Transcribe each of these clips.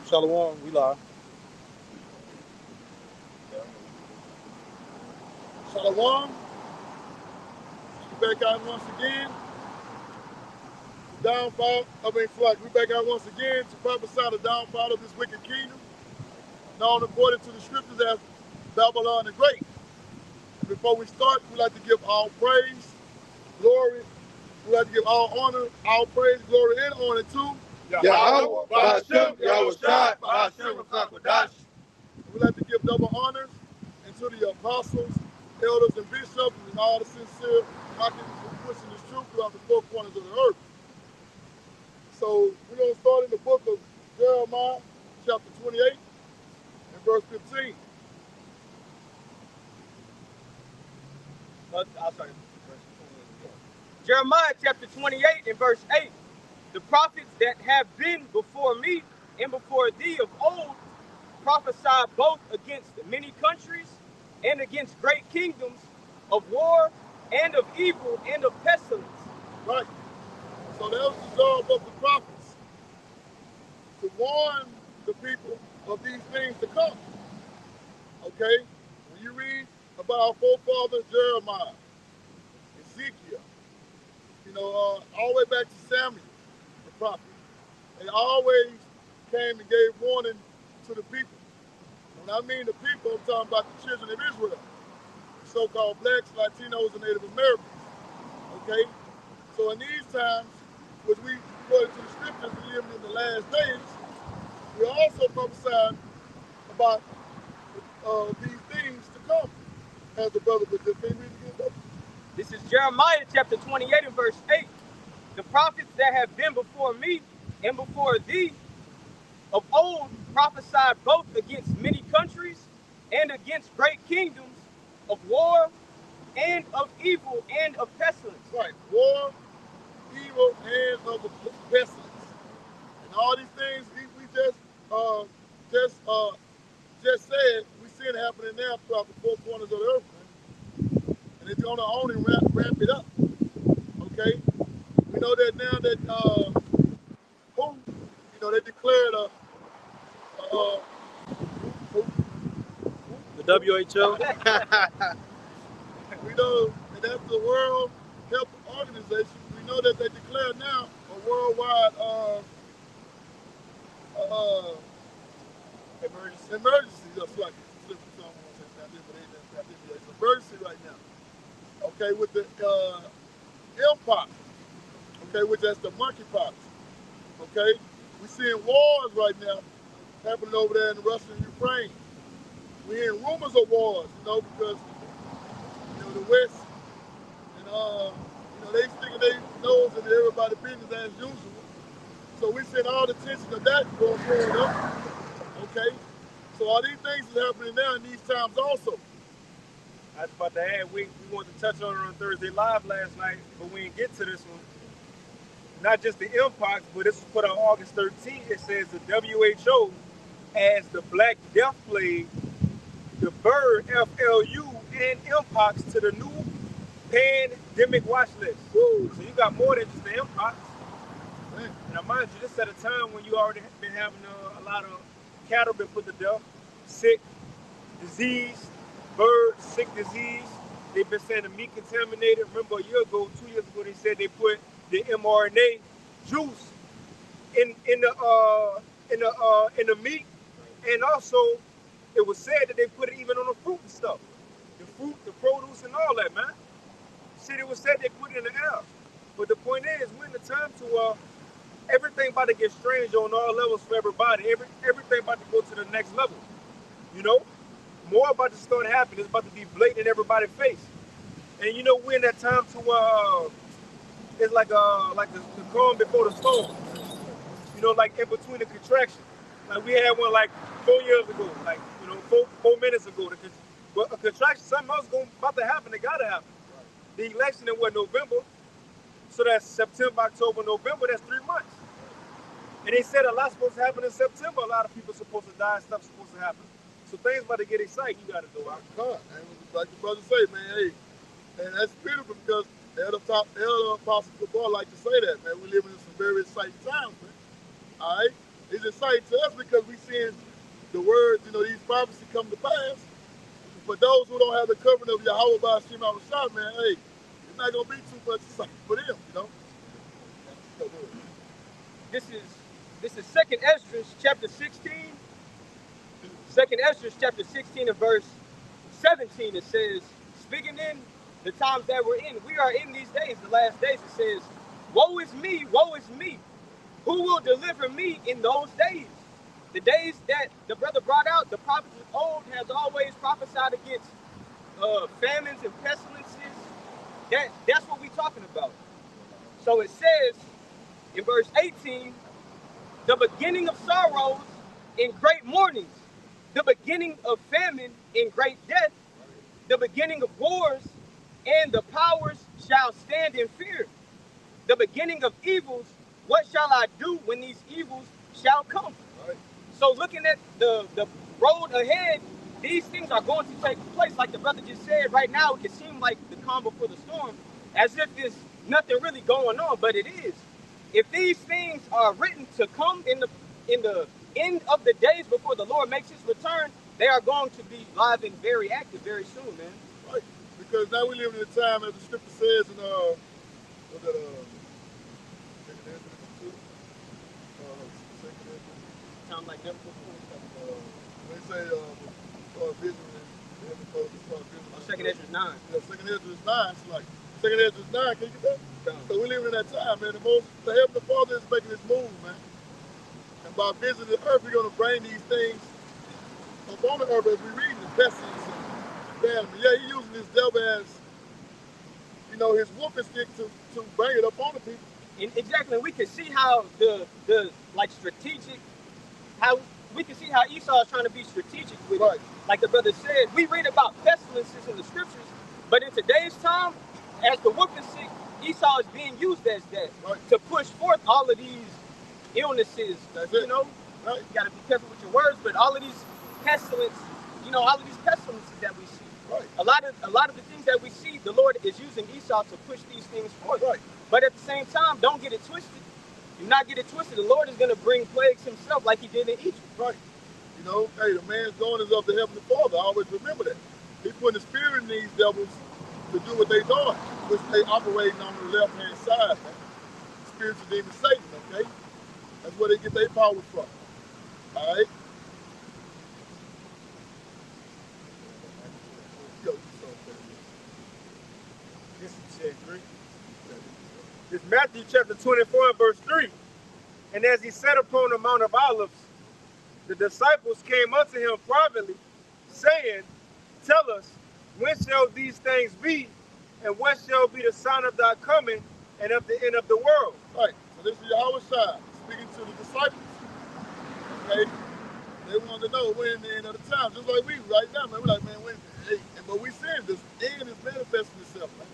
Shalom, we live. Shalom. We back out once again. Flock. We back out once again to prophesy the downfall of this wicked kingdom, known according to the scriptures as Babylon the Great. And before we start, we like to give all praise, glory. We like to give all honor, all praise, glory, and honor to Yahweh, Ba'ashem, Yahweh Shai, Ba'ashem, Rakadash. We like to give double honors and to the apostles, elders, and bishops, and all the sincere prophets who pushing this truth throughout the four corners of the earth. So we're going to start in the book of Jeremiah, chapter 28, and verse 15. Jeremiah chapter 28 and verse 8. The prophets that have been before me and before thee of old prophesied both against many countries and against great kingdoms, of war and of evil and of pestilence. Right. So that was the job of the prophets, to warn the people of these things to come. Okay? When you read about our forefather Jeremiah, Ezekiel, all the way back to Samuel, the prophet, they always came and gave warning to the people. When I mean the people, I'm talking about the children of Israel, the so-called blacks, Latinos, and Native Americans. Okay? So in these times, which we, according to the scriptures, we live in the last days, we also prophesied about these things to come, as the brother was just reading again. This is Jeremiah chapter 28 and verse 8. The prophets that have been before me and before thee of old prophesied both against many countries and against great kingdoms, of war and of evil and of pestilence. Right, war, evil, and of pestilence. And all these things we just said, we see it happening now throughout the four corners of the earth, man. And it's gonna only ramp it up. Okay? We know that now that they declared The WHO. we know that that's the World Health Organization. We know that they declare now a worldwide emergency. Just like it's emergency right now. Okay, with the mpox. Okay, which that's the monkeypox. Okay, we're seeing wars right now happening over there in Russia and Ukraine. We're hearing rumors of wars, because the West and they sticking their nose into everybody's business as usual. So we seeing all the tension of that going up. Okay, so all these things is happening now in these times also. I was about to add, we wanted to touch on it on Thursday Live last night, but we didn't get to this one. Not just the mpox, but this was put on August 13th. It says the WHO adds the Black Death Plague, the bird FLU, and mpox to the new pandemic watch list. Woo. So you got more than just the mpox. Man. Now, mind you, this at a time when you already been having a lot of cattle been put to death, sick, disease, birds, sick disease. They've been saying the meat contaminated. Remember a year ago, 2 years ago, they said they put the mRNA juice in the meat, and also it was said that they put it even on the fruit and stuff, the fruit, the produce, and all that, man. Shit, it was said they put it in the air. But the point is, we're in the time to everything about to get strange on all levels for everybody. Everything about to go to the next level. More about to start happening. It's about to be blatant in everybody's face. And we're in that time to it's like the calm before the storm. Like in between the contraction. Like we had one like 4 years ago, like 4 minutes ago. But a contraction, something else about to happen. It gotta happen. The election in November? So that's September, October, November. That's 3 months. And they said a lot's supposed to happen in September. A lot of people supposed to die. Stuff's supposed to happen. So things about to get exciting. You gotta go out. And like the brother say, man, hey, and that's beautiful because Elder Apostle Football like to say that, man. We're living in some very exciting times, man. All right? It's exciting to us because we seeing the words, these prophecies come to pass. For those who don't have the covering of Yahweh by Hashem Shah, man, hey, it's not going to be too much excitement for them, This is Second Esdras chapter 16. Second Esdras chapter 16 and verse 17. It says, speaking in the times that we're in, we are in these days, the last days. It says, woe is me, woe is me. Who will deliver me in those days? The days that the brother brought out, the prophets of old has always prophesied against famines and pestilences. That's what we're talking about. So it says in verse 18, the beginning of sorrows in great mournings, the beginning of famine in great death, the beginning of wars, and the powers shall stand in fear. The beginning of evils, what shall I do when these evils shall come? Right. So looking at the road ahead, these things are going to take place. Like the brother just said, right now it can seem like the calm before the storm, as if there's nothing really going on, but it is. If these things are written to come in the end of the days before the Lord makes his return, they are going to be live and very active very soon, man. Right. Because now we live in a time, as the scripture says in Time like never before. They say start visiting, Second Esdras 9. Yeah, Second Esdras 9. It's like Second Esdras 9. Can you get that? No. So we live in that time, man. The Heavenly Father is making this move, man. And by visiting the earth, we're gonna bring these things up on the earth as we read the pestilence and famine. Yeah, he's using this devil as his whooping stick to bring it up on the people. And exactly, we can see how the strategic, how we can see how Esau is trying to be strategic with it. Like the brother said, we read about pestilences in the scriptures, but in today's time, as the whooping stick, Esau is being used as that to push forth all of these illnesses. That's you know, you got to be careful with your words, but all of these pestilences, all of these pestilences that we see. Right. A lot of the things that we see, the Lord is using Esau to push these things forth. Right. But at the same time, don't get it twisted. Do not get it twisted. The Lord is going to bring plagues himself like he did in Egypt. Right. Hey, the man's going is of the Heavenly Father. I always remember that. He's putting the spirit in these devils to do what they're doing, which they operating on the left-hand side, man. Spiritual demon Satan, okay? That's where they get their power from. All right? It's Matthew chapter 24 and verse 3. And as he sat upon the Mount of Olives, the disciples came unto him privately, saying, tell us, when shall these things be, and what shall be the sign of thy coming and of the end of the world? Right. So this is Yahweh Shai speaking to the disciples. Okay? They want to know when the end of the time. Just like we right now, man. We're like, man, when? Hey, but we seeing this end is manifesting itself, man.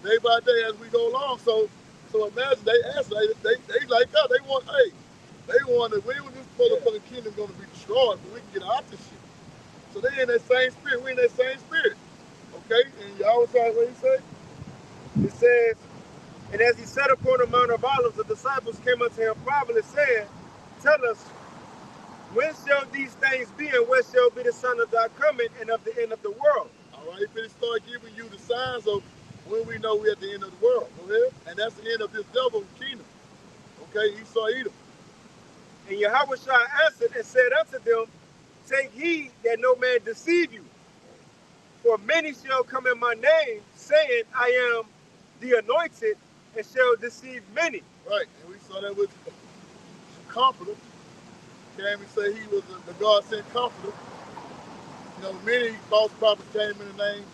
Day by day as we go along. So imagine they answer, they like us. They want, when was this motherfucking kingdom going to be destroyed so we can get out this shit? So they in that same spirit. We in that same spirit. Okay? And y'all say what he say? It says, and as he sat upon the Mount of Olives, the disciples came unto him privately, saying, tell us, when shall these things be, and what shall be the sign of thy coming and of the end of the world? All right, he start giving you the signs of when we know we're at the end of the world. Go ahead. And that's the end of this devil kingdom. Okay, Esau Edom. And Yahweh Shai answered and said unto them, take heed that no man deceive you. For many shall come in my name, saying, I am the anointed, and shall deceive many. Right, and we saw that with the comforter. Came and said he was the God sent comforter. Many false prophets came in the name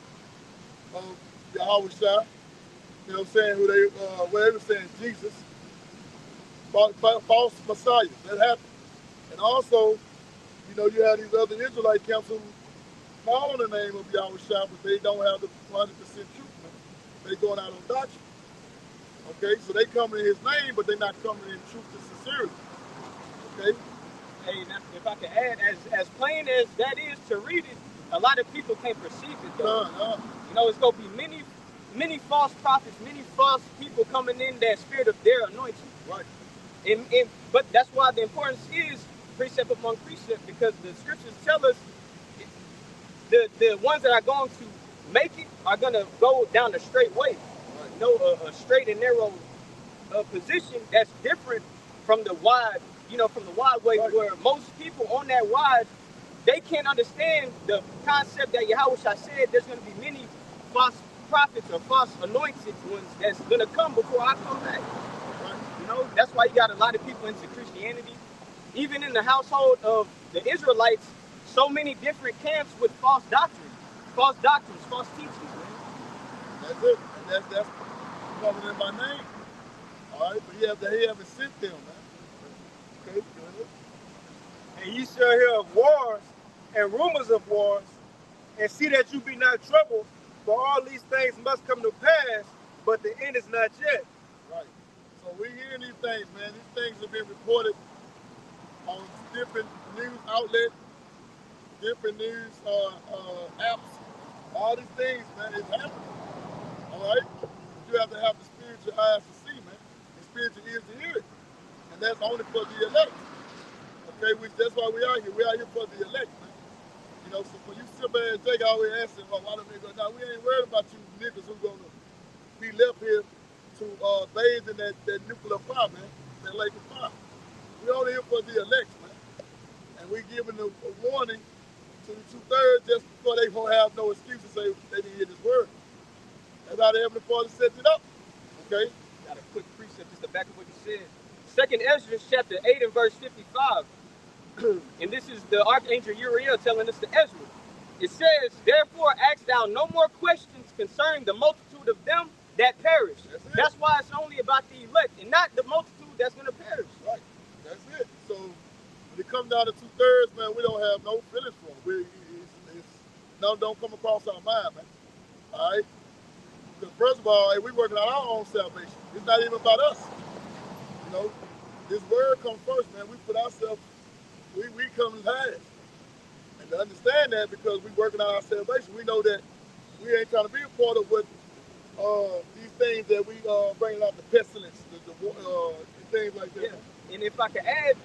of Yahweh Shai. Saying who they were saying Jesus. False messiahs. That happened. And also, you have these other Israelite camps who call on the name of Yahweh Shai, but they don't have the 100% truth. They going out on doctrine. Okay, so they coming in his name, but they're not coming in truth and sincerity. Okay? Hey, now, if I can add, as plain as that is to read it, a lot of people can't perceive it though. It's gonna be many many false prophets, many false people coming in that spirit of their anointing. Right. But that's why the importance is precept among precept, because the scriptures tell us the ones that are going to make it are going to go down the straight way. Right. You know, a straight and narrow position that's different from the wide, from the wide way, Right. where most people on that wide, they can't understand the concept that Yahweh said there's going to be many false prophets or false anointed ones that's going to come before I come back. Right. You know, that's why you got a lot of people into Christianity. Even in the household of the Israelites, so many different camps with false doctrines, false teachings, man. That's it. And that's coming in my name. All right, but he haven't sent them, man. Okay, good. And ye shall hear of wars and rumors of wars, and see that you be not troubled, for all these things must come to pass, but the end is not yet. Right. So we hearing these things, man. These things have been reported on different news outlets, different news apps. All these things, man, is happening. All right? You have to have the spiritual eyes to see, man, and spiritual ears to hear it. And that's only for the elect. Okay, that's why we are here. We are here for the elect, man. You know, so when you sit there and Jake always asking, well, why don't they go? Now, we ain't worried about you niggas who's going to be left here to bathe in that nuclear fire, man, that lake of fire. We only here for the elect, man. And we giving a warning to the 2/3 just before they won't have no excuse to say they didn't hear this word. That's how the Heavenly Father sets it up. Okay? Got a quick precept just to back up what you said. 2nd Ezra chapter 8 and verse 55. And this is the Archangel Uriel telling us to Ezra. It says, therefore ask thou no more questions concerning the multitude of them that perish. That's why it's only about the elect and not the multitude that's going to perish. Right. That's it. So when it comes down to 2/3, man, we don't have no feelings for them. None don't come across our mind, man. All right? Because first of all, we working on our own salvation. It's not even about us. You know, this word comes first, man. We put ourselves, we come last. And to understand that, because we working on our salvation, we know that we ain't trying to be a part of what these things that we bringing out, the pestilence, the things like that. Yeah. And if I could add,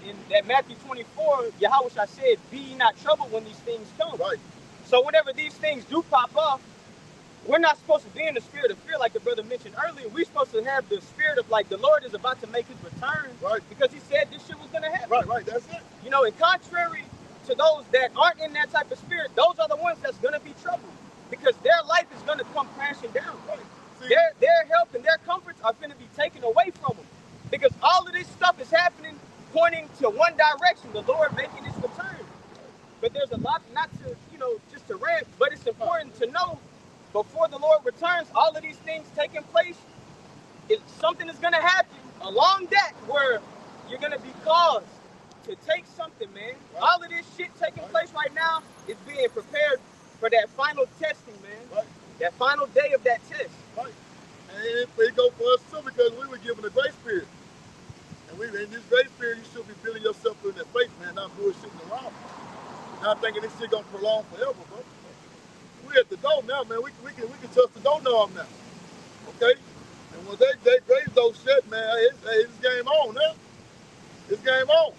in that Matthew 24, Yahweh said, be ye not troubled when these things come. Right. So whenever these things do pop up, we're not supposed to be in the spirit of fear, like the brother mentioned earlier. We're supposed to have the spirit of, like, the Lord is about to make his return. Right. Because he said this shit was going to happen. Right, that's it. You know, and contrary to those that aren't in that type of spirit, those are the ones that's going to be troubled. Because their life is going to come crashing down. Right. See, their help and their comforts are going to be taken away from them. Because all of this stuff is happening pointing to one direction, the Lord making his return. But there's a lot, not to, just to rant, but it's important to know before the Lord returns, all of these things taking place, something is going to happen along that where you're going to be caused to take something, man. Right. All of this shit taking place right now is being prepared for that final testing, man. Right. That final day of that test. Right. And it go for us too, because we were given a grace period. And in this grace period, you should be building yourself through that faith, man, not bullshitting around. Not thinking this shit gonna prolong forever, bro. We at the door now, man. We can touch the doorknob now. Okay? And when they grace those shit, man, it's game on now. It's game on.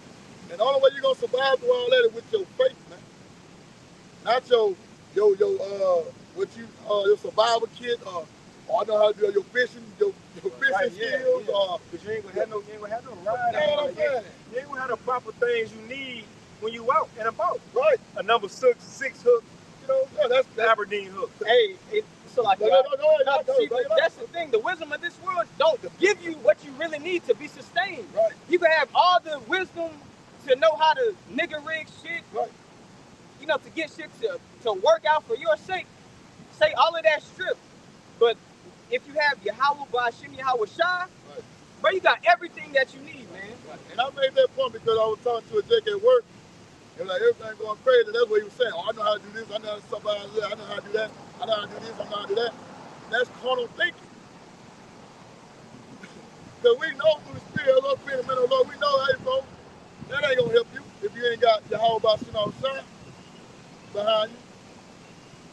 And the only way you're gonna survive through all that is with your faith, man. Not your survival kit, or I know how to do your fishing, your fishing skills, or but you ain't gonna have no ride. You ain't gonna have the proper things you need when you out and about. Right. A number six hook, that's the Aberdeen hook. Hey, so like that's the thing. The wisdom of this world don't give you what you really need to be sustained. Right. You can have all the wisdom to know how to nigga rig shit. Right. To get shit to work out for your sake. Say all of that strip. But if you have Yahweh Ba'ashim Yahweh Shah, right, bro, you got everything that you need, man. Right. And I made that point because I was talking to a Jake at work, and like everything going crazy. That's what he was saying. Oh, I know how to do this. I know how to somebody. I know how to do that. I know how to do this. I know how to do that. And that's carnal thinking. Because we know through the spirit, Lord, spirit, and mental Lord, we know, hey, bro, that ain't gonna help you if you ain't got Yahweh Ba'ashim Yahweh Shah behind you.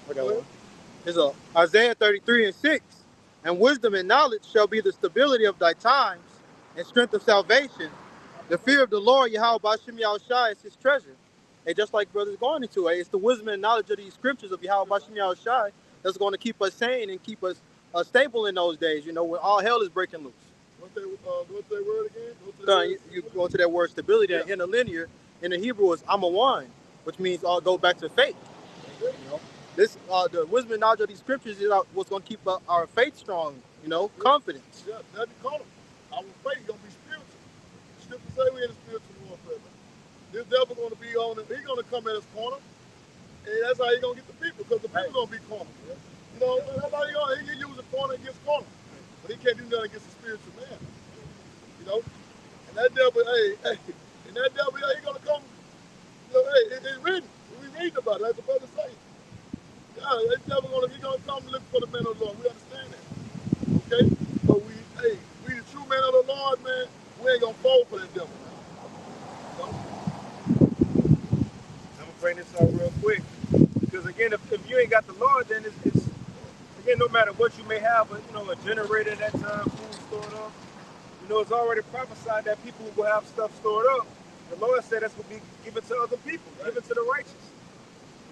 I got one. It's Isaiah 33:6. And wisdom and knowledge shall be the stability of thy times and strength of salvation. The fear of the Lord, Yahweh Bashim Yahushai, is his treasure. And just like brothers going into it, it's the wisdom and knowledge of these scriptures of Yahweh Bashim Yahushai that's going to keep us sane and keep us stable in those days, you know, when all hell is breaking loose. What's that word again? You go into that word stability, and interlinear in the Hebrew is amawan, which means go back to faith. You know, this the wisdom and knowledge of these scriptures is what's going to keep our faith strong. You know, confidence. Yeah, that's the color. Our faith gonna be spiritual. The scripture say we in a spiritual warfare. This devil gonna be on it. He gonna come at us corner, and that's how he gonna get the people, because the people gonna be cornered. You know, that's how he use a corner against corner, but he can't do nothing against a spiritual man. You know, and that devil, and that devil, he gonna come. You know, it's written. We read about it, as the brother say. Yeah, that devil he gonna come look for the man of the Lord. We understand that. Okay, but we the true man of the Lord, man. We ain't gonna fall for that devil, man. You know? I'm gonna bring this up real quick, because again, if you ain't got the Lord, then it's again, no matter what you may have, a generator at that time, food stored up. You know, it's already prophesied that people will have stuff stored up. The Lord said that's going to be given to other people, given to the righteous.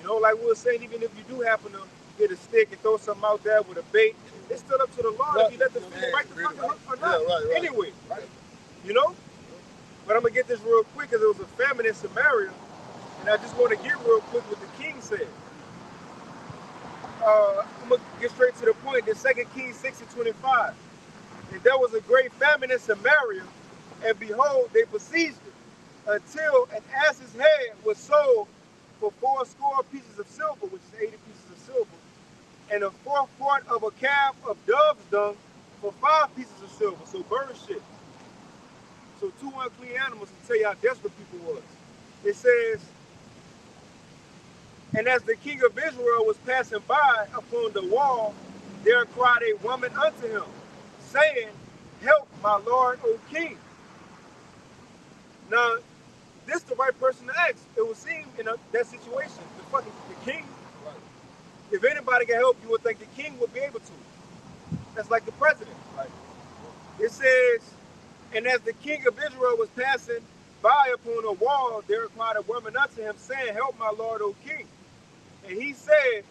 You know, like we were saying, even if you do happen to get a stick and throw something out there with a bait, it's still up to the Lord if you let the fish bite the fucking hook or not. Right. Anyway, you know? But I'm going to get this real quick, because there was a famine in Samaria, and I just want to get real quick what the king said. I'm going to get straight to the point. In 2 Kings 6:25. And there was a great famine in Samaria, and behold, they besieged it, until an ass's head was sold for 80 pieces of silver, which is 80 pieces of silver, and a 4th part of a calf of dove's dung for 5 pieces of silver. So bird shit. So 2 unclean animals to tell you how desperate people was. It says, and as the king of Israel was passing by upon the wall, there cried a woman unto him, saying, help my lord, O king. Now, this the right person to ask. It would seem in that situation, the king. Right. If anybody can help, you would think the king would be able to. That's like the president. Right. It says, and as the king of Israel was passing by upon a wall, there cried a woman unto him, saying, help my lord, O king. And he said,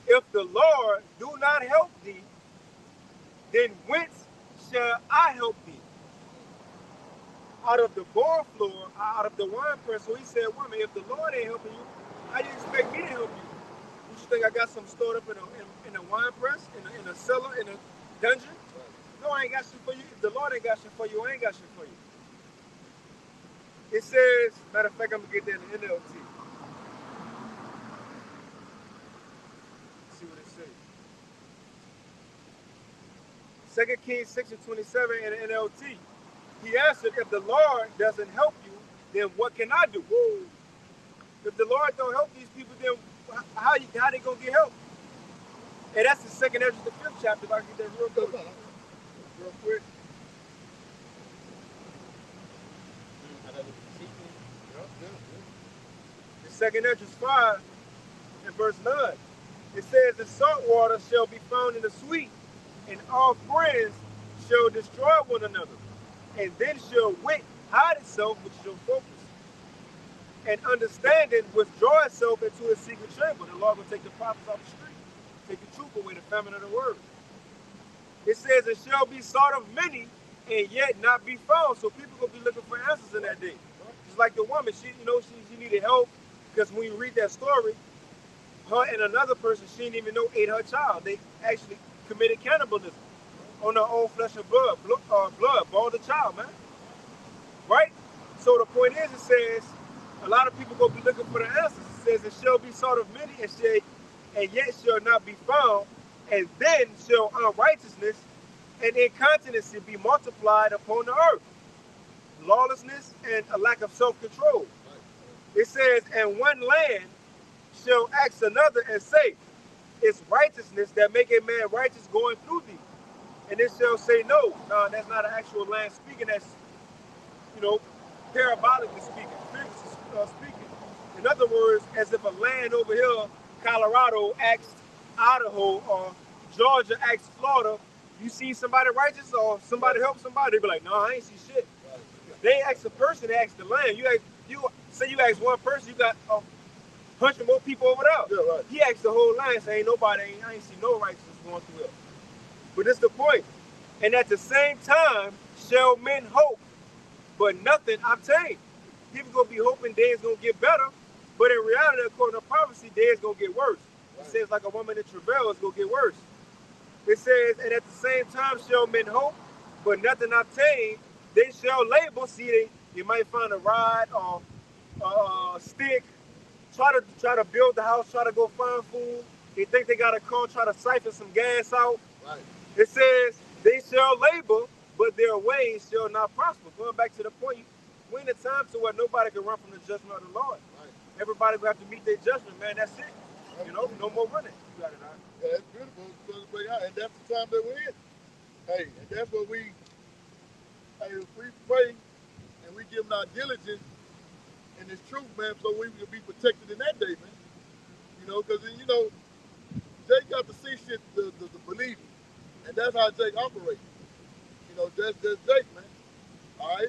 if the Lord do not help thee, then whence shall I help thee? Out of the bar floor, out of the wine press. So he said, woman, if the Lord ain't helping you, how do you expect me to help you? What you think I got some stored up in a wine press, in a cellar, in a dungeon? No, I ain't got shit for you. If the Lord ain't got shit for you, I ain't got shit for you. It says, matter of fact, I'm going to get that in the NLT. Let's see what it says. 2 Kings 6:27 in the NLT. He answered, if the Lord doesn't help you, then what can I do? Woo. If the Lord don't help these people, then how they going to get help? And that's the 2nd Ezra, the 5th chapter. If I can get that real quick. Real quick. The 2nd Ezra 5 and verse 9. It says, the salt water shall be found in the sweet, and all friends shall destroy one another. And then shall wit hide itself, which is your focus. And understanding withdraw itself into a secret chamber. The Lord will take the prophets off the street, take the truth away, the famine of the word. It says it shall be sought of many, and yet not be found. So people will be looking for answers in that day. Just like the woman, she needed help, because when you read that story, her and another person she didn't even know ate her child. They actually committed cannibalism on their own flesh and blood, boiled the child, man. Right? So the point is, it says, a lot of people gonna be looking for the answers. It says, it shall be sought of many, and yet shall not be found, and then shall unrighteousness and incontinency be multiplied upon the earth. Lawlessness and a lack of self-control. It says, and one land shall ask another and say, it's righteousness that make a man righteous going through thee. And it shall say, no, that's not an actual land speaking. That's, parabolically speaking, figuratively speaking. In other words, as if a land over here, Colorado, asked Idaho or Georgia asks Florida, you see somebody righteous or somebody help somebody, they be like, no, I ain't see shit. They ain't ask the person, they ask the land. You say you ask one person, you got 100 more people over there. Yeah, right. He asked the whole line, say ain't nobody, I ain't see no righteousness going through it. But this the point. And at the same time, shall men hope, but nothing obtain. People gonna be hoping days gonna get better, but in reality, according to prophecy, days gonna get worse. It says like a woman in travail is gonna get worse. It says, and at the same time shall men hope, but nothing obtain. They shall labor. See, they might find a rod or a stick, try to build the house, try to go find food. They think they got a car, try to siphon some gas out. Right. It says they shall labor, but their ways shall not prosper. Going back to the point, when the time to where nobody can run from the judgment of the Lord. Right. Everybody gonna have to meet their judgment, man. That's it. You know, no more running. You got it, right? Yeah, that's beautiful. And that's the time that we're in. Hey, and that's what if we pray and we give them our diligence in this truth, man, so we can be protected in that day, man. You know, because, Jake got to see shit to believe it. And that's how Jake operates. You know, that's Jake, man. All right?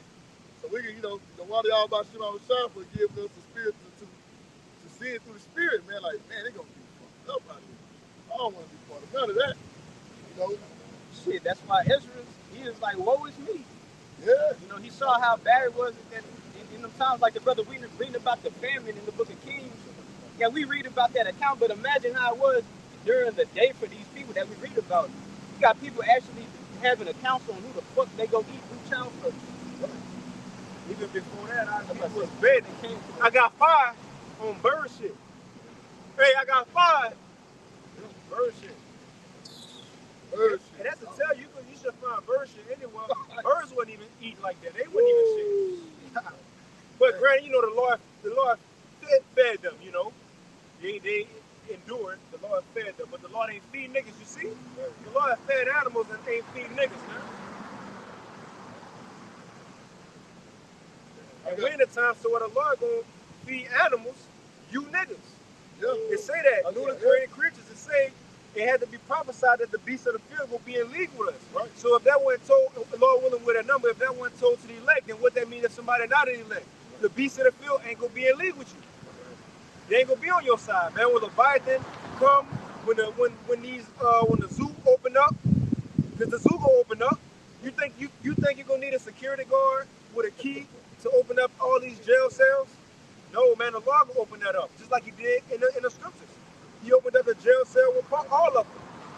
So we can, the one of y'all about Shimon Shah for giving us the spirit to see it through the spirit, man. Like, man, they're going to be fucked up out here. I don't want to be part of none of that. You know? Shit, that's why Ezra, he is like, woe is me. Yeah. You know, he saw how bad it was in them times, like the brother reading about the famine in the book of Kings. Yeah, we read about that account, but imagine how it was during the day for these people that we read about. You got people actually having a council on who the fuck they go eat who child first. Even before that, people was betting. I got five on bird shit. Hey, I got five. Bird shit. Bird shit. And that's to tell you, you should find bird shit anywhere. Birds wouldn't even eat like that. They wouldn't even shit. But granted, the Lord fed them, you know. They endured. The Lord fed them. But the Lord ain't feed niggas, you see? The Lord fed animals and ain't feed niggas, man. And when the time, so what the Lord gonna feed animals, you niggas. Yeah. It say that. New created creatures, it say it had to be prophesied that the beasts of the field will be in league with us. Right. So if that wasn't told, Lord willing with a number, if that wasn't told to the elect, then what that mean if somebody not in the elect? The beasts of the field ain't gonna be in league with you. They ain't gonna be on your side, man. When Leviathan come, when the zoo open up, because the zoo gonna open up, you think you're gonna need a security guard with a key to open up all these jail cells? No, man, the Lord will open that up, just like he did in the scriptures. He opened up the jail cell with Paul, all of them,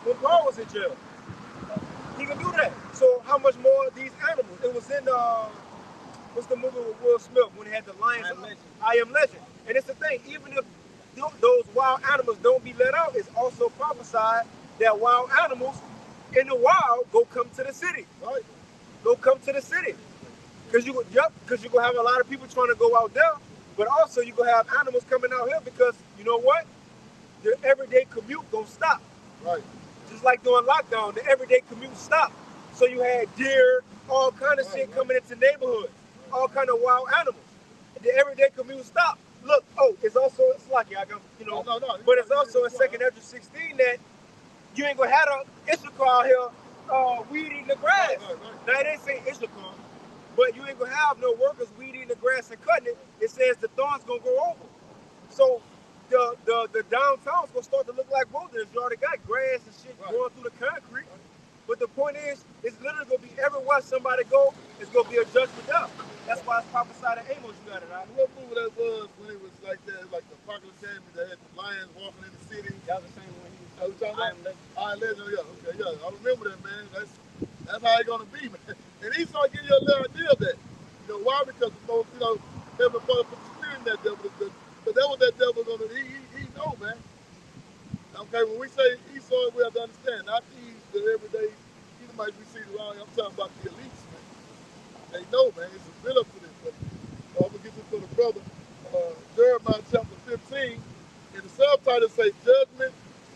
when Paul was in jail. He can do that. So how much more of these animals? It was in, what's the movie with Will Smith when he had the lions? I Am Legend. And it's the thing, even if those wild animals don't be let out, it's also prophesied that wild animals in the wild go come to the city. Right. Go come to the city. Because you're going to have a lot of people trying to go out there, but also you're going to have animals coming out here because, you know what? The everyday commute going to stop. Right. Just like during lockdown, the everyday commute stopped. So you had deer, all kind of shit coming into neighborhoods, all kind of wild animals. The everyday commute stopped. Look, it's also, it's lucky, I got, but it's also in 2nd Ezra 16 that you ain't going to have the Issachar out here weed eating the grass. Right. Now, it ain't say Issachar, but you ain't going to have no workers weed eating the grass and cutting it. It says the thorns going to grow over. So the downtown's going to start to look like wilderness. You already got grass and shit going through the concrete. But the point is, it's literally going to be everywhere somebody go, it's going to be a judgment up. That's why it's prophesied in Amos, you got it, right? What movie that was when it was like that, like the Apocalypse Academy that had the lions walking in the city? That was the same one he was talking about. I Am Legend. I Am Legend, yeah, okay, yeah. I remember that, man. That's how it's going to be, man. And he's going to give you a little idea of that. You know, why? Because most, Heavenly Father put the spirit in that devil. But that was that devil going to, he know, man. Okay, when we say Esau, we have to understand, not these, the everyday Edomites we see around here. I'm talking about the elites, man. They know, man. It's a build up to this, but I'm going to get this for the brother. Jeremiah chapter 15, and the subtitle say, judgment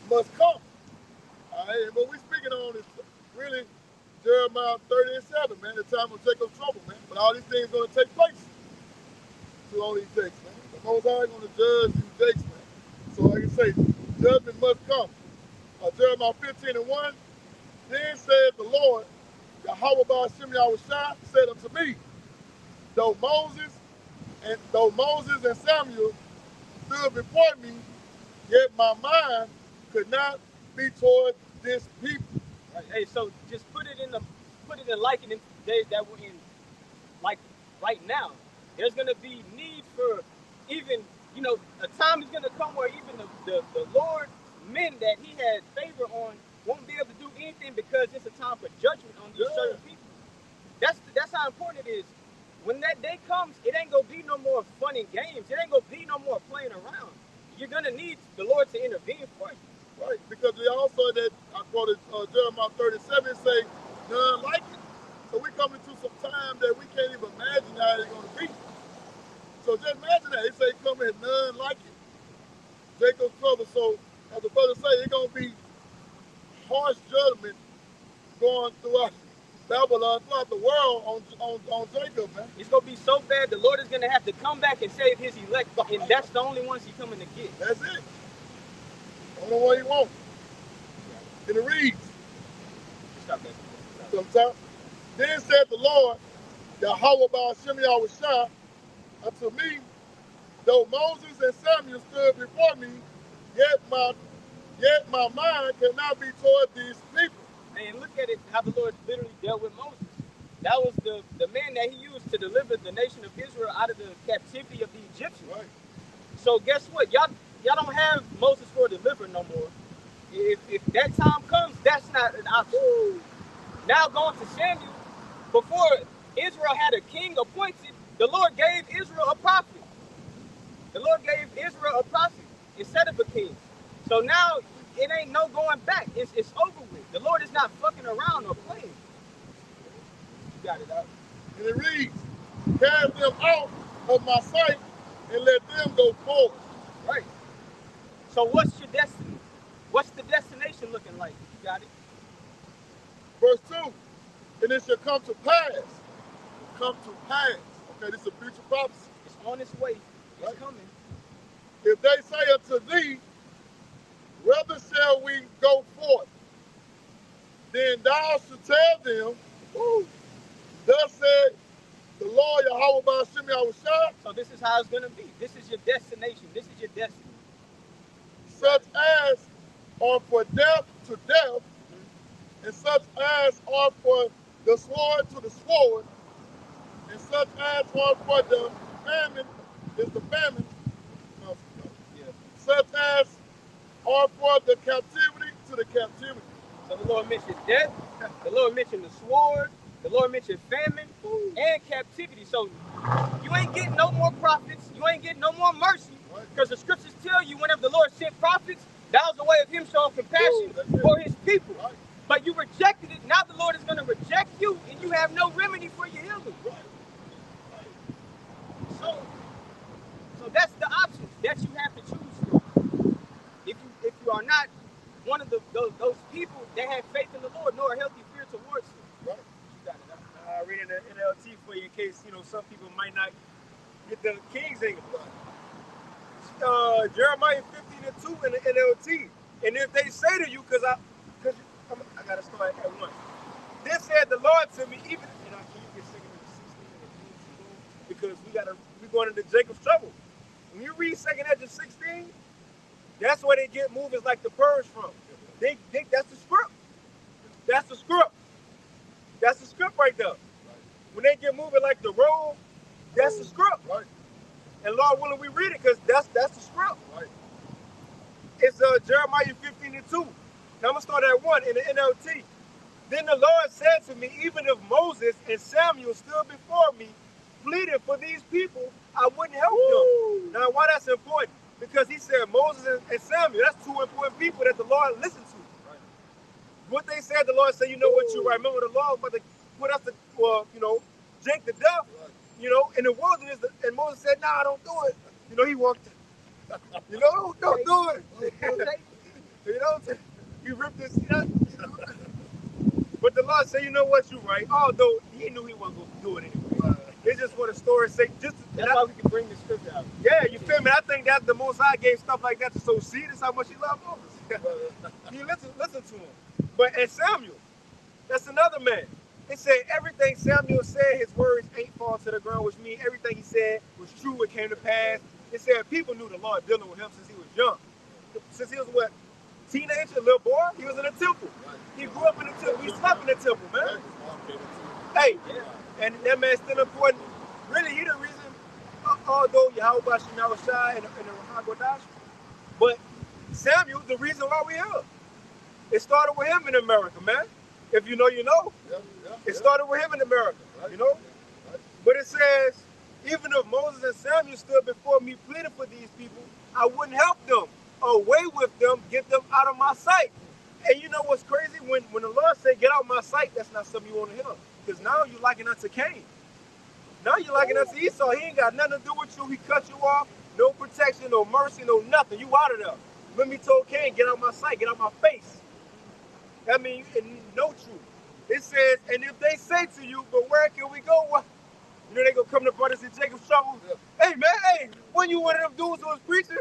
must come. All right, and what we're speaking on is really Jeremiah 30 and 7, man, the time of Jacob's trouble, man. But all these things are going to take place through all these takes, man. The Most High is going to judge these takes, man. So like I say, judgment must come. Jeremiah 15:1. Then said the Lord, Yahweh Ba'ashem Yahushua, said unto me, though Moses and Samuel stood before me, yet my mind could not be toward this people. Right. Hey, so just put it in like in the days that we're in, like right now. There's gonna be need for even, a time is gonna come where even the Lord's men that he had favor on won't be able to do anything because it's a time for judgment on these certain people. That's how important it is. When that day comes, it ain't gonna be no more fun and games. It ain't gonna be no more playing around. You're gonna need the Lord to intervene for you. Right, because we also that I quoted Jeremiah 37 say, none like it. So we coming to some time that we can't even imagine how it's gonna be. So just imagine that. It say come in none like it. Jacob's trouble. So as the brother say, it's gonna be harsh judgment going throughout Babylon, throughout the world on Jacob, man. It's gonna be so bad the Lord is gonna have to come back and save his elect, and that's the only ones he's coming to get. That's it. Only one he wants. And it reads. Stop that. Sometimes. Then said the Lord, Yahweh Ba'ashem Yahushua, unto me, though Moses and Samuel stood before me, yet my mind cannot be toward these people. And look at it, how the Lord literally dealt with Moses. That was the man that he used to deliver the nation of Israel out of the captivity of the Egyptians. Right. So guess what? Y'all don't have Moses for a deliverer no more. If that time comes, that's not an option. Now going to Samuel, before Israel had a king appointed, the Lord gave Israel a prophet. The Lord gave Israel a prophet instead of a king. So now it ain't no going back. It's over with. The Lord is not fucking around or playing. You got it out. And it reads, cast them out of my sight and let them go forward. Right. So what's your destiny? What's the destination looking like? You got it? Verse 2, and it shall come to pass. Come to pass. Okay, this is a future prophecy. It's on its way. It's right. coming. If they say unto thee, whether shall we go forth? Then thou shalt tell them, thus said the Lord Yahweh Ba'ashem Yahushua. So this is how it's going to be. This is your destination. This is your destiny. Such as are for death to death, and such as are for the sword to the sword, and such as are for the famine is the famine. Such as are for the captivity to the captivity. So the Lord mentioned death, the Lord mentioned the sword, the Lord mentioned famine and captivity. So you ain't getting no more prophets, you ain't getting no more mercy. Because the scriptures tell you whenever the Lord sent prophets, that was a way of him showing compassion for his people. Right. But you rejected it, now the Lord is going to reject you and you have no remedy for your healing. Right. So that's the options that you have to choose from. If you are not one of those people that have faith in the Lord nor a healthy fear towards him. Right. You got it. I read in the NLT for you in case some people might not get the King's English. Jeremiah 15:2 in the NLT. And if they say to you, because I gotta start at once. This said the Lord to me, even can you get 2nd Ezra 16 because we're going into Jacob's trouble. When you read 2nd Ezra 16, that's where they get movies like the Purge from. They that's the script. That's the script. That's the script right there. Right. When they get moving like the road, that's the script. Right. And Lord willing, we read it because that's the script. Right. It's Jeremiah 15:2. Now I'm gonna start at 1 in the NLT. Then the Lord said to me, even if Moses and Samuel stood before me, pleading for these people, I wouldn't help them. Now why that's important? Because he said Moses and Samuel, that's two important people that the Lord listened to. Right. What they said, the Lord said, you know what, you're right. Remember the Lord about to put us to, drink to death, right. In the wilderness. And Moses said, nah, don't do it. He walked, don't do it. He ripped this, But the Lord said, you know what, you're right. Although he knew he wasn't going to do it anyway. It's just for the story's sake. That's why we can bring the scripture out. Yeah, you feel me? I think that the Most High gave stuff like that to sow seed. That's how much he loved Moses. You listen to him. But and Samuel, that's another man. It said everything Samuel said, his words ain't fall to the ground, which means everything he said was true. It came to pass. It said people knew the Lord dealing with him since he was young. Since he was what? Teenager, little boy, he was in the temple. He grew up in the temple. He slept in the temple, man. Hey, and that man's still important. Really, he the reason, although Yahweh Shai and the Hagodash, but Samuel, the reason why we here. It started with him in America, man. If you know, you know. It started with him in America, you know. But it says, even if Moses and Samuel stood before me pleading for these people, I wouldn't help them, away with them, get them out of my sight. And you know what's crazy? When the Lord said, get out of my sight, that's not something you want to hear. Because now you're liking unto Cain. Now you're liking unto Esau. He ain't got nothing to do with you. He cut you off. No protection, no mercy, no nothing. You out of there. Remember he told Cain, get out of my sight, get out of my face. That means no truth. It says, and if they say to you, but where can we go? Well, you know they gonna come to brothers and Jacob's trouble. Hey man, hey, when you one of them dudes who was preaching?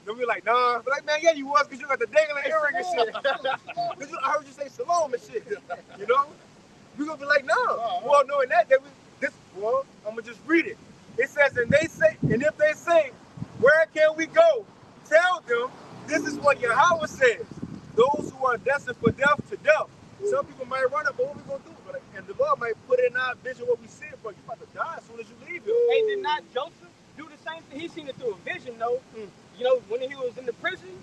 They'll be like, nah. But like, man, yeah, you was, because you got the dangling earring and shit. Because I heard you say shalom and shit. You know? We gonna be like, nah. Well, knowing that well, I'm gonna just read it. It says, and if they say, where can we go? Tell them, this is what Yahweh says. Those who are destined for death to death. Some people might run up, but what we gonna do? And the Lord might put in our vision what we see, but you about to die as soon as you leave here. Hey, did not Joseph do the same thing? He seen it through a vision, though. You know, when he was in the prison,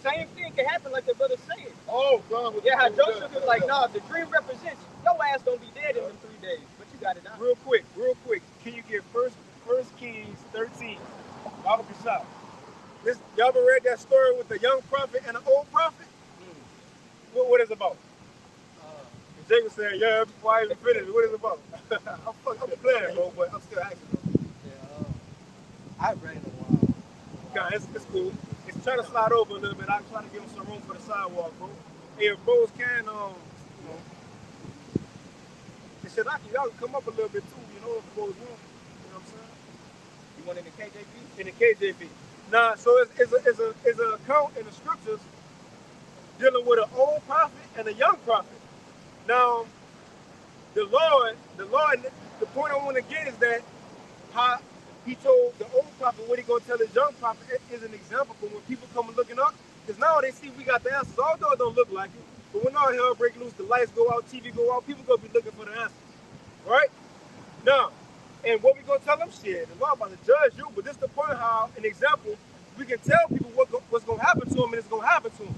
same thing can happen, like the brother said. Oh, God. Yeah, how Joseph was like, nah, the dream represents your ass gonna be dead in them 3 days, but you got it out. Real quick. Can you get First Kings 13? Bible Kashab. Y'all ever read that story with the young prophet and the old prophet? What is it about? Jacob said, yeah, before I even finished, what is it about? I'm playing, bro, but I'm still asking. Yeah, I read it a while. God, it's cool. It's trying to slide over a little bit. I'm trying to give him some room for the sidewalk, bro. Hey, if bros can, it should y'all can come up a little bit too, you know, if bros want. You know what I'm saying? You want in the KJV? In the KJV. Nah, so it's an account in the scriptures dealing with an old prophet and a young prophet. Now, the Lord, the point I want to get is that how he told the old prophet what he gonna tell his young prophet is an example for when people come and looking up, because now they see we got the answers, although it don't look like it. But when all hell break loose, the lights go out, TV go out, people gonna be looking for the answers, right? Now, and what we gonna tell them? Shit, the Lord about to judge you, but this is the point how, an example, we can tell people what's gonna happen to them, and it's gonna happen to them.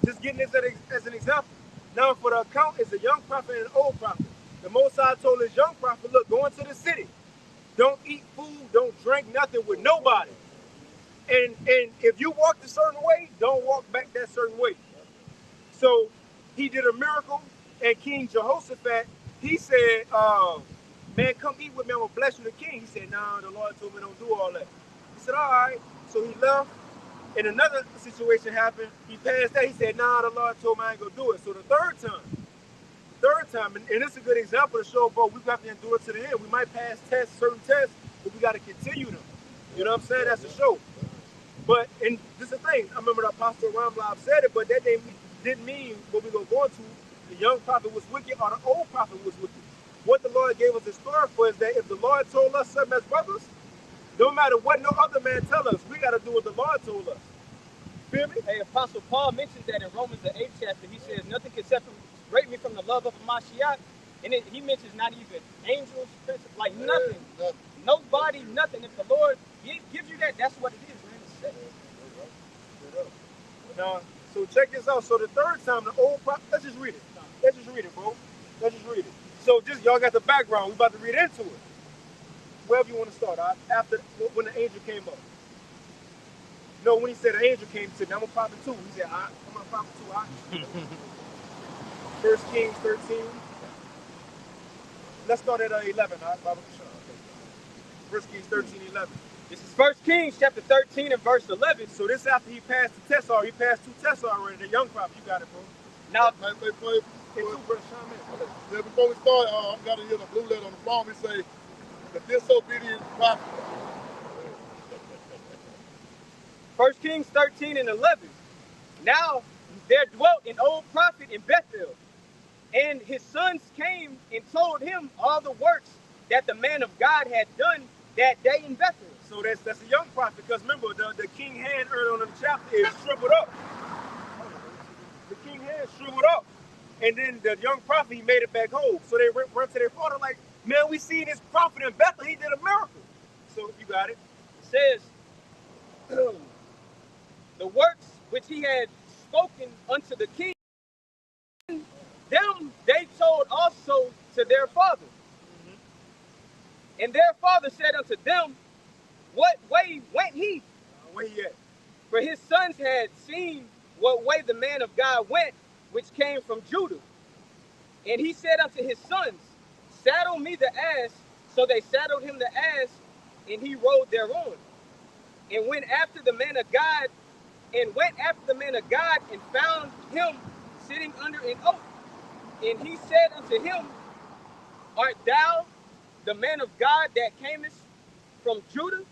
Just getting this as an example. Now, for the account, it's a young prophet and an old prophet. The Most High told his young prophet, look, go into the city. Don't eat food, don't drink nothing with nobody. And if you walk a certain way, don't walk back that certain way. So he did a miracle, and King Jehoshaphat, he said, man, come eat with me, I'm going to bless you the king. He said, nah, the Lord told me don't do all that. He said, all right. So he left. And another situation happened. He passed that. He said, nah, the Lord told me I ain't going to do it. So the third time, and it's a good example to show, bro, we got to endure to the end. We might pass certain tests, but we got to continue them. You know what I'm saying? That's the show. But, and this is the thing. I remember the Apostle Ramlab said it, but that didn't mean what we're going to go into. The young prophet was wicked or the old prophet was wicked. What the Lord gave us in store for is that if the Lord told us something as brothers, no matter what no other man tell us, we got to do what the Lord told us. Feel me? Hey, Apostle Paul mentions that in Romans the 8th chapter. He says, nothing can separate me from the love of Mashiach. And he mentions not even angels, like nothing. Nobody, nothing. If the Lord gives you that, that's what it is, man. Now, so check this out. So the third time, the old prophet, let's just read it. Let's just read it, bro. Let's just read it. So just, y'all got the background. We about to read into it. Wherever you want to start, after when the angel came up. No, when he said the angel came to me, I'm a prophet too. He said, I'm a prophet too. First Kings 13. Let's start at 11. First Kings 13, 11. This is 1 Kings chapter 13 and verse 11. So this after he passed the test already. He passed 2 tests already. The young prophet, you got it, bro. Now, Before we start, I got to hear the blue letter on the phone. It say, the disobedient prophet. 1 Kings 13 and 11. Now there dwelt an old prophet in Bethel, and his sons came and told him all the works that the man of God had done that day in Bethel. So that's a young prophet, because remember, the king hand earlier on in the chapter is shriveled up. The king hand shriveled up. And then the young prophet, he made it back home. So they run to their father like, man, we seen this prophet in Bethel. He did a miracle. So you got it. It says, the works which he had spoken unto the king, them they told also to their father. And their father said unto them, what way went he? Where he at? For his sons had seen what way the man of God went, which came from Judah. And he said unto his sons, saddle me the ass. So they saddled him the ass, and he rode thereon. And went after the man of God, and found him sitting under an oak. And he said unto him, art thou the man of God that camest from Judah?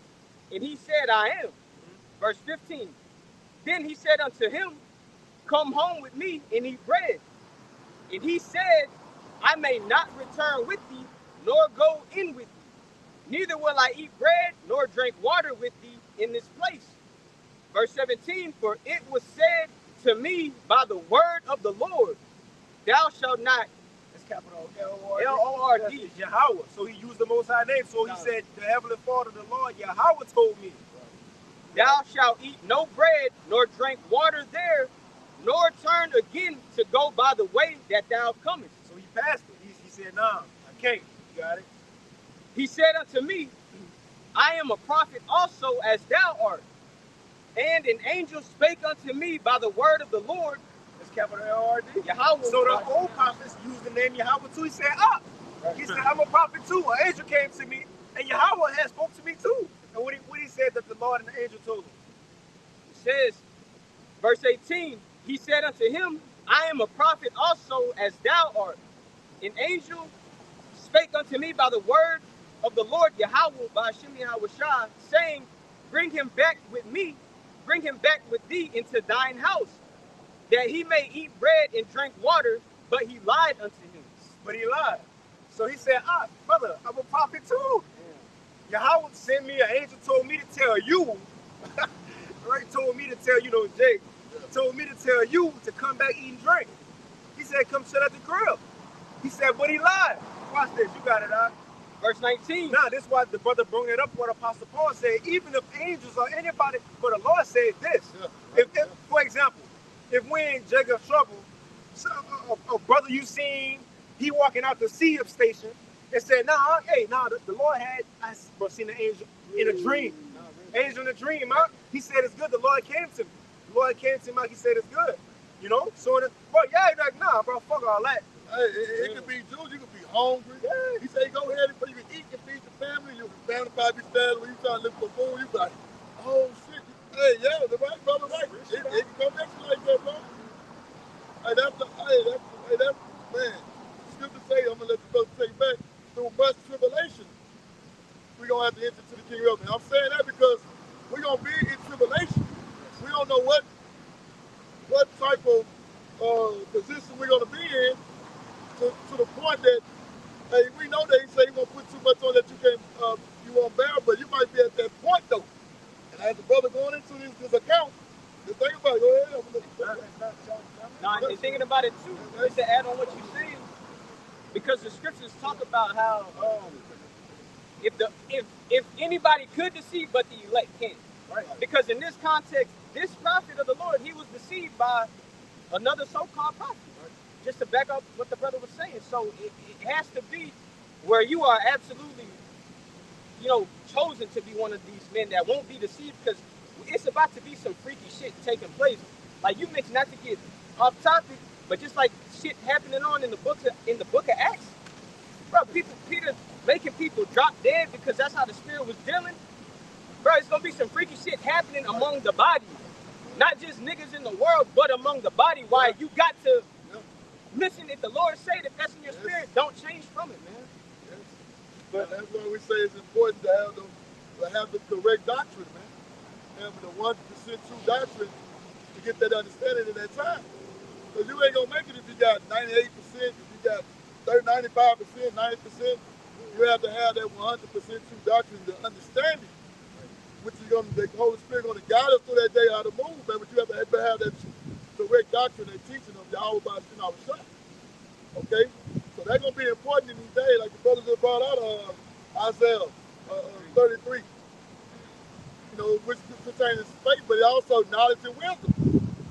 And he said, I am. Verse 15. Then he said unto him, come home with me and eat bread. And he said, I may not return with thee, nor go in with thee. Neither will I eat bread, nor drink water with thee in this place. Verse 17, for it was said to me by the word of the Lord, thou shalt not. It's capital L-O-R-D. L-O-R-D. Yahweh. So he used the Most High name. So he said, the Heavenly Father, the Lord, Yahweh told me. Thou shalt eat no bread, nor drink water there, nor turn again to go by the way that thou comest. So he passed it. He said, nah, I can't. You got it? He said unto me, I am a prophet also as thou art. And an angel spake unto me by the word of the Lord. It's capital L-O-R-D. Yahweh. So the old prophets used the name Yahweh too. He said, He said, I'm a prophet too. An angel came to me, and Yahweh had spoke to me too. And what he said that the Lord and the angel told him. It says, verse 18, he said unto him, I am a prophet also as thou art. An angel spake unto me by the word of the Lord Yahweh by Hashem Yahweh Shah, saying, bring him back with thee into thine house, that he may eat bread and drink water. But he lied unto him. But he lied. So he said, brother, I'm a prophet too. Yahweh sent me, an angel told me to tell you, right? Told me to tell you, Jake, told me to tell you to come back, eat and drink. He said, come sit at the grill. He said, but he lied. Watch this, you got it, Verse 19. Now, this is why the brother brought it up, what Apostle Paul said, even if angels or anybody, but the Lord said this. If, for example, if we in Jacob's trouble, a brother you seen, he walking out the sea-up station, and said, the Lord had, I seen an angel in a dream. Angel in a dream, He said it's good. The Lord came to me. The Lord came to me, he said it's good. So, bro, you're like, nah, bro, fuck all that. Hey, it could be Jews, you could be hungry. Yeah. He said, go ahead, you can eat and feed the family. Your family probably be sad when you trying to look for food. You be like, oh, shit. Hey, yeah, the right brother, right. It can come next to like that, bro. Hey, that's, man. Scripture say, I'm going to let the brother take back, through much tribulation, we're going to have to enter to the kingdom. And I'm saying that because we're going to be in tribulation. We don't know what type of position we're going to be in to the point that, hey, we know that he say he won't put too much on that you won't bear, but you might be at that point, though. And as the brother going into this account, just think about it. Go ahead. Now, and thinking about it, too, just to add on what you're saying, because the scriptures talk about how if anybody could deceive, but the elect can't. Right. Because in this context, this prophet of the Lord, he was deceived by another so-called prophet. Right. Just to back up what the brother was saying. So it has to be where you are absolutely, chosen to be one of these men that won't be deceived, because it's about to be some freaky shit taking place. Like you mentioned, not to get off topic, but just like shit happening on in the book of Acts, bro. Peter making people drop dead because that's how the Spirit was dealing. Bro, it's gonna be some freaky shit happening among the body, not just niggas in the world, but among the body. Why you got to listen if the Lord say that that's in your spirit, don't change from it, man. Yes. But that's why we say it's important to have the correct doctrine, man. Having the 1% true doctrine to get that understanding in that time. Because you ain't going to make it if you got 98%, if you got 95%, 90%. You have to have that 100% true doctrine, the understanding, which is going to, the Holy Spirit going to guide us through that day how to move, man. But you have to have that correct doctrine and teaching of Yahweh by Shema Shah. Okay? So that's going to be important in these days, like the brothers that brought out Isaiah 33, you know, which pertains to faith, but also knowledge and wisdom.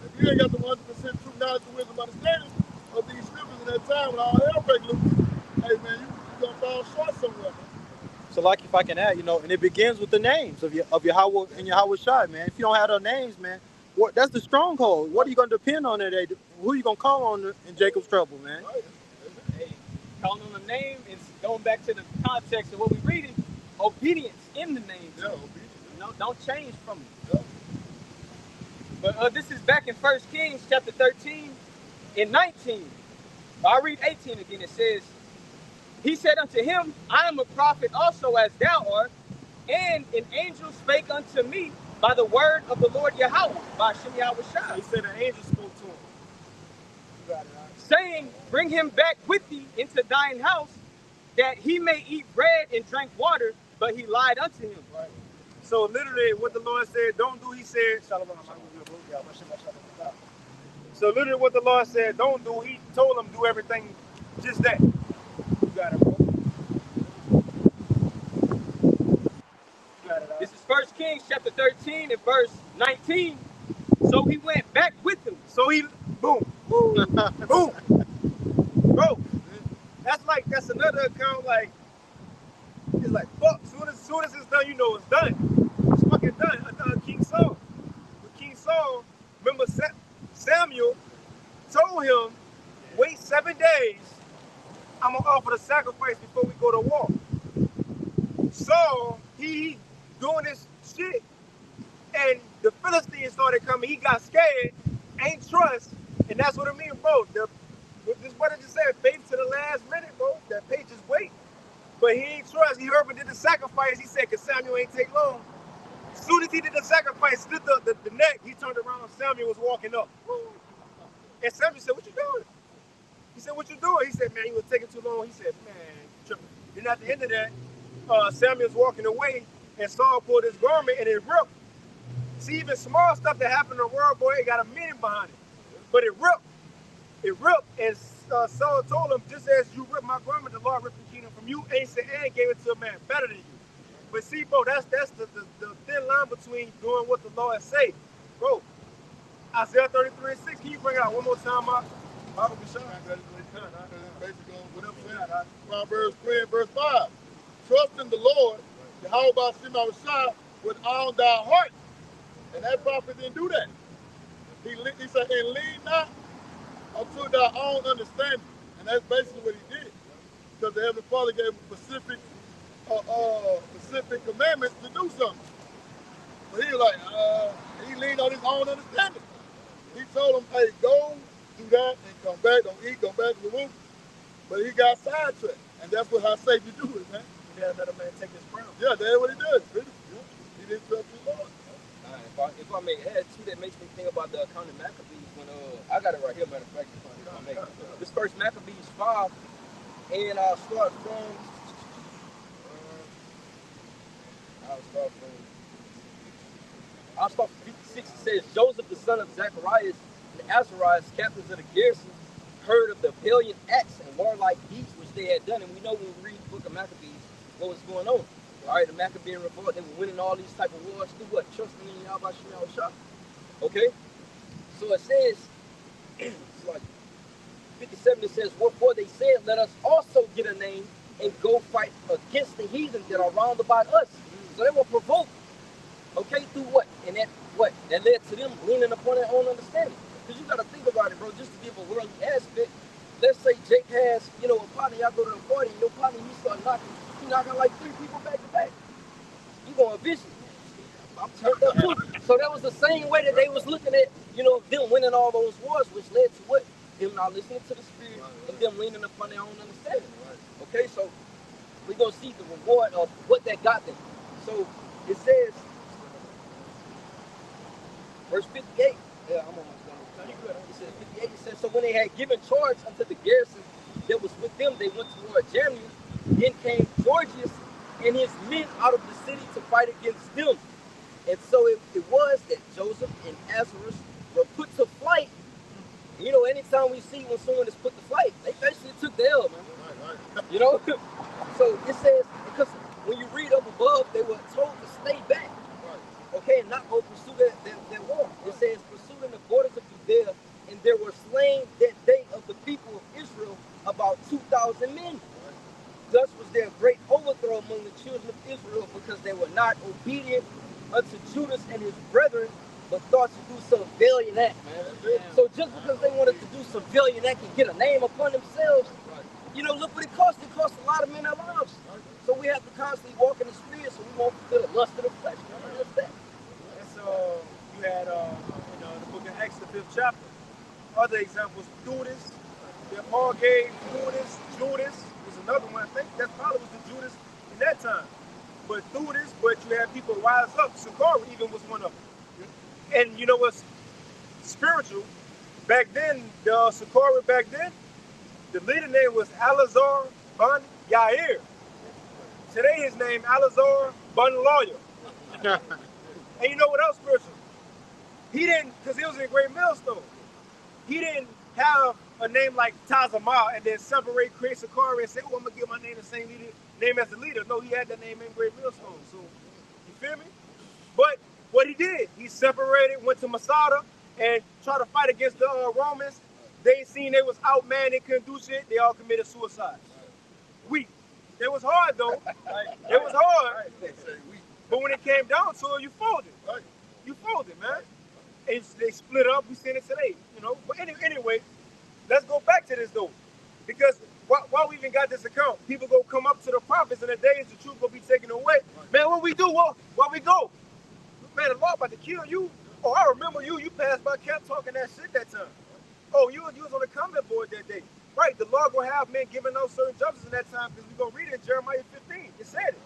If you ain't got the 100% true knowledge and wisdom understanding of these scriptures in that time when all hell break loose, hey man, you're going to fall short somewhere, man. So, like, if I can add, you know, and it begins with the names of Yahweh and Yahweh Shai, man. If you don't have those names, man, that's the stronghold. What are you going to depend on today? Who are you going to call on in Jacob's trouble, man? Right. Hey, calling on the name is going back to the context of what we're reading. Obedience in the name. Yeah, obedience. You know, don't change from it. Yeah. But this is back in 1 Kings chapter 13 and 19. I'll read 18 again. It says, he said unto him, I am a prophet also as thou art, and an angel spake unto me by the word of the Lord Yahweh, by Shem Yahweh Shai. He said an angel spoke to him. You got it, right? Saying, bring him back with thee into thine house, that he may eat bread and drink water, but he lied unto him. Right. So literally what the Lord said, don't do, he said, so literally what the Lord said, don't do, he told him do everything just that. You got it, bro. You got it, right? This is 1 Kings chapter 13 and verse 19. So he went back with him. So he, boom, boom. Bro, that's another account, like, it's like, fuck, soon as it's done, you know it's done. It's fucking done. King Saul. With King Saul, remember Samuel told him, wait 7 days, I'm going to offer the sacrifice before we go to war. Saul, he doing this shit, and the Philistines started coming. He got scared, ain't trust, and that's what I mean, bro. This brother just said, faith to the last minute, bro. That page just wait. But he ain't trust. He heard but did the sacrifice. He said, because Samuel ain't take long. As soon as he did the sacrifice, slit the neck, he turned around and Samuel was walking up. And Samuel said, what you doing? He said, what you doing? He said, man, you was taking too long. He said, man, tripping. Then at the end of that, Samuel's walking away, and Saul pulled his garment, and it ripped. See, even small stuff that happened in the world, boy, it got a meaning behind it. But it ripped. It ripped, and Saul told him, just as you ripped my garment, the Lord ripped the kingdom from you, and gave it to a man better than you. But see, bro, that's the thin line between doing what the Lord say. Bro, Isaiah 33 and 6, can you bring it out one more time, Mark? Basically, what I'm saying, Proverbs 3 and verse 5. Trust in the Lord, Yahweh by Shema Shah, with all thy heart. And that prophet didn't do that. He said, and lean not unto thy own understanding. And that's basically what he did. Because the Heavenly Father gave him specific commandments to do something. But he was like, he leaned on his own understanding. He told him, hey, go, do that, and come back, don't eat, go back to the roof. But he got sidetracked. And that's what how Satan do it, man. He had another man take his crown. Yeah, that's what he does. Really. Yeah. He didn't trust his Lord. If I may add too, that makes me think about the account of Maccabees when I got it right here, matter of fact. This first Maccabees 5, and I'll start from 56. It says, Joseph the son of Zacharias and Azarias, captains of the garrison, heard of the valiant acts and warlike deeds which they had done, and we know when we read the book of Maccabees what was going on. All right, the Maccabean revolt, they were winning all these type of wars through what? Trusting in Yahweh Shem Shah. Okay? So it says, it's like 57, it says, wherefore they said, let us also get a name and go fight against the heathen that are round about us. So they were provoked. Okay, through what? And that led to them leaning upon their own understanding. Because you got to think about it, bro, just to give a worldly aspect. Let's say Jake has, a partner, y'all go to a party, and your partner, he start knocking like 3 people back to back. You going to visit. I'm turned up too. So that was the same way that they was looking at, them winning all those wars, which led to what? Them not listening to the Spirit and them leaning upon their own understanding. Okay, so we're going to see the reward of what that got them. So it says, verse 58, Yeah, I'm almost done. It says 58. It says, so when they had given charge unto the garrison that was with them, they went toward Jamnia. Then came Georgius and his men out of the city to fight against them. And so it was that Joseph and Azarus were put to flight. You know, anytime we see when someone is put to flight, they basically took the L, man. Right. You know? So it says, because when you read up above, they were told to stay back. Okay, and not go pursue their war. It says, pursuing the borders of Judea, and there were slain that day of the people of Israel about 2,000 men. Thus was there a great overthrow among the children of Israel, because they were not obedient unto Judas and his brethren, but thought to do some valiant act, man. So just because they wanted to do some valiant act and get a name upon themselves, you know, look what it cost. It cost a lot of men their lives. So we have to constantly walk in the spirit so we won't fulfill the lust of the flesh. That's that. You had in the book of Acts, the 5th chapter. Other examples, Judas, that Paul gave Judas was another one. I think that probably was the Judas in that time. But you had people rise up. Sakari even was one of them. And you know what's spiritual? Back then, the Sakari back then, the leader name was Alazar Bun Yair. Today his name Alazar Bun Lawyer. And you know what else spiritual? He didn't, because he was in Great Millstone. He didn't have a name like Tazamah and then separate, create Sakari and say, oh, I'm going to give my name the same name as the leader. No, he had that name in Great Millstone. So, you feel me? But what he did, he separated, went to Masada, and tried to fight against the Romans. They seen they was outmanned, they couldn't do shit, they all committed suicide. Weak. It was hard, though. It was hard. But when it came down to it, you folded. You folded, man. And they split up. We seen it today, you know. But anyway, let's go back to this, though. Because while we even got this account, people go come up to the prophets, and the days the truth will be taken away. Man, what we do? Where we go? Man, the law about to kill you. Oh, I remember you. You passed by, kept talking that shit that time. Oh, you was on the comment board that day. Right, the law gonna have men giving out certain justice in that time, because we're gonna read it in Jeremiah 15. It said it.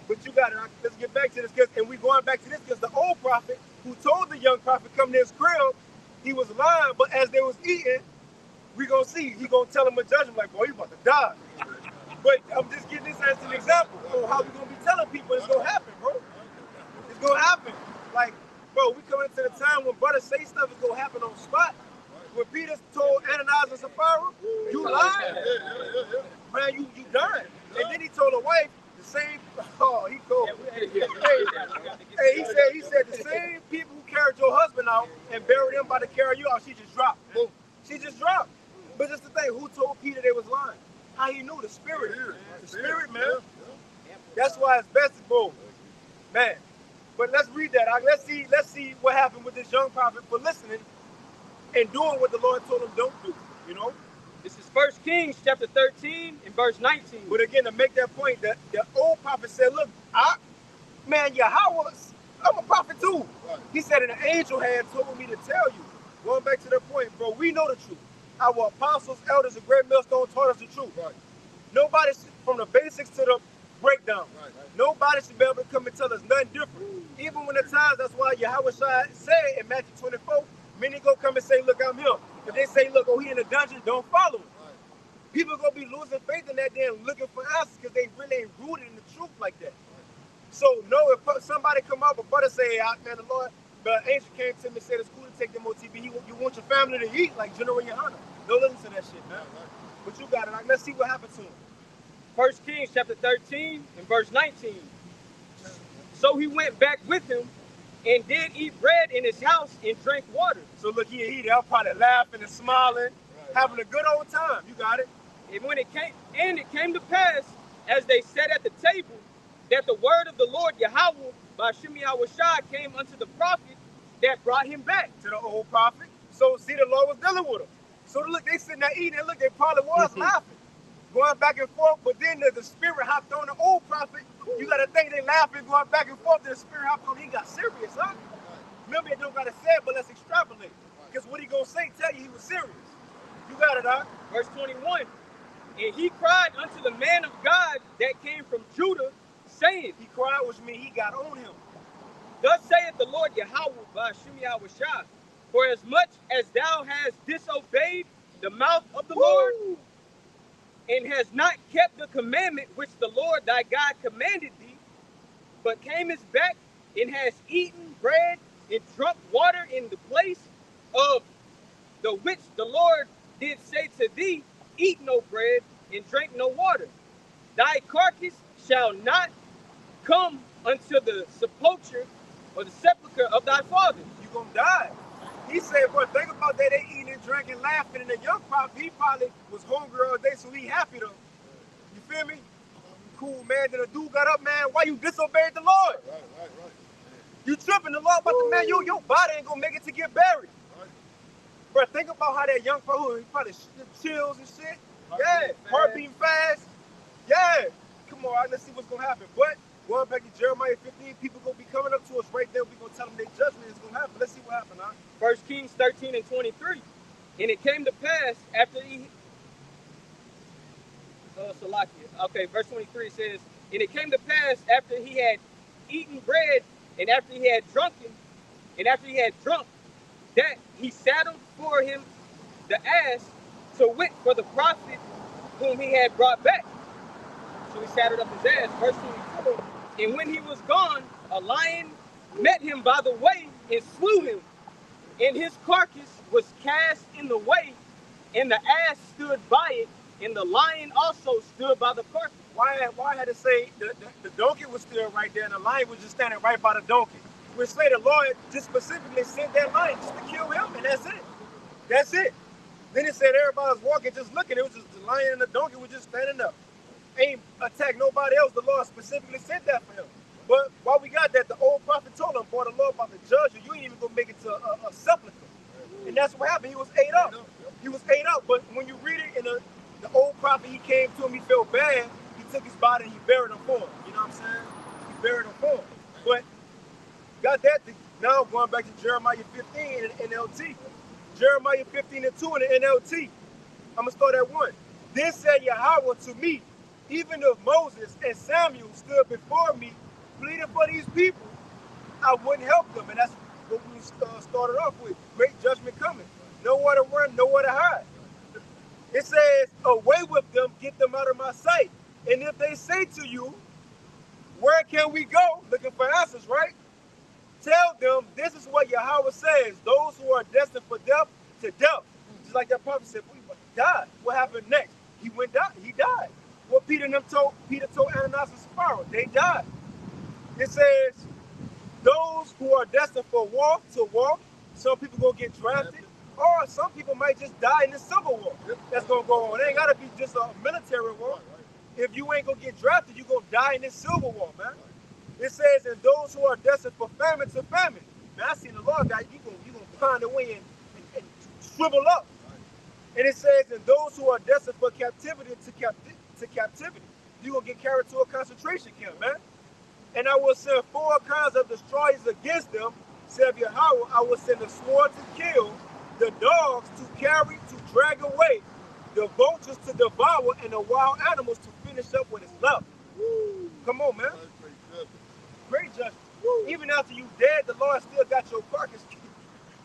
But you got it. Let's get back to this, and we going back to this because the old prophet who told the young prophet come to his crib, he was lying, but as they was eating, we gonna see. He gonna tell him a judgment like, boy, you about to die. But I'm just getting this as an example of how we gonna be telling people it's gonna happen, bro. It's gonna happen. Like, bro, we coming into the time when brothers say stuff is gonna happen on spot. When Peter told Ananias and Sapphira, you lied, man, you died. And then he told the wife the same. Oh, he told. Hey, he said the same people who carried your husband out and buried him by to carry you out. She just dropped. She just dropped. But just the thing, who told Peter they was lying? How he knew? The spirit. The spirit, man. That's why it's best to go, man. But let's read that. Let's see what happened with this young prophet for listening and doing what the Lord told him don't do, you know? This is 1 Kings chapter 13 and verse 19. But again, to make that point, the old prophet said, look, man, Yahweh, I'm a prophet too. He said, and an angel had told me to tell you. Going back to that point, bro, we know the truth. Our apostles, elders, and great millstone taught us the truth. Nobody, from the basics to the breakdown, nobody should be able to come and tell us nothing different. Even when the times, that's why Yahweh said in Matthew 24, many go come and say, look, I'm here. If they say, look, oh, he in the dungeon, don't follow him. People going to be losing faith in that day and looking for answers because they really ain't rooted in the truth like that. So, no, if somebody come up, a brother say, man, the angel came to me and said it's cool to take them OTB. You want your family to eat like General Yohana. Don't listen to that shit, man. But you got it. Like, let's see what happened to him. 1 Kings chapter 13 and verse 19. So he went back with him and did eat bread in his house and drank water. So look here, they're probably laughing and smiling, having a good old time. You got it. And it came to pass, as they sat at the table, that the word of the Lord Yahweh by Shem Yahushua came unto the prophet that brought him back. To the old prophet. So see, the Lord was dealing with him. So look, they sitting there eating, and look, they probably was laughing, going back and forth. But then the spirit hopped on the old prophet. You got to think they laughing, going back and forth. The spirit hopped on. He got serious, huh? Remember, they don't got to say it, but let's extrapolate. Because what he gonna say, tell you he was serious. You got it, huh? Verse 21. And he cried unto the man of God that came from Judah, saying, he cried, which means he got on him. Thus saith the Lord Yahweh by Shem Yahushua, For as much as thou hast disobeyed the mouth of the Lord, and hast not kept the commandment which the Lord thy God commanded thee, but camest back and hast eaten bread and drunk water in the place of the which the Lord did say to thee, eat no bread and drink no water, thy carcass shall not come unto the sepulchre or the sepulchre of thy fathers. You gonna die. He said, bro, think about that. They eating and drinking, laughing, and the young prophet, he probably was hungry all day, so he happy though. You feel me? Cool, man. Then the dude got up, man. Why you disobeyed the Lord? Right. You tripping the Lord about the man. Your body ain't gonna make it to get buried. Right. Bro, think about how that young prophet, he probably chills and shit. Heart beating fast. Yeah. Come on, let's see what's gonna happen. But going back to Jeremiah 15, people gonna be coming up to us right there. We gonna tell them their judgment is gonna happen. Let's see what happened, huh? 1 Kings 13 and 23. And it came to pass after he okay, verse 23 says, and it came to pass after he had eaten bread and after he had drunk, that he saddled for him the ass to wit for the prophet whom he had brought back. So he saddled up his ass. Verse 24. And when he was gone, a lion met him by the way and slew him. And his carcass was cast in the way, and the ass stood by it, and the lion also stood by the carcass. Why had to say the donkey was still right there and the lion was just standing right by the donkey? Which say the Lord just specifically sent that lion just to kill him, and that's it. That's it. Then it said everybody was walking just looking. It was just the lion and the donkey was just standing up. Ain't attack nobody else. The Lord specifically sent that for him. But while we got that, the old prophet told him, boy, the Lord about to judge you. You ain't even gonna make it to a sepulcher. And that's what happened. He was ate up. He was ate up. But when you read it in the old prophet, he came to him, he felt bad. He took his body and he buried him for him. You know what I'm saying? He buried him for him. But got that. Now going back to Jeremiah 15 in the NLT. Jeremiah 15 and 2 in the NLT. I'm going to start at 1. Then said Yahweh to me, even if Moses and Samuel stood before me, pleading for these people, I wouldn't help them. And that's what we started off with. Great judgment coming. Nowhere to run, nowhere to hide. It says, away with them, get them out of my sight. And if they say to you, where can we go? Looking for answers, right? Tell them, this is what Yahweh says. Those who are destined for death, to death. Just like that prophet said, we died. What happened next? He died. What Peter told Ananias and Sapphira, they died. It says, those who are destined for war, to war, some people gonna get drafted, or some people might just die in the civil war. That's gonna go on. It ain't gotta be just a military war. If you ain't gonna get drafted, you gonna die in this civil war, man. It says, and those who are destined for famine to famine. Man, I seen the Lord guy, you gonna find a way and shrivel up. And it says, and those who are destined for captivity to captivity, you gonna get carried to a concentration camp, man. And I will send 4 kinds of destroyers against them, said Yahweh. I will send the sword to kill, the dogs to carry, to drag away, the vultures to devour, and the wild animals to finish up what is left. Woo. Come on, man. Great judgment. Woo. Even after you dead, the Lord still got your carcass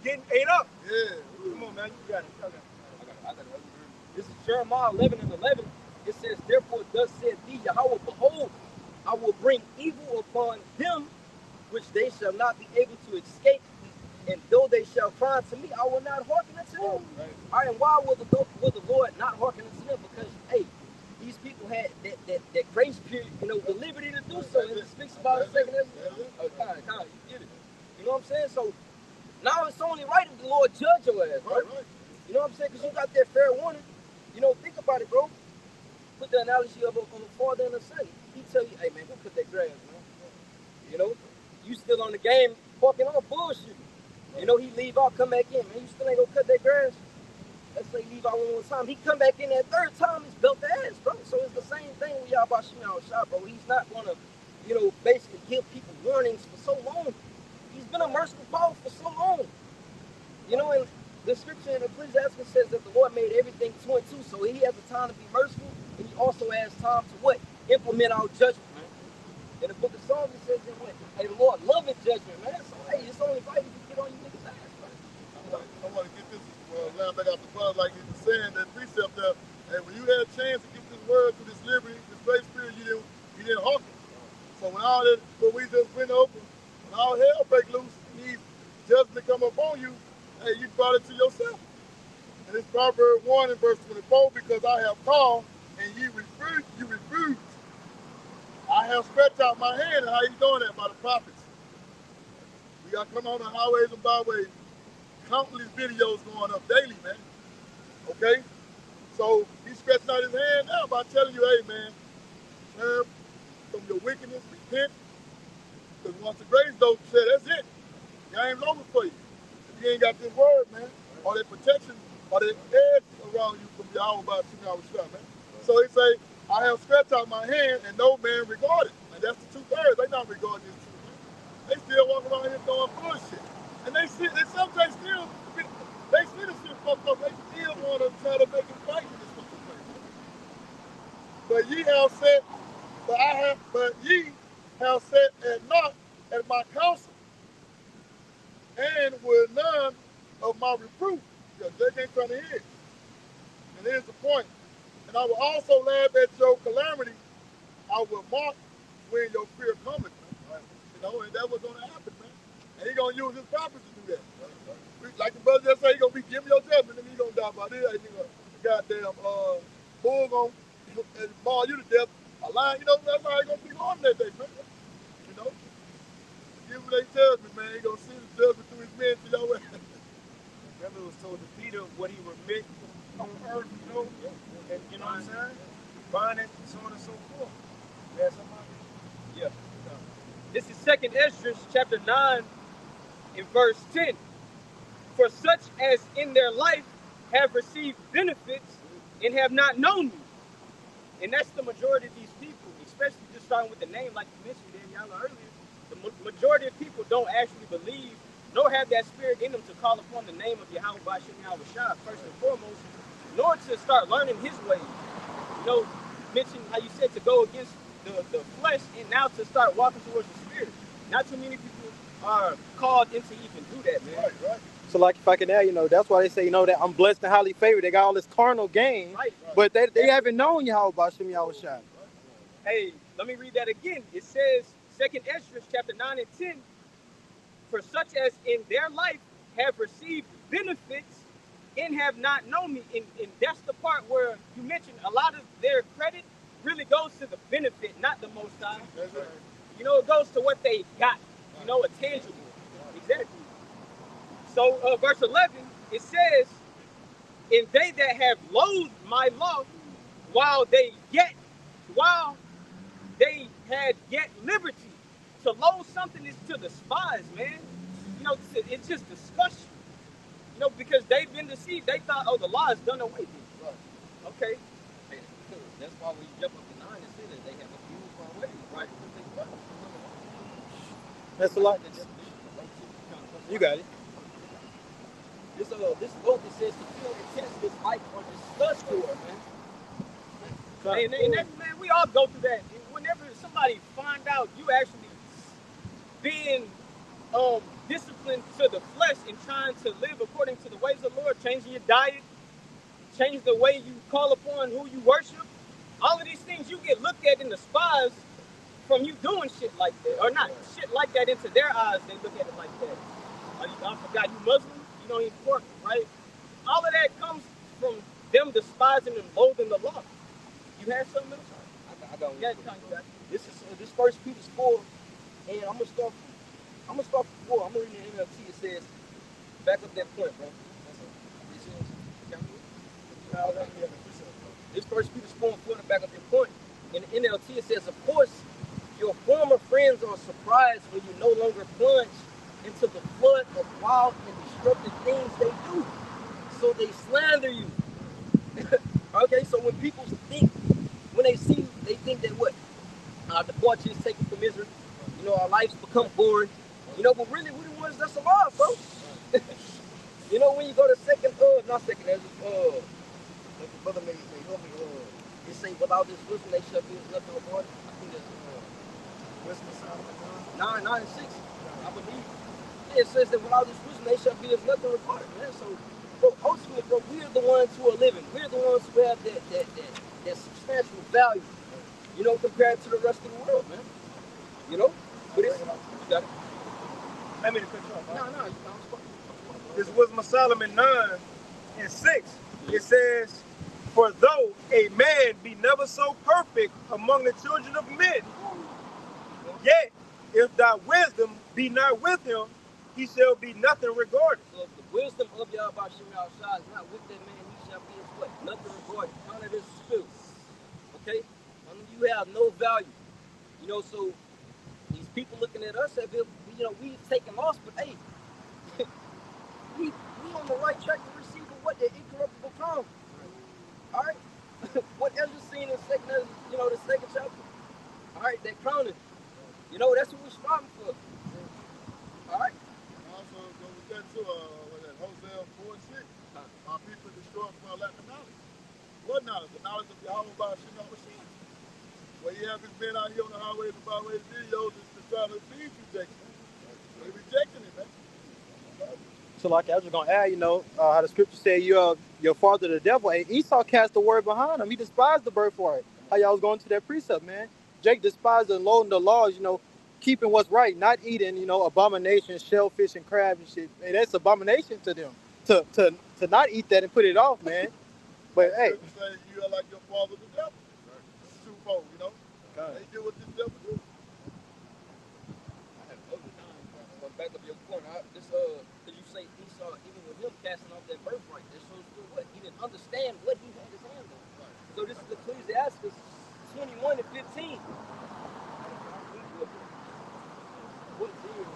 getting ate up. Yeah. Come on, man. You got it. I got it. This is Jeremiah 11 and 11. It says, therefore thus said thee Yahweh, behold, I will bring evil upon them, which they shall not be able to escape. And though they shall cry unto me, I will not hearken unto them. All right, and why will the Lord not hearken unto them? Because, hey, these people had that grace period, the liberty to do so. And it speaks about a second. Oh, kind, you get it. You know what I'm saying? So now it's only right if the Lord judge your ass, right? You know what I'm saying? Because you got that fair warning. Think about it, bro. Put the analogy of a father and a son. He tell you, hey, man, go cut that grass, man. You still on the game, fucking on bullshit. He leave out, come back in, man. You still ain't gonna cut that grass. Let's say leave out one more time. He come back in that third time, he's built the ass, bro. So it's the same thing with y'all about shooting out shot, bro. He's not gonna, basically give people warnings for so long. He's been a merciful power for so long. And the scripture in Ecclesiastes says that the Lord made everything 2 and 2, so he has the time to be merciful, and he also has time to what? Implement our judgment, man. In the book of Psalms, it says that what? Hey, the Lord loveth judgment, man. So, hey, it's only right if you get on your niggas' ass, man. I want to get this line back out the bus, like he was saying, that precept there. And when you had a chance to get this word through this liberty, this great spirit, you didn't hawk it. So when all that, when we just went open, when all hell break loose, and these judgment come upon you, hey, you brought it to yourself. And it's Proverbs 1 and verse 24, because I have called and you refused. I have stretched out my hand, and how you doing that? By the prophets. We got to come on the highways and byways, countless videos going up daily, man. Okay? So he's stretching out his hand now by telling you, hey, man, turn from your wickedness, repent. Because once the grace dope said, that's it. Game's over for you. If you ain't got this word, man, or that protection, or that edge around you from Yahweh by Shemyaw, man. So he say, I have stretched out my hand, and no man regarded. And that's the 2/3. They not regarding this truth, man. They still walking around here throwing bullshit. And they sometimes still, they see this shit fucked up. They still want to try to make it fight in this fucking place. But ye have said, but ye have said at naught at my counsel, and were none of my reproof. Because they ain't trying to hear it. And here's the point. And I will also laugh at your calamity. I will mock when your fear cometh. Right. You know, and that's what's going to happen, man. And he's going to use his prophets to do that. Right. Like the brother just said, he's going to be giving your judgment, and he's going to die by this. And he's going to goddamn bull going to maul you to death. A lion, you know, that's how he's going to be going that day, man. You know? Give him their judgment, man. He's going to see the judgment through his men to your ass. Remember, it was told to Peter what he remit on earth, you know, and you know what I'm saying? Bind it, so on and so forth. Yeah, somebody? Yeah. This is 2nd Esdras chapter 9 and verse 10. For such as in their life have received benefits and have not known me. And that's the majority of these people, especially just starting with the name like you mentioned, Daniela, earlier. The majority of people don't actually believe nor have that spirit in them to call upon the name of Yahweh Bashem Yahweh Shah, first and foremost, nor to start learning his ways. You know, mention how you said to go against the flesh and now to start walking towards the spirit. Not too many people are called into even do that, man. Right, right. So like if I can add, you know, that's why they say, you know, that I'm blessed and highly favored. They got all this carnal gain, Right. but they haven't known Yahweh Bashem Yahweh Shai. Hey, let me read that again. It says, 2nd Esdras chapter 9 and 10, for such as in their life have received benefits and have not known me. And that's the part where you mentioned a lot of their credit really goes to the benefit, not the Most High. That's right. You know, it goes to what they got, you know, a tangible. Exactly. So verse 11, it says, and they that have loathed my law while they had yet liberty. To loathe something is to despise, man. You know, it's just disgusting. You know, because they've been deceived. They thought, oh, the law is done away with. Right. Okay. That's why when you jump up to 9 and say that they have abused my ways, right? That's a lot. You got it. This book that says to feel the test this life or disgust for it, man. And that, man, we all go through that. Whenever somebody find out you actually being disciplined to the flesh and trying to live according to the ways of the Lord, changing your diet, change the way you call upon who you worship, all of these things you get looked at and despised from you doing shit like that, or not shit like that into their eyes. They look at it like that. I forgot you Muslim, you don't eat pork, right? All of that comes from them despising and loathing the law. You had something else? I got one. Yeah, This is this First Peter 4, and I'm gonna start from 4. I'm gonna read the NLT. It says, back up that point, bro. This First Peter 4 and 4 to back up your point. In the NLT, it says, of course, your former friends are surprised when you no longer plunge into the flood of wild and destructive things they do. So they slander you. Okay, so when people think, when they see you, they think that what? The fortune is taken from Israel. You know, our lives become boring. You know, but really, we're the ones that's alive, bro. You know, when you go to like the brother may help me, it say, without this wisdom, they shall be left on board. I think that's wisdom sound like 9 and 6, I believe. It says that without this wisdom, they shall be as nothing regarded, man. So, bro, ultimately, bro, we're the ones who are living. We're the ones who have that substantial value, you know, compared to the rest of the world, man. You know? But it's, you got it. I mean to cut you off. No, no, This is Wisdom of Solomon 9:6. It says, "For though a man be never so perfect among the children of men, yet if thy wisdom be not with him, he shall be nothing regarded." So if the wisdom of Yahweh Shem Shah is not with that man, he shall be as what? Nothing regarded. Counted as spill. Okay? You have no value. You know, so these people looking at us as if, you know, we've taken loss, but hey, we on the right track to receive what? The incorruptible crown. All right? What Ezra seen in second, you know, the second chapter. All right, that crowning. You know, that's what we're striving for. All right? Also, go with that too, Hosea 4:6. My people destroyed for a lack of knowledge. What knowledge? The knowledge of Yahweh by Shem Shah. Where you have this men out here on the highways and byways videos to try to feed you, Jackson. They're rejecting it, man. So like I was gonna add, you know, how the scripture say your father the devil, and Esau cast the word behind him. He despised the birthright. How y'all was going to that precept, man? Jake despised and loading the laws, you know, keeping what's right, not eating, you know, abominations, shellfish and crabs and shit. And that's abomination to them. To not eat that and put it off, man. But hey, You say you are like your father the devil. This is twofold, you know. They do what this devil do. Back up your point, because you say Esau, even with him casting off that birthright, that shows you what? He didn't understand what he had his hand on. Right. So this is Ecclesiastes 21:15. What deal?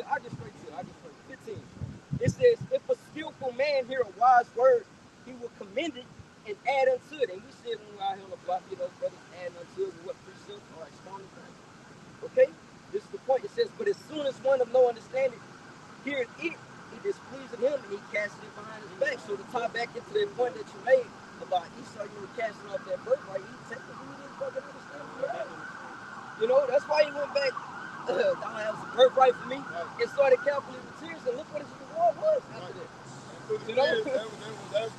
I get straight to it. 15. It says, if a skillful man hear a wise word, he will commend it and add unto it. And we said when we were out here on the block, you know, brothers adding unto it what precept or expounding things. Okay? This is the point. It says, but as soon as one of no understanding hears it, it displeases him and he casts it behind his back. So to tie back into that point that you made about Esau, you know, casting off that birthright, he technically didn't fucking understand it. You know, that's why he went back. Thou hast a birthright for me, and started calculating the tears, and look what his reward was after that. You know, that's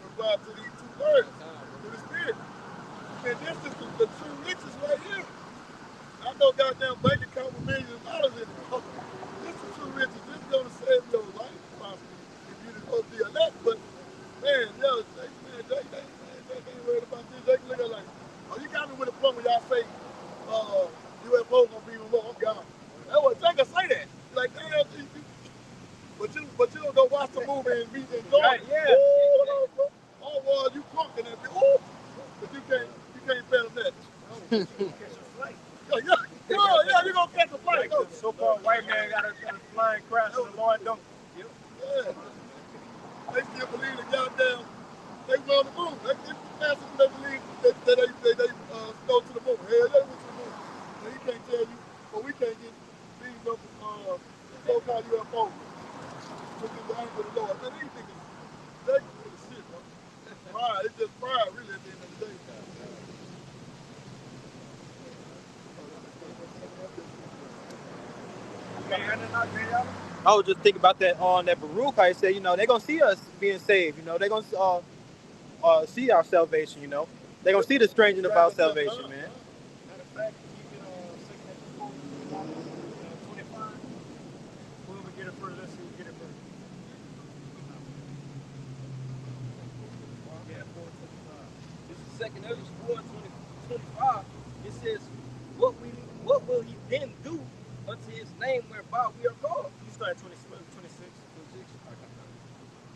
required to these two words, to the spirit. And this is the true riches right here. I know goddamn bank account with millions of dollars in it. This is true riches. This is gonna save your life, possibly, if you're supposed to be elect. But man, Jake ain't worried about this. Jake look at like, oh, you got me with a plumber. Y'all say, UFO gonna be remote. I'm gone. That was Jake say that. Like, damn, but you don't go watch the movie and be enjoying. Right, yeah. Oh, well, you punk and that. Ooh, but you can't fathom that. Yeah, you gonna catch a flight. The so-called white man got a flying crash in the Lord don't. Yeah. They still believe the goddamn. They were on the moon. They believe that they go to the moon. Hell, they went to the moon. And he can't tell you, but we can't get these up so-called UFOs. Which is the angel of the Lord. Man, these niggas, they full of shit, bro. Pride, it's just pride, really, at the end of the day. I was just thinking about that on that Baruch. I said, you know, they're gonna see us being saved. You know, they're gonna see our salvation. You know, they're gonna see the strange of our salvation, man. Matter of fact, you can 25. Whoever get it first, let's see who get it first. Yeah, 4:25. This is second Ezra 4:25. It says, what will he then do unto his name whereby we are called? You start at 26.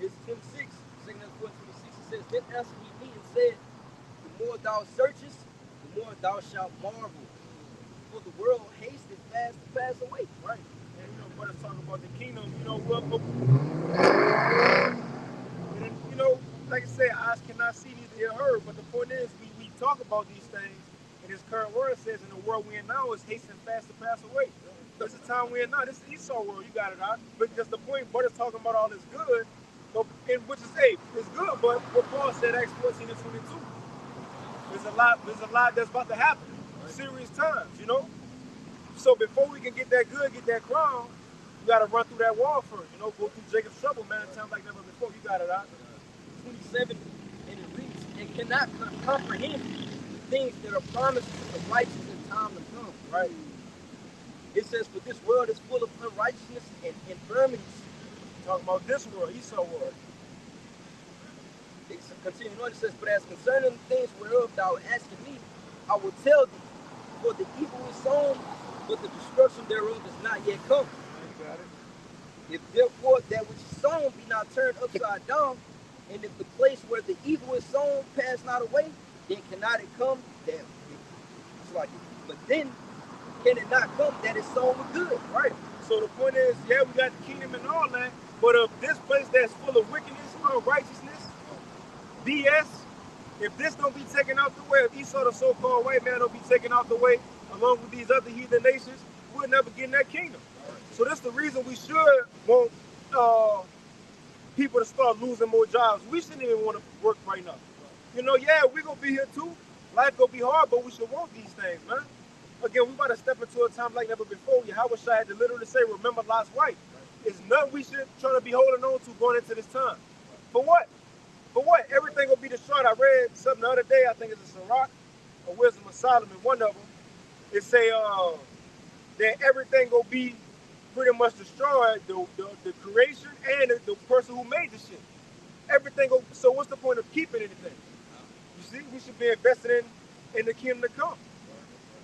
It's 26. Second Ezra 4:26. It says, then answered he me and said, the more thou searchest, the more thou shalt marvel. For the world hasteth fast to pass away. Right. And you know, brothers talk about the kingdom, you know, you know, like I said, eyes cannot see, neither ear heard. But the point is, we talk about these things, and this current word says in the world we're in now is hastening fast to pass away. This is the time we're in now. This is Esau world, you got it out. Because the point, brothers talking about all this good, but, and which is, hey, it's good, but what Paul said, Acts 14 and 22. There's a lot that's about to happen. Serious times, you know. So before we can get that good, get that crown, you gotta run through that wall first. You know, go through Jacob's trouble, man. Times like never before. You got it out. 27, and it reads, and cannot comprehend things that are promised to the righteous in time to come. Right. It says, for this world is full of unrighteousness and infirmities. Talking about this world, Esau world. It's continuing on, it says, but as concerning the things whereof thou asking me, I will tell thee, for the evil is sown, but the destruction thereof is not yet come. You got it. If therefore that which is sown be not turned upside down, and if the place where the evil is sown pass not away, then cannot it come that it's like it. But then can it not come that is sown with good? Right. So the point is, yeah, we got the kingdom and all that, but if this place that's full of wickedness, unrighteousness, BS, if this don't be taken out the way, if Esau, the so-called white man, don't be taken out the way, along with these other heathen nations, we'll never get in that kingdom. So that's the reason we should want people to start losing more jobs. We shouldn't even want to work right now. You know, yeah, we're going to be here too. Life going to be hard, but we should want these things, man. Again, we about to step into a time like never before. Yahweh Shai had to literally say, remember Lot's wife. It's nothing we should try to be holding on to going into this time. For what? For what? Everything will be destroyed. I read something the other day, I think it's a Sirach, or Wisdom of Solomon, one of them. It say that everything will be pretty much destroyed, the creation and the person who made the shit. Everything go, so what's the point of keeping anything? You see, we should be invested in the kingdom to come.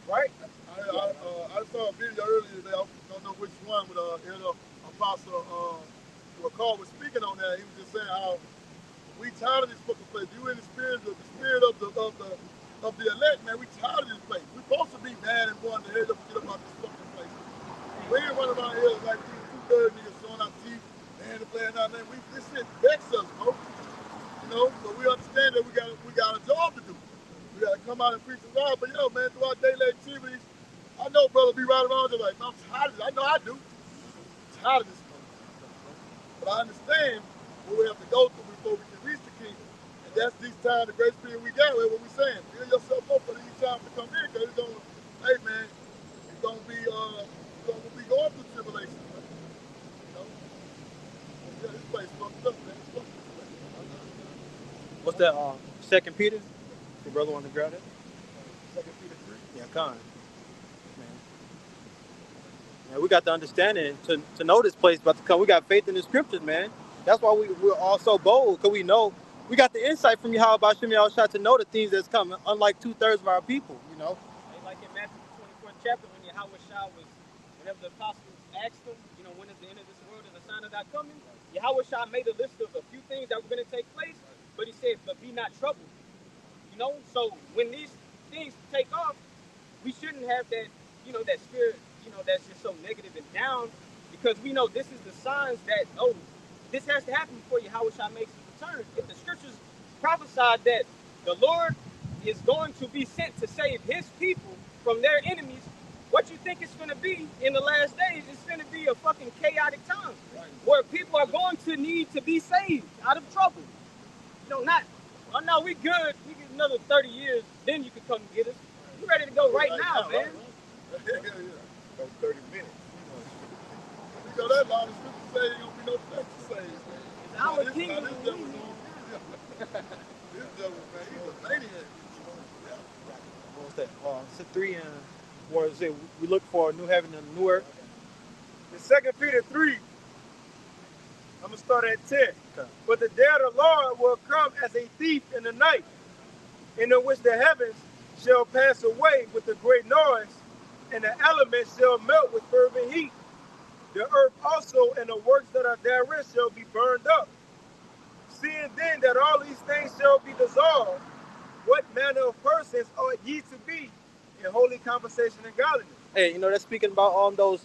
Right? I saw a video earlier today, I don't know which one, but Elder Apostle McCall was speaking on that. He was just saying how we tired of this fucking place. You in the spirit of the elect, man. We tired of this place. We supposed to be mad and wanting to head up and get up out this fucking place. We ain't running around here like these two-third niggas showing our teeth, man, and playing out, man. This shit vexes us, bro. You know, but we understand that we got a job to do. We gotta come out and preach the law, but yo, man, through our daily activities, I know brother be right around there like, man, I'm tired of this. I know I do. I'm tired of this. But I understand what we have to go through before we can reach the kingdom. And that's these times, the grace period we got, what we saying. Build yourself up for these times to come in, because it's gonna, hey man, it's gonna be going through tribulation. Man. You know? Yeah, this place fucked up, man. It's fucked up. What's that? 2 Peter? Your brother want to grab it? 2 Peter 3. Yeah, come on. Man, we got the understanding to know this place about to come. We got faith in the scriptures, man. That's why we're all so bold, because we know we got the insight from Yahweh Bashim Yahushua to know the things that's coming, unlike 2/3 of our people, you know. Like in Matthew 24th chapter, when Yahweh Shai whenever the apostles asked him, you know, when is the end of this world and the sign of that coming? Yahweh Shai made a list of a few things that were going to take place, but he said, but be not troubled. You know, so when these things take off, we shouldn't have that, you know, that spirit, you know, that's just so negative and down, because we know this is the signs that, oh, this has to happen before Yahweh Shai makes his return. If the scriptures prophesied that the Lord is going to be sent to save his people from their enemies, what you think it's going to be in the last days? It's going to be a fucking chaotic time where people are going to need to be saved out of trouble. You know, not, oh no, we good. We get another 30 years, then you can come and get us. We're ready to go right now, man. Yeah. 30 minutes. You know that long, the scripture say ain't gonna be no flesh to save, man. It's our kingdom. This devil, man, he's a maniac. What's that? 3 and where it say we look for a new heaven and a new earth. In 2 Peter 3, I'm going to start at 10. Okay. But the day of the Lord will come as a thief in the night, in which the heavens shall pass away with a great noise, and the elements shall melt with fervent heat. The earth also and the works that are therein shall be burned up. Seeing then that all these things shall be dissolved, what manner of persons ought ye to be in holy conversation and godliness? Hey, you know, that's speaking about those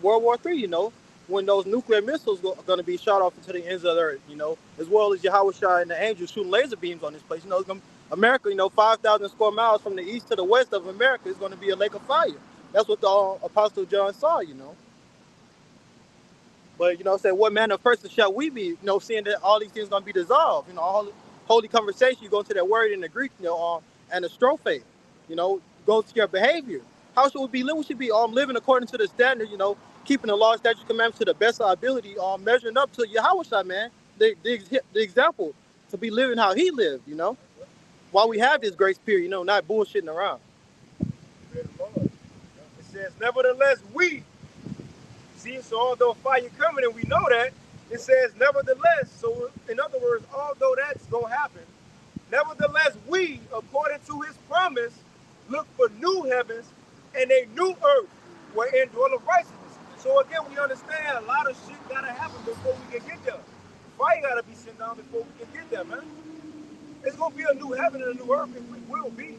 World War III, you know, when those nuclear missiles are going to be shot off into the ends of the earth, you know, as well as Yahweh Shai and the angels shooting laser beams on this place. You know, America, you know, 5,000 square miles from the east to the west of America is going to be a lake of fire. That's what the Apostle John saw, you know. But, you know, say, what manner of person shall we be, you know, seeing that all these things are going to be dissolved? You know, all holy conversation, you go into that word in the Greek, you know, and a strophe, goes to your behavior. How should we be living? We should be living according to the standard, keeping the law, statutes, commandments to the best of our ability, measuring up to Yahweh, man, the example to be living how he lived, while we have this grace period, not bullshitting around. It says, nevertheless, we see, so although fire coming and we know that, it says, nevertheless, so in other words, although that's going to happen, nevertheless, we, according to his promise, look for new heavens and a new earth wherein dwelleth righteousness. So again, we understand a lot of shit got to happen before we can get there. Fire got to be sent down before we can get there, man. It's going to be a new heaven and a new earth, and we will be.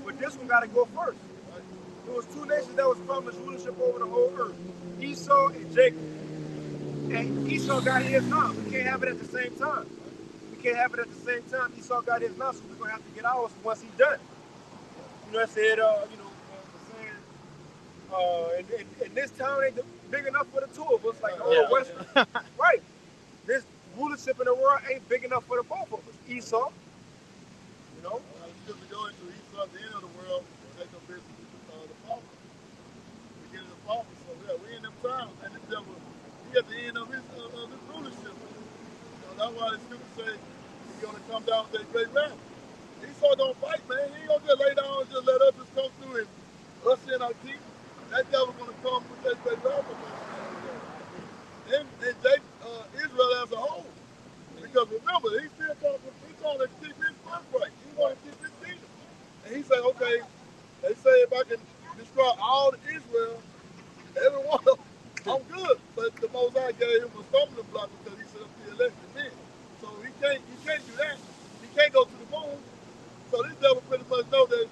But this one got to go first. There was two nations that was promised rulership over the whole earth, Esau and Jacob. And Esau got his now. We can't have it at the same time. We can't have it at the same time. Esau got his now, so we're going to have to get ours once he's done. I said, and this town ain't big enough for the two of us, like West. Right. This rulership in the world ain't big enough for the both of us. Esau, Still to go into Esau at the end of the world, take no business with the paupers. We get in the paupers, so we in them times, and the devil, he at the end of his rulership. That's why the scripture say he's gonna come down with that great wrath. Esau don't fight, man. He ain't gonna just lay down and just let us just come through and us in our king. That devil gonna come with that great wrath. And Israel as a whole. Because remember, he's trying to keep his birthright. He want to keep his kingdom. And he said, okay, they say if I can destroy all of Israel, every one of them, I'm good. But the Most High gave him a stumbling block because he said he elected men. So he can't do that. He can't go to the moon. So this devil pretty much know that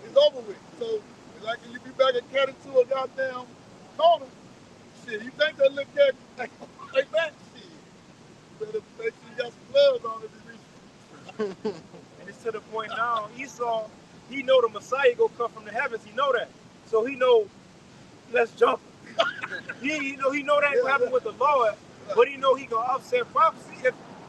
it's over with. So like you be back and cat into a goddamn corner. Shit, you think that little cat like that? Shit. You better make sure you got some gloves on if you reach. And it's to the point now, Esau, he know the Messiah gonna come from the heavens. He know that. So he know, let's jump. he know that ain't gonna happen with the Lord, but he know he gonna offset prophecy.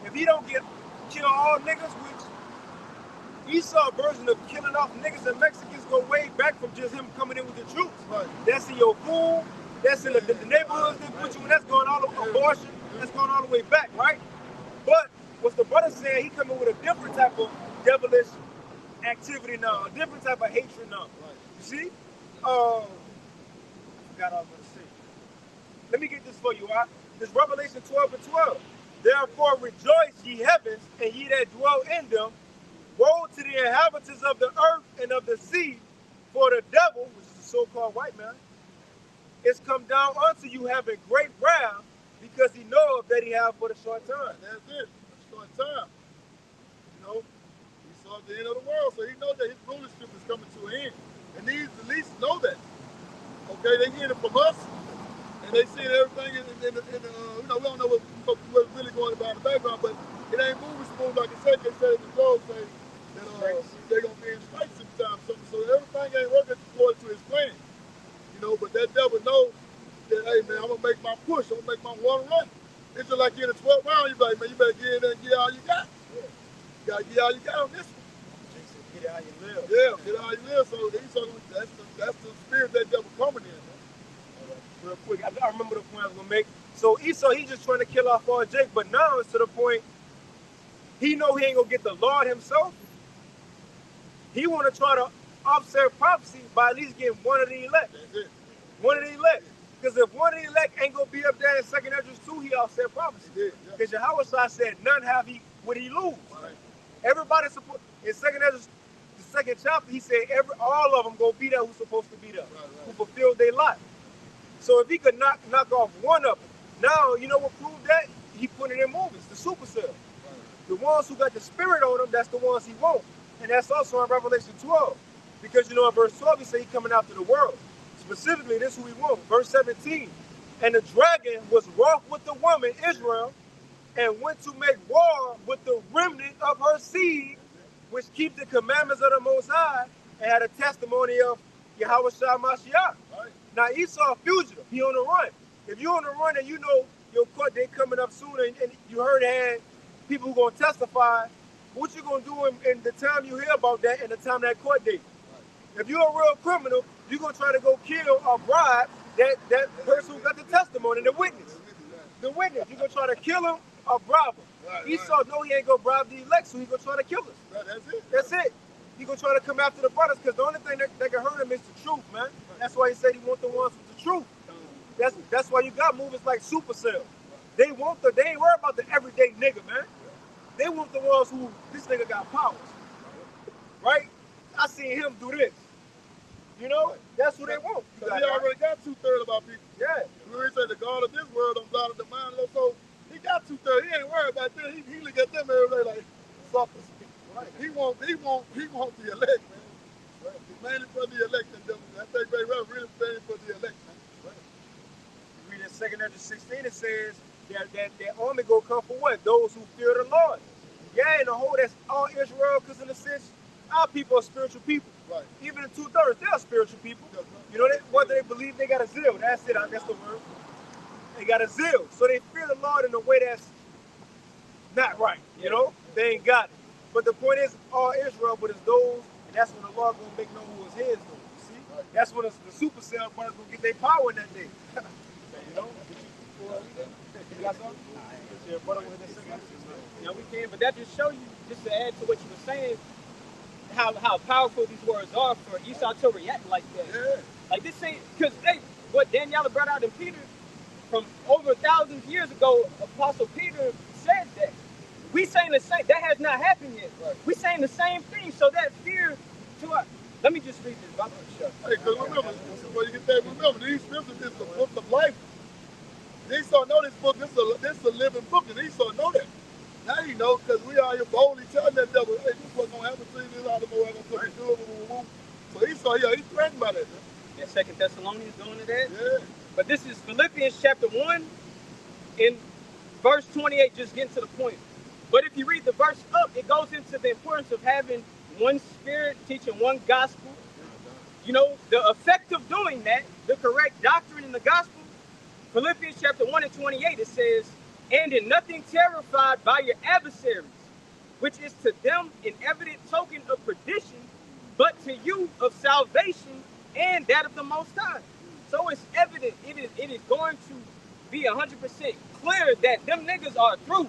If he don't kill all niggas, which Esau version of killing off niggas and Mexicans go way back from just him coming in with the troops. Right. That's in your food, that's in the neighborhoods they put you in, that's going all the abortion, that's going all the way back, right? But what the brother said, he coming with a different type of devilish activity now, a different type of hatred now. Right. You see? I forgot all I was going to say. Let me get this for you, right? This Revelation 12:12. Therefore rejoice, ye heavens, and ye that dwell in them. Woe to the inhabitants of the earth and of the sea, for the devil, which is the so-called white man, is come down unto you having great wrath, because he knoweth that he have for the short time. And that's it, a short time. He saw at the end of the world, so he knows that his rulership is coming to an end. And these at least know that. Okay, they hear it from us, and they see everything we don't know what's really going on in the background, but it ain't moving smooth like I said. They said in the clothes say that they're going to be in strikes sometime. So everything ain't working according to his plan. But that devil knows that, hey, man, I'm going to make my push. I'm going to make my one run. It's just like in the 12th round, you be like, man, you better get in there and get all you got. You got to get all you got on this one. Get how you live. Yeah, get how you live. So that's the spirit that devil coming in. Real quick, I remember the point I was going to make. So Esau, he's just trying to kill off all Jake, but now it's to the point, he know he ain't going to get the Lord himself. He want to try to offset prophecy by at least getting one of the elect. That's it. One of the elect. Because if one of the elect ain't going to be up there in 2nd Esdras 2, he offset prophecy. Because Yahweh said, none have he, would he lose. Right. Everybody support in 2nd Esdras, the 2nd chapter, he said all of them going to be there who's supposed to be there, who fulfilled their lot. So if he could knock off one of them, now, you know what proved that? He put it in movies, the supercell. Right. The ones who got the spirit on them, that's the ones he won't. And that's also in Revelation 12. Because, in verse 12, he said he coming after the world. Specifically, this is who he won't. Verse 17. And the dragon was wroth with the woman, Israel, and went to make war with the remnant of her seed, which keep the commandments of the Most High, and had a testimony of Yahweh Shah Mashiach. Right. Now, Esau a fugitive. He on the run. If you're on the run and you know your court date coming up soon, and you heard had people who going to testify, What you gonna do in the time you hear about that and the time that court date? If you're a real criminal, you're gonna try to go kill or bribe that person who got the testimony, the witness. The witness, you're gonna try to kill him or bribe him. Esau know he ain't gonna bribe the elect, so he's gonna try to kill us. That's it. That's it. He gonna try to come after the brothers, because the only thing that can hurt him is the truth, man. That's why he said he want the ones with the truth. That's why you got movies like Supercell. They ain't worried about the everyday nigga, man. They want the ones who, this nigga got powers. Right? I seen him do this. You know? That's who they want. He already got 2/3 of our people. Yeah. We say the God of this world don't blot the mind, so he got 2/3. He ain't worried about that. He look at them every day like suckers. Right. He want the elect, man. Right. He's mainly for the elect, and them. I think very well, really mainly for the elect, man. Right. You read in 2 Corinthians 16, it says that army go come for what? Those who fear the Lord. Yeah, in the whole, that's all Israel, because in a sense, our people are spiritual people. Right. Even in 2/3, they are spiritual people. You know, whether they believe, they got a zeal. That's it. That's the word. They got a zeal. So they fear the Lord in a way that's not right. You know, they ain't got it. But the point is, all Israel, but it's those, and that's when the Lord gonna make known who is his. Though. You see, right. That's when the Supercell brothers gonna get their power in that day. You know. You got something? Yeah, brother, yeah, we can. But that just show you, just to add to what you were saying, how powerful these words are for Esau to react like that. Yeah. Like this ain't, because what Daniela brought out in Peter from over 1,000 years ago, Apostle Peter said that. We saying the same, that has not happened yet. Right. We saying the same thing, so that fear to us. Let me just read this. Hey, because remember, before you get that, remember, these scriptures is the book of life. Esau know this book, this is a living book, and Esau know that. Now you know, because we are here boldly telling that devil, hey, this is what's going to happen to you, this is how the Lord going to do it. So Esau, yeah, he's threatened by that. Man. Yeah, 2 Thessalonians going to that. Yeah. But this is Philippians chapter 1, in verse 28, just getting to the point. But if you read the verse up, it goes into the importance of having one spirit, teaching one gospel. You know, the effect of doing that, the correct doctrine in the gospel. Philippians chapter 1 and 28, it says, and in nothing terrified by your adversaries, which is to them an evident token of perdition, but to you of salvation and that of the Most High. So it's evident, it is going to be 100% clear that them niggas are through.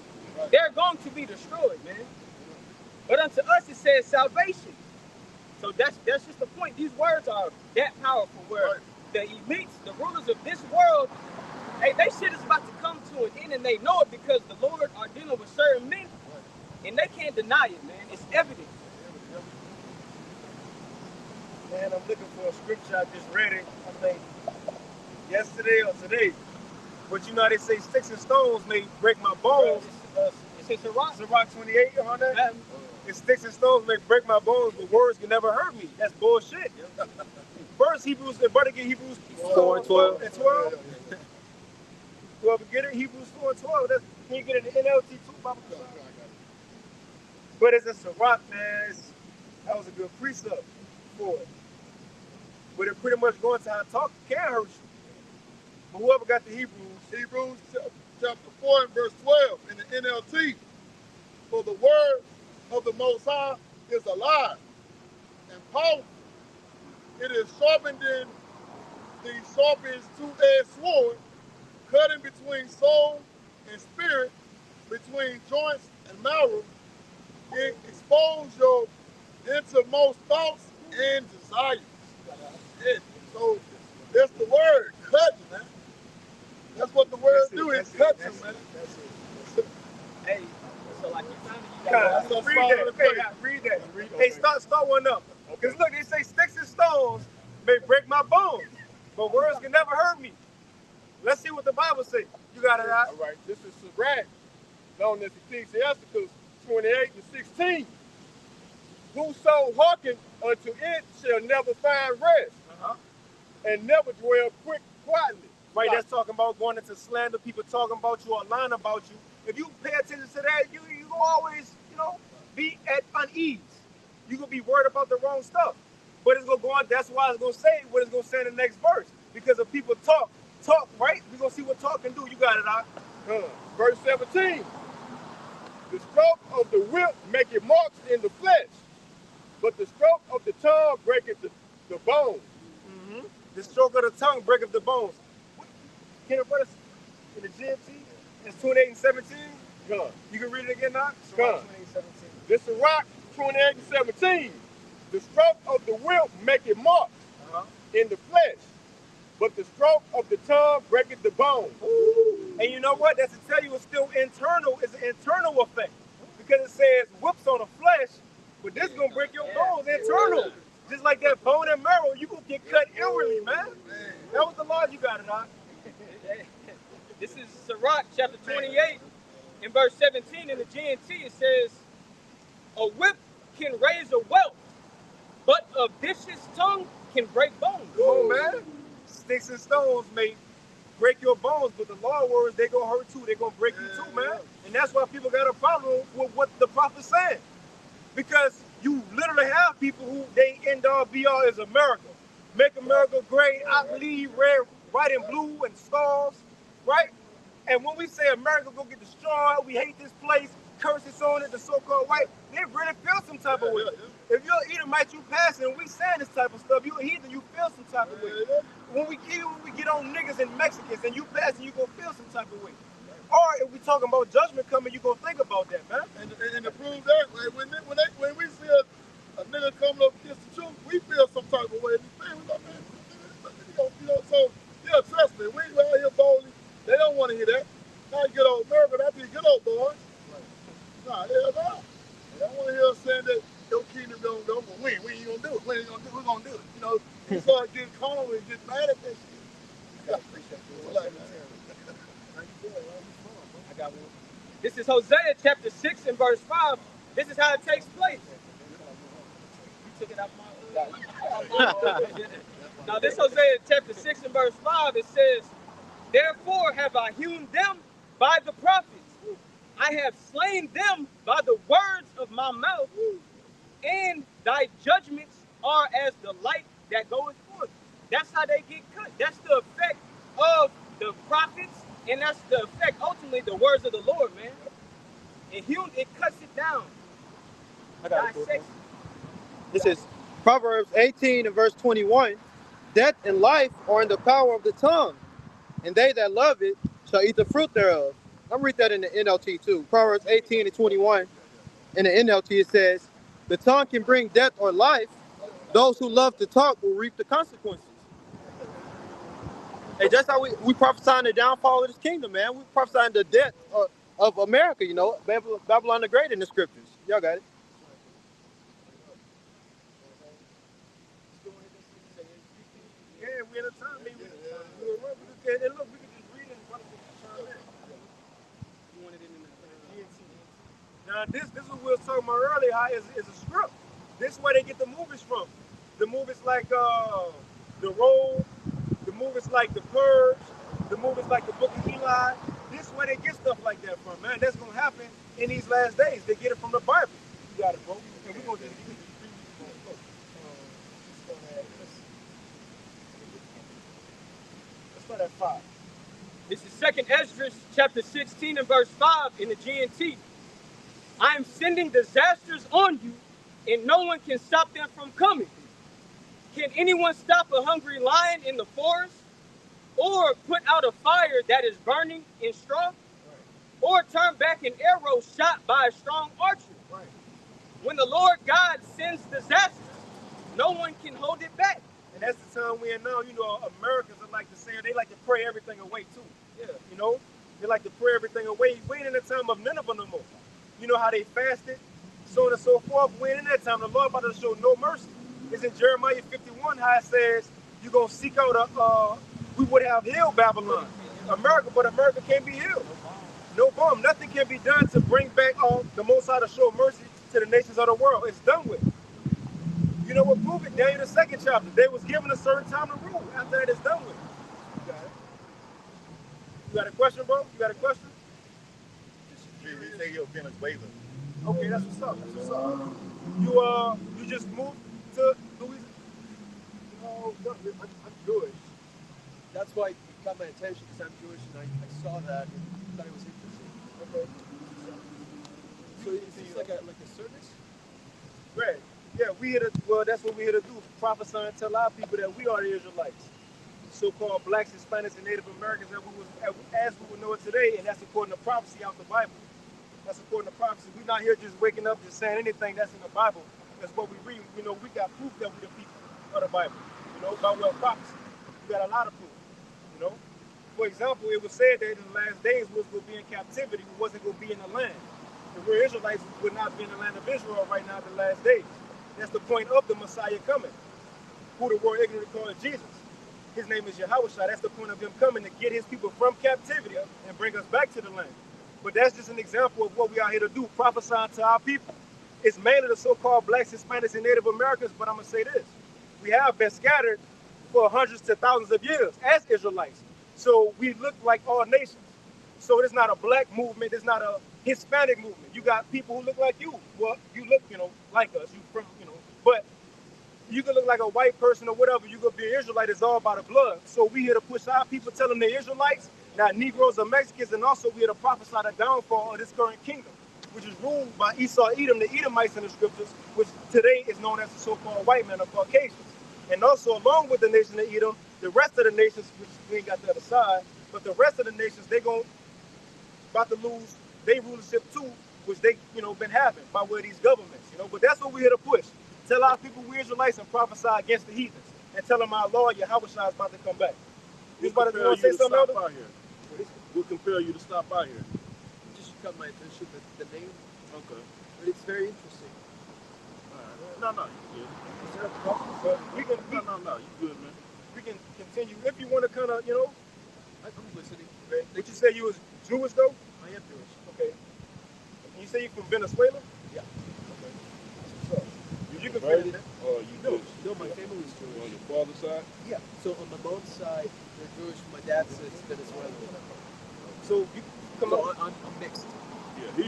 They're going to be destroyed, man. But unto us it says salvation. So that's just the point. These words are that powerful, where the elites, the rulers of this world, hey, they shit is about to come to an end, and they know it because the Lord are dealing with certain men, and they can't deny it, man. It's evident. Man, I'm looking for a scripture. I just read it, I think, yesterday or today. But you know how they say sticks and stones may break my bones. It's in Sirach. Sirach 28 on that. It's sticks and stones may break my bones, but words can never hurt me. That's bullshit. First, Hebrews, the brother get Hebrews 4 and 12. And 12. Whoever get it, Hebrews 4 and 12. Can you get it in the NLT too, Bible? But it's a Sirach, man. That was a good precept for it. But it pretty much going to how talk can hurt you. But whoever got the Hebrews chapter 4 and verse 12 in the NLT. For the word of the Most High is alive and powerful. It is sharpened than the sharpest two-edged sword, cutting between soul and spirit, between joints and marrow. It exposes your innermost thoughts and desires. So that's the word, cutting, man. That's what the word do, it cuts you, man. Hey, so like you found read that. Hey, start one up. Because look, they say sticks and stones may break my bones, but words can never hurt me. Let's see what the Bible says. You got it out. All right, this is Sirach, known as Ecclesiasticus 28 and 16. Whoso hearken unto it shall never find rest, and never dwell quietly. Right, that's talking about going into slander, people talking about you or lying about you. If you pay attention to that, you always, be at unease. You're going to be worried about the wrong stuff. But it's going to go on, that's why it's going to say what it's going to say in the next verse. Because if people talk, right? We're going to see what talk can do. You got it out. Verse 17. The stroke of the whip maketh marks in the flesh, but the stroke of the tongue breaketh the bone. Mm-hmm. The stroke of the tongue breaketh the bones. Can it put us in the GMT? It's 28 and 17. Come. You can read it again now? Come. This is Rock 28 and 17. The stroke of the whip maketh marks in the flesh, but the stroke of the tongue breaketh the bone. And you know what? That's to tell you it's still internal. It's an internal effect. Because it says whips on the flesh, but this gonna break your bones internal. Just like that bone and marrow, you gonna get cut inwardly, man. That was the law you got it on. This is Sirach chapter 28 and verse 17 in the GNT. It says, a whip can raise a welt, but a vicious tongue can break bones. Come on, man. Sticks and stones may break your bones, but the law words, they gonna hurt too. They gonna break you too, man. And that's why people got a problem with what the prophet's saying. Because you literally have people who they end all be all is America. Make America great, I believe red, white, and blue, and stars, right? And when we say America gonna get destroyed, we hate this place, curses on it, the so-called white, they really feel some type of way. If you're an Edomite, you passing, and we saying this type of stuff, you a heathen, you feel some type of way. When we get on niggas and Mexicans, and you passing, you gonna feel some type of way. Or if we talking about judgment coming, you gonna think about that, man. And to prove that, like, when we see a nigga coming up against the truth, we feel some type of way. Man, we like, man, you know, so yeah, trust me, we out here boldly. They don't want to hear that. Not good old America, that be good old boys. Nah, hell no. They don't want to hear us saying that your kingdom don't win. We ain't gonna do it. We ain't gonna do it. We're gonna do it. You know, we start getting calm and get mad at that shit. Yeah, appreciate it. I got one. This is Hosea chapter 6 and verse 5. This is how it takes place. You took it out my Now this Hosea chapter 6 and verse 5, it says, therefore have I hewn them by the prophets. I have slain them by the words of my mouth, and thy judgments are as the light that goeth forth. That's how they get cut. That's the effect of the prophets, and that's the effect, ultimately, the words of the Lord, man. And hewn, it cuts it down. I got it. This is Proverbs 18 and verse 21. Death and life are in the power of the tongue, and they that love it shall eat the fruit thereof. I'll read that in the NLT too. Proverbs 18 and 21. In the NLT it says, the tongue can bring death or life. Those who love to talk will reap the consequences. Hey, just how we prophesying the downfall of this kingdom, man. We prophesying the death of America, you know, Babylon the Great in the scriptures. Y'all got it. Yeah, we in a time, man. And look, we can just read it and brother can chime in. You wanted it in the GNT. Now, this is what we was talking about earlier, how it's a script. This is where they get the movies from. The movies like The Road, the movies like The Purge, the movies like The Book of Eli. This is where they get stuff like that from, man. That's going to happen in these last days. They get it from the Bible. You got it, bro. And we're going to just let's start at 5. This is 2nd Esdras chapter 16 and verse 5 in the GNT. I am sending disasters on you, and no one can stop them from coming. Can anyone stop a hungry lion in the forest? Or put out a fire that is burning in straw? Or turn back an arrow shot by a strong archer? When the Lord God sends disasters, no one can hold it back. And that's the time we're in now. You know, Americans are like to say, they like to pray everything away too. Yeah. You know, they like to pray everything away. We ain't in the time of Nineveh no more. You know how they fasted, so on and so forth. We ain't in that time. The Lord about to show no mercy. It's in Jeremiah 51 how it says, you're going to seek out we would have healed Babylon, America, but America can't be healed. No bomb. Nothing can be done to bring back the Most High to show mercy to the nations of the world. It's done with. You know what prove it? Daniel the 2nd chapter. They was given a certain time to rule. After that, it's done with. You got it. You got a question, bro? You got a question? They say you're being a waiver. Okay, that's what's up. That's what's up. You just moved to Louisiana? No, I'm Jewish. That's why it got my attention because I'm Jewish and I saw that and thought it was interesting. Okay. So is this like a service? Right. Yeah, we here to, well, that's what we here to do. Prophesy and tell our people that we are the Israelites. So-called blacks, Hispanics, and Native Americans as we would know it today, and that's according to prophecy out the Bible. That's according to prophecy. We're not here just waking up just saying anything that's in the Bible. That's what we read. You know, we got proof that we're the people of the Bible. You know, by way of prophecy. We got a lot of proof. You know, for example, it was said that in the last days we was going to be in captivity. We wasn't going to be in the land. The real Israelites would not be in the land of Israel right now in the last days. That's the point of the Messiah coming, who the world ignorantly calls Jesus. His name is Yahweh. That's the point of him coming to get his people from captivity and bring us back to the land. But that's just an example of what we are here to do, prophesying to our people. It's mainly the so-called blacks, Hispanics, and Native Americans, but I'm going to say this. We have been scattered for hundreds to thousands of years as Israelites. So we look like all nations. So it's not a black movement. It's not a Hispanic movement. You got people who look like you. Well, you look, like us. You from, but you can look like a white person or whatever. You could be an Israelite. It's all by the blood. So we here to push our people, tell them they're Israelites, not Negroes or Mexicans, and also we here to prophesy the downfall of this current kingdom, which is ruled by Esau, Edom, the Edomites in the scriptures, which today is known as the so-called white man or Caucasians. And also, along with the nation of Edom, the rest of the nations, which we ain't got the other side, but the rest of the nations, they about to lose their rulership too, which they, been having by way of these governments, But that's what we're here to push. Tell our people we're Israelites and prophesy against the heathens. And tell them our Lord, Yahweh Shai, is about to come back. You want to say something else? What compel you to stop by here? Just got my attention, the name. Okay. But it's very interesting. No, you good. Is there a problem? But we can, No, you good, man. We can continue. If you want to kind of, I'm listening. Would you say you was Jewish, though? I am Jewish. Okay. And you say you from Venezuela? Yeah. Okay. That's what's up. You converted? Or you No, Jewish? no, my family is Jewish. On your father's side? Yeah. So on my mom's side, they're Jewish. My dad's is Venezuelan. So you come So on. I'm mixed. Yeah, he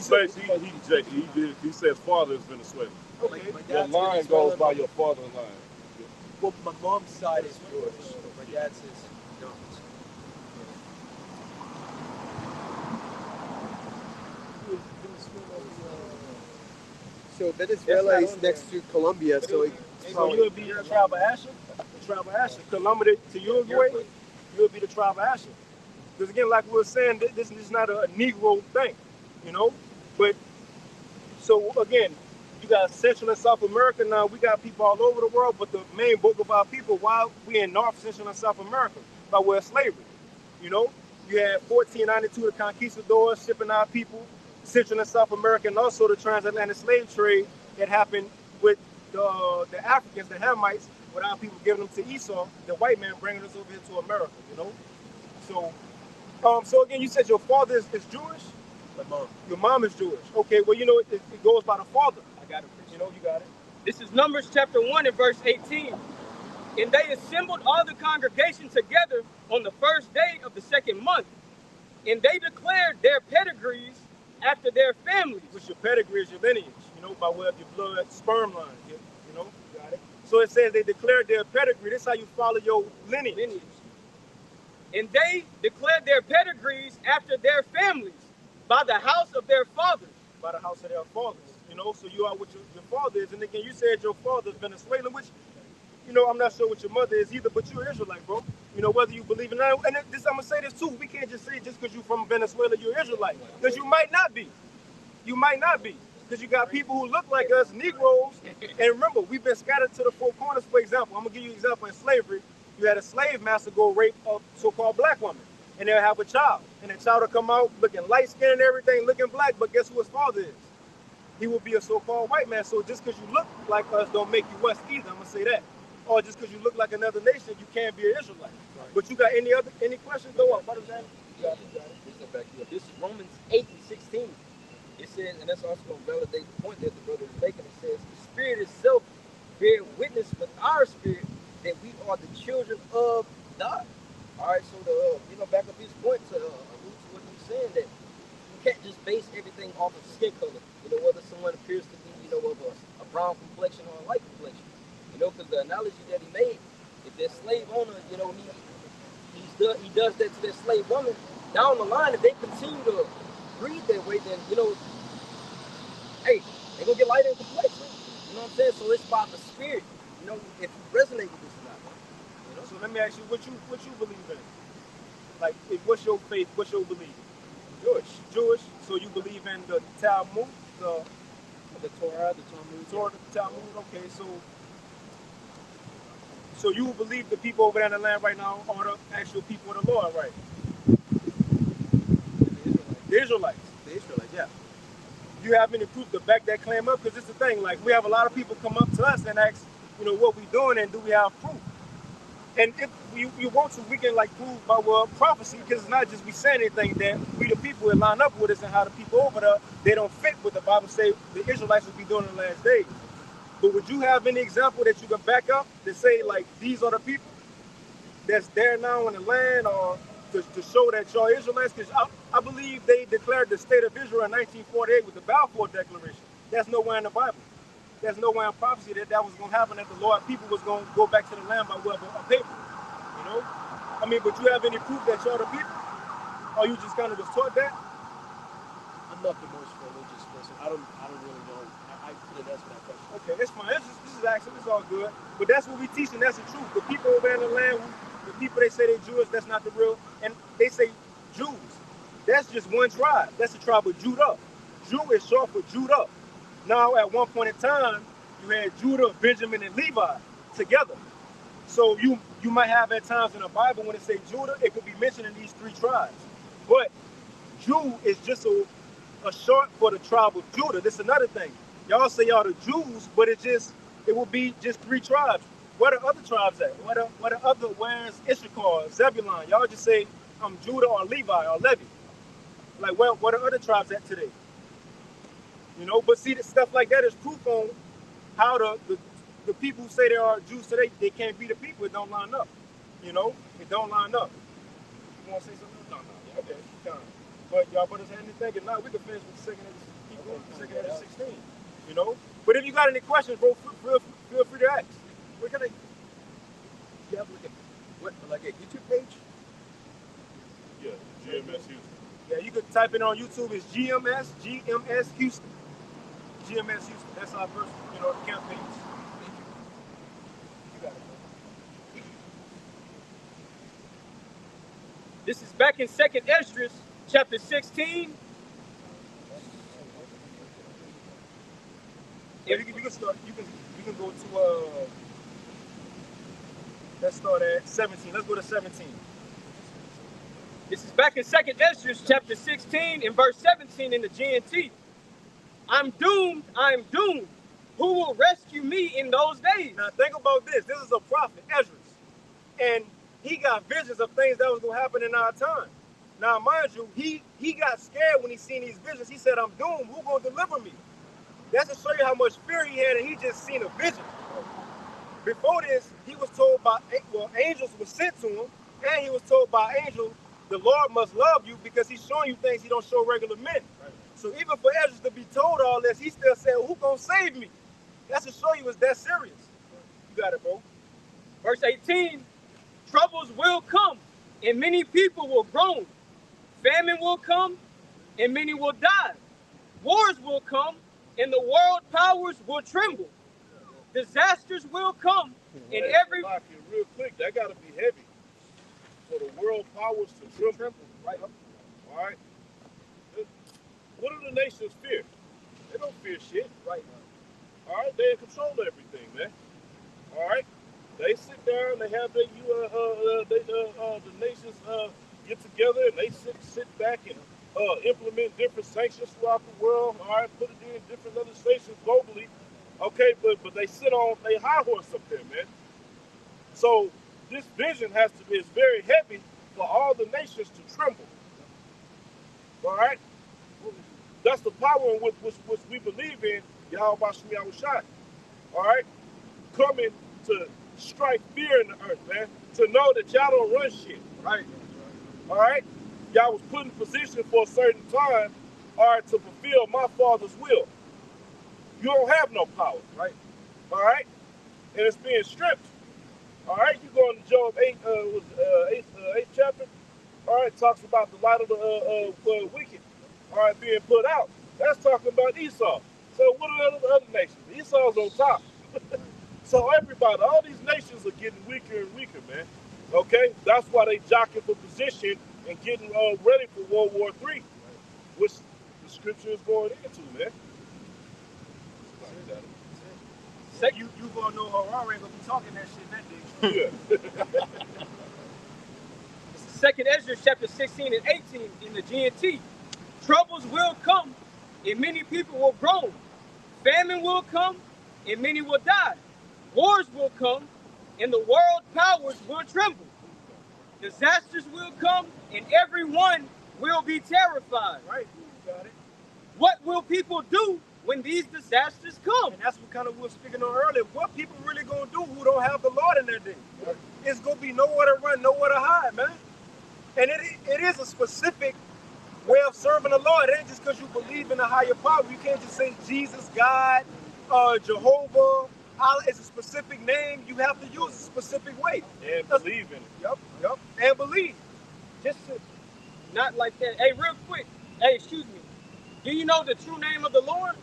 says father is Venezuelan. Okay. My Your dad's line Venezuelan. goes by your father's line. Well, my mom's side is Jewish, but my dad's is not. So Venezuela is next to Colombia, so So you would be the tribe of Asher? The tribe of Asher. Colombia to Uruguay, you would be the tribe of Asher. Because again, like we were saying, this is not a Negro thing, But, so again, you got Central and South America now. We got people all over the world, but the main bulk of our people, while we in North, Central, and South America, by way of slavery, You had 1492, the conquistadors shipping our people, Central and South America, and also the transatlantic slave trade that happened with the Africans, the Hamites, with our people giving them to Esau, the white man bringing us over here to America, So again, you said your father is Jewish? my mom. Your mom is Jewish. Okay, well, it goes by the father. I got it. You got it. This is Numbers chapter 1 and verse 18. And they assembled all the congregation together on the first day of the second month. And they declared their pedigrees after their families. Which your pedigree is your lineage, by way of your blood, sperm line, got it. So it says they declared their pedigree. This is how you follow your lineage. And they declared their pedigrees after their families by the house of their fathers. By the house of their fathers, So you are what your father is. And again, you said your father is Venezuelan, which, I'm not sure what your mother is either, but you're Israelite, bro. Whether you believe in that. And I'm going to say this too. We can't just say just because you're from Venezuela, you're Israelite. Because you might not be. You might not be. Because you got people who look like us, Negroes. And remember, we've been scattered to the four corners. For example, I'm going to give you an example. In slavery, you had a slave master go rape a so-called black woman. And they'll have a child. And the child will come out looking light-skinned and everything, looking black. But guess who his father is? He will be a so-called white man. So just because you look like us don't make you West either. I'm going to say that. Or just because you look like another nation, you can't be an Israelite. Right. But you got any questions? Go up. What is that? This is Romans 8 and 16. It says, and that's also going to validate the point that the brother is making. It says, the Spirit itself bear witness with our spirit that we are the children of God. All right, so back up his point to allude to what he's saying, that you can't just base everything off of skin color. Whether someone appears to be, of a brown complexion or a light complexion. Because the analogy that he made, if that slave owner, he does that to that slave woman, down the line, if they continue to breed that way, then, by the Spirit. You know, if you resonate with this or not. You know? So let me ask you, what you believe in? Like, what's your faith? What's your belief? Jewish. So you believe in the Talmud, the Torah, the Talmud. Torah, the Talmud. Okay, so you believe the people over there in the land right now are the actual people of the Lord, right? The Israelites. The Israelites, yeah. You have any proof to back that claim up? Because it's the thing, like, we have a lot of people come up to us and ask, you know, what we doing and do we have proof? And if you want to, we can like prove by prophecy, because it's not just we saying anything that we the people that line up with us and how the people over there, they don't fit what the Bible say the Israelites will be doing in the last days. But would you have any example that you can back up to say like these are the people that's there now in the land, or to show that y'all Israelites? Because I believe they declared the state of Israel in 1948 with the Balfour Declaration. That's nowhere in the Bible. There's nowhere in prophecy that was going to happen, that the Lord people was going to go back to the land by way of a paper. You know? I mean, but you have any proof that y'all the people? Or you just kind of just taught that? I'm not the most religious person. I don't really know. I couldn't answer that question. Okay, it's fine. This is actually, it's all good. But that's what we teach, and that's the truth. The people over in the land, the people they say they're Jewish, that's not the real. And they say Jews. That's just one tribe. That's the tribe of Judah. Jew is short for Judah. Now, at one point in time, you had Judah, Benjamin, and Levi together. So you might have at times in the Bible when it say Judah, it could be mentioning these three tribes. But Jew is just a short for the tribe of Judah. This is another thing. Y'all say y'all the Jews, but it will be just three tribes. Where the other tribes at? Where's Issachar, Zebulon? Y'all just say I'm Judah or Levi or Levi. Like, where the other tribes at today? You know, but see, stuff like that is proof on how the people who say they are Jews today, they can't be the people. It don't line up. You know, it don't line up. You want to say something? No. Yeah, okay, fine. But y'all brothers have anything? If not, we can finish with the second of the 16. You know? But if you got any questions, bro, feel free to ask. Where can I? You have like a YouTube page? Yeah, GMS Houston. Yeah, you could type it on YouTube. It's GMS Houston. GMS Houston. That's our first, campaign. Thank you. You got it, bro. This is back in 2nd Esdras, chapter 16. Yeah, you can start. You can go to let's start at 17. Let's go to 17. This is back in 2nd Esdras, chapter 16, and verse 17 in the GNT. I'm doomed. Who will rescue me in those days? Now think about this. This is a prophet, Esdras. And he got visions of things that was going to happen in our time. Now, mind you, he got scared when he seen these visions. He said, I'm doomed. Who going to deliver me? That's to show you how much fear he had, and he just seen a vision. Before this, he was told angels were sent to him, and he was told by angels, the Lord must love you because he's showing you things he don't show regular men. Right. So even for Esdras to be told all this, he still said, who gonna save me? That's to show you it's that serious. You got it, bro. Verse 18, troubles will come, and many people will groan. Famine will come, and many will die. Wars will come, and the world powers will tremble. Disasters will come, and every... Real quick, that got to be heavy. For the world powers to tremble. Right. All right? What do the nations fear? They don't fear shit. Right. All right? They control everything, man. All right? They sit down, they have the nations get together, and they sit back and implement different sanctions throughout the world. All right? Put it in different legislations globally. Okay, but they sit on a high horse up there, man. So this vision is very heavy for all the nations to tremble. All right? That's the power in which we believe in, Yahweh Shem Yahushai. All right? Coming to strike fear in the earth, man. To know that y'all don't run shit. Right. All right? Y'all was put in position for a certain time, all right, to fulfill my Father's will. You don't have no power. Right. All right? And it's being stripped. All right? You go into Job 8th chapter. All right, talks about the light of the wicked. All right, being put out. That's talking about Esau. So what are the other nations? Esau's on top. So everybody, all these nations are getting weaker and weaker, man. Okay? That's why they jockeying for position and getting ready for World War III, which the scripture is going into, man. You gonna know Harari ain't gonna be talking that shit that day. Yeah. Second Ezra chapter 16 and 18 in the GNT. Troubles will come, and many people will groan. Famine will come, and many will die. Wars will come, and the world powers will tremble. Disasters will come, and everyone will be terrified. Right, got it. What will people do when these disasters come? And that's what kind of we were speaking on earlier. What people really gonna do who don't have the Lord in their day? It's gonna be nowhere to run, nowhere to hide, man. And it is a specific way of serving the Lord. It ain't just because you believe in a higher power. You can't just say Jesus, God, Jehovah. Allah. It's a specific name. You have to use a specific way. And believe in it. Yep. And believe. Just to, not like that. Hey, real quick. Hey, excuse me. Do you know the true name of the Lord?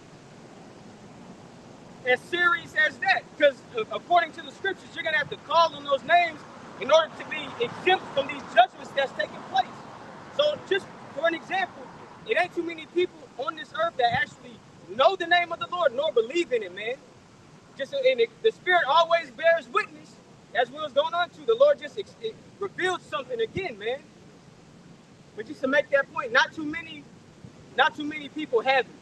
As serious as that. Because according to the scriptures, you're going to have to call on those names in order to be exempt from these judgments that's taking place. So just for an example, it ain't too many people on this earth that actually know the name of the Lord nor believe in it, man. Just and the Spirit always bears witness, as we was going on to. The Lord just revealed something again, man. But just to make that point, not too many people have it.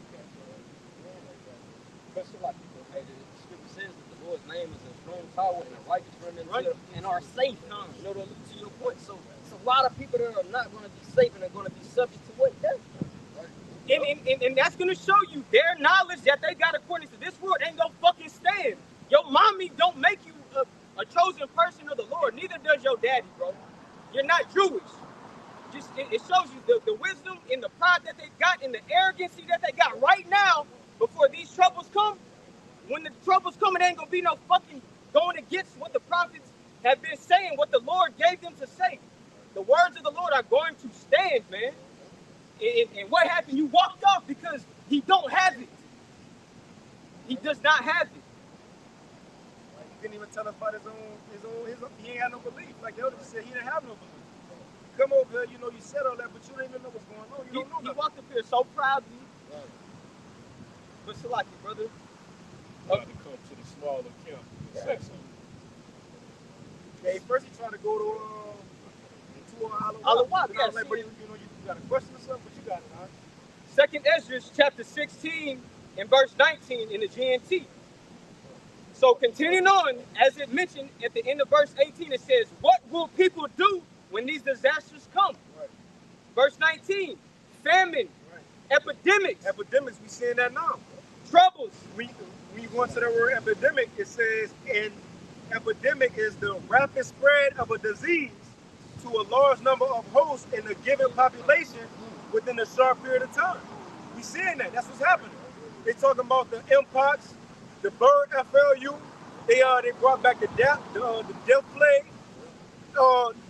But so like people, hey, the scripture says that the Lord's name is a strong tower and a righteous run into and are safe. You know, to your point. So it's a lot of people that are not going to be safe and are going to be subject to what death. And that's going to show you their knowledge that they got according to this world ain't going to fucking stand. Your mommy don't make you a chosen person of the Lord. Neither does your daddy, bro. You're not Jewish. Just it shows you the wisdom and the pride that they got and the arrogancy that they got right now before these troubles come. When the troubles come, it ain't going to be no fucking going against what the prophets have been saying, what the Lord gave them to say. The words of the Lord are going to stand, man. And what happened? You walked off because he don't have it. He does not have it. He couldn't even tell us about his own. He ain't had no belief. Like the elder said, he didn't have no belief. Come over here, you said all that, but you don't even know what's going on. You don't know He nothing. walked up here so proudly. But Salaki, brother. You got to come to the smaller camp and say something. Yeah, first he tried to go to Alawat. Yeah, like, but you got a question or something, but you got it, huh? Second Ezra chapter 16 and verse 19 in the GNT. So continuing on, as it mentioned at the end of verse 18, it says, what will people do when these disasters come? Right. Verse 19, famine, epidemics. Epidemics, we seeing that now. Troubles. When you go into the word epidemic, it says, and epidemic is the rapid spread of a disease to a large number of hosts in a given population within a short period of time. We seeing that. That's what's happening. They talking about the mpox, the bird FLU. They brought back the death plague.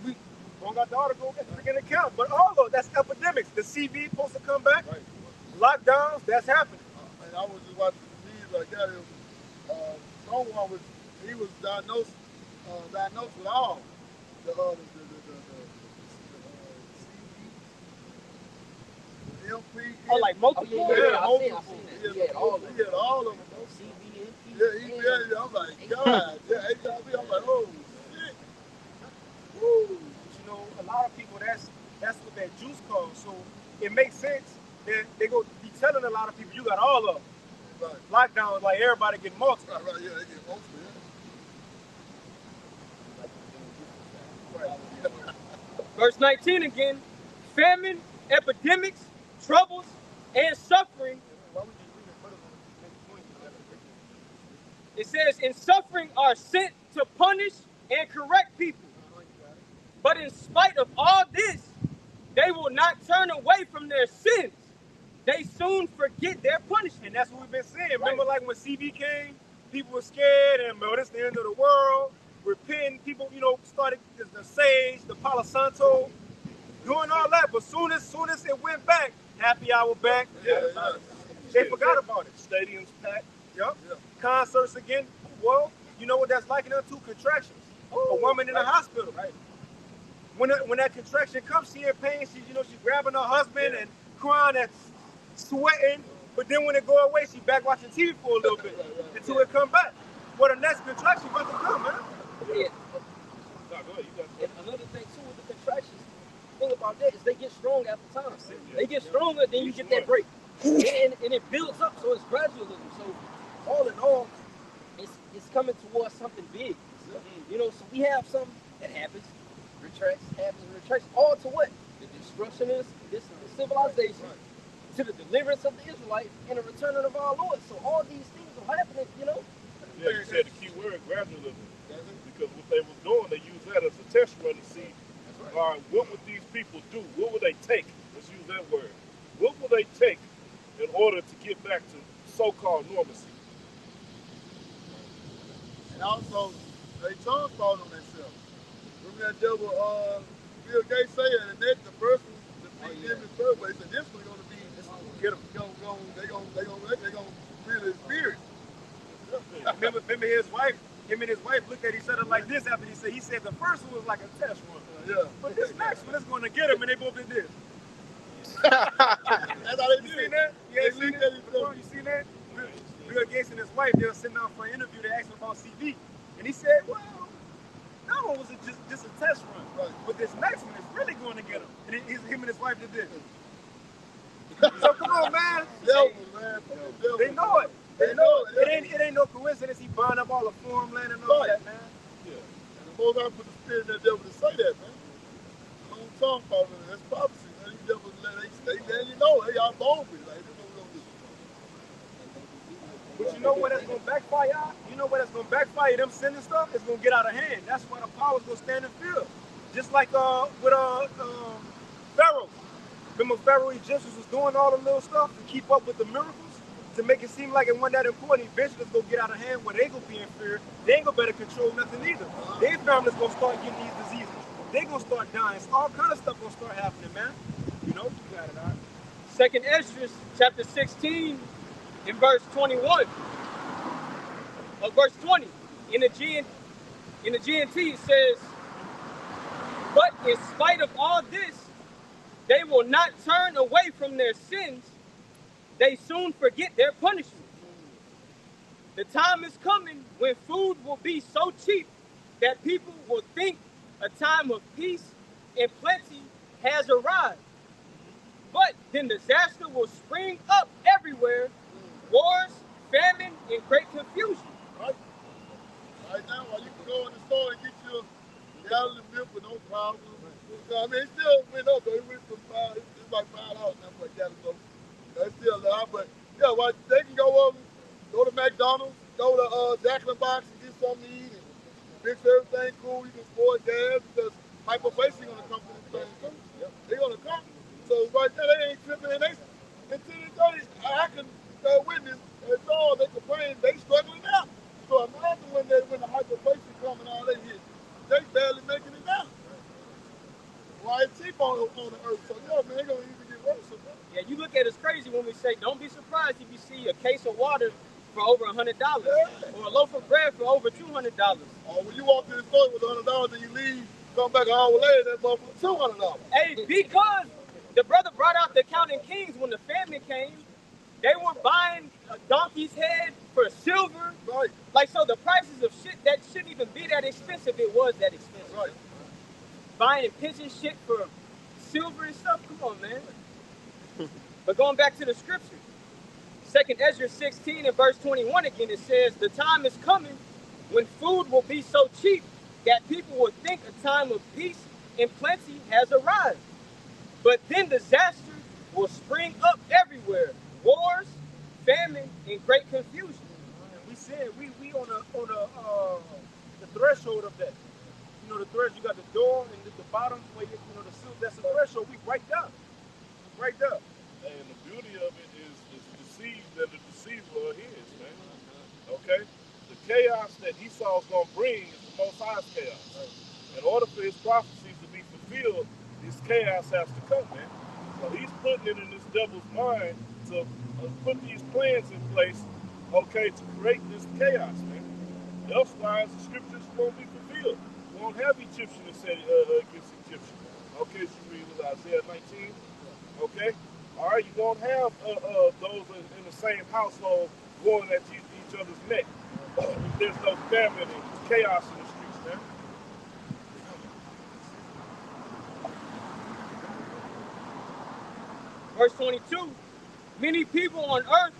We don't got the article freaking account, but all of that's epidemics. The CV supposed to come back. Right. Lockdowns, that's happening. And I was just watching the news like that. It was, someone was diagnosed with all the MP. Oh, like multiple. Yeah, I seen that. He had all of them. Bro. Yeah, I'm like, God. Yeah, HIV. I'm like, oh shit. Woo. A lot of people, that's what that juice calls. So it makes sense that they go be telling a lot of people you got all of them. Right. Lockdown is like everybody getting multiple. Right, yeah, they get multiple. Yeah. Verse 19 again, famine, epidemics, troubles, and suffering. It says, and suffering are sent to punish and correct people. But in spite of all this, they will not turn away from their sins. They soon forget their punishment. And that's what we've been saying. Remember, like when CB came, people were scared and, this is the end of the world. Repenting, people, started the Sage, the Palo Santo, doing all that. But soon as it went back, happy hour back, they forgot about it. Stadiums packed. Yep. Concerts again. Well, You know what that's likened unto? Contractions. A woman in a hospital. Right. When that contraction comes, she in pain. She's grabbing her husband and crying and sweating. But then when it go away, she back watching TV for a little bit until it come back. Well, the next contraction about to come, man. Yeah. And another thing too with the contractions, the thing about that is they get strong after time. They get stronger, then you get that break. And it builds up, so it's gradualism. So all in all, it's coming towards something big. You know, so we have something that happens, retracts, all to what? The destruction of this civilization, to the deliverance of the Israelites, and the return of our Lord. So all these things are happening, you know. Yeah, you said the key word, gradualism. Because what they was doing, they used that as a test run to see, all right, what would these people do? What would they take? Let's use that word. What would they take in order to get back to so-called normalcy? And also, they tongue fall on themselves. Remember that devil, Bill Gates said, and that the person, the thing in the first place, said this one's going to be, Get him. they're going to feel his spirit. Remember his wife. Him and his wife looked at each other like this after he said the first one was like a test run. Yeah. But this next one is going to get him, and they both did this. That's how they You did. seen that? You ain't They seen looked at that? each other. You seen that? Bill Gates and his wife, they were sitting down for an interview. They asked him about CV. And he said, well, that one was just a test run. Right. But this next one is really going to get him. And him and his wife did this. So come on, man. Devil, man. Devil. They know it. They know it. It ain't no coincidence he burned up all the farmland and all that, man. Yeah. And the most I put the spirit in that devil to say that, man. Long tongue falling, that's prophecy, man. These devils, they let you know, hey, y'all born with it. Like, they know what we're But you know what that's going to backfire? You know what that's going to backfire? Them sending stuff is going to get out of hand. That's why the power's going to stand and fill. Just like with Pharaoh. Remember Pharaoh Egyptians was doing all the little stuff to keep up with the miracles? To make it seem like it wasn't that important. Eventually it's going to get out of hand where they going to be in fear. They ain't going to better control nothing either. Their family's going to start getting these diseases. They going to start dying. So all kind of stuff going to start happening, man. You know? You got it, all right? Second Ezra, chapter 16, in verse 21. Verse 20. In the GNT it says, but in spite of all this, they will not turn away from their sins. They soon forget their punishment. The time is coming when food will be so cheap that people will think a time of peace and plenty has arrived. But then disaster will spring up everywhere, wars, famine, and great confusion. Right? Right now, while you can go in the store and get you a gallon of milk with no problem. You know what I mean, it still went up, though. It went from it's like $5 now for a gallon of milk. That's still a lot, but yeah, well, they can go to McDonald's, go to Jack in the Box and get something to eat and mix everything cool. You can afford gas because hyperinflation is going to come to this thing too. They're going to come. So right there, they ain't tripping. And until this day, I can witness and saw they complain they struggling out. So imagine when the hyperinflation come and all that hit, they barely making it out. Why it's cheap on the earth? So yeah, man, they're going to even get worse. Yeah, you look at it, it's crazy when we say, don't be surprised if you see a case of water for over $100, or a loaf of bread for over $200. Or when you walk to the store with $100 and you leave, come back an hour later, that motherfucker $200. Hey, because the brother brought out the Counting Kings when the famine came, they were buying a donkey's head for silver. Right. Like, so the prices of shit that shouldn't even be that expensive, it was that expensive. Right. Buying pigeon shit for silver and stuff, come on, man. But going back to the scripture, 2nd Ezra 16 and verse 21 again, it says, the time is coming when food will be so cheap that people will think a time of peace and plenty has arrived. But then disaster will spring up everywhere, wars, famine, and great confusion. And we said we on the threshold of that. You know, the threshold, you got the door and the bottom where that's the threshold. We right there. Right there. And the beauty of it is deceived that the deceiver are his, man. Okay? The chaos that Esau's going to bring is the Most High's chaos. In order for his prophecies to be fulfilled, this chaos has to come, man. So he's putting it in this devil's mind to put these plans in place, okay, to create this chaos, man. Elsewise, the scriptures won't be fulfilled. We won't have Egyptian and said against Egyptian. Okay, so you read with Isaiah 19. Okay, all right, you won't have those in the same household going at each other's neck. There's no famine and chaos in the streets, man. Verse 22, many people on earth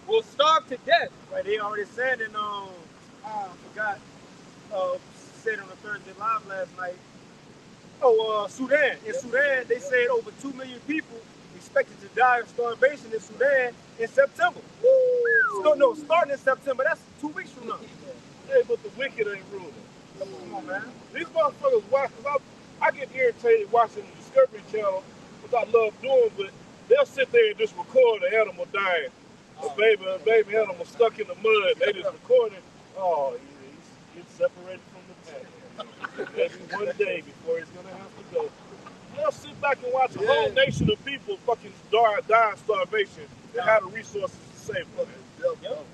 will starve to death. Right, they already said in I forgot said on the Thursday Live last night. Sudan. In Sudan, they said over 2 million people expected to die of starvation in Sudan in September. No, starting in September. That's 2 weeks from now. Hey, but the wicked ain't ruling. Come on, man. These motherfuckers watch, because I get irritated watching the Discovery Channel, which I love doing, but they'll sit there and just record an animal dying. A baby animal stuck in the mud. They just record it. Oh, he's separated from the pack. Maybe one day before he's going to have to go. They'll sit back and watch a whole nation of people fucking die of starvation and have the resources to save them. Yep.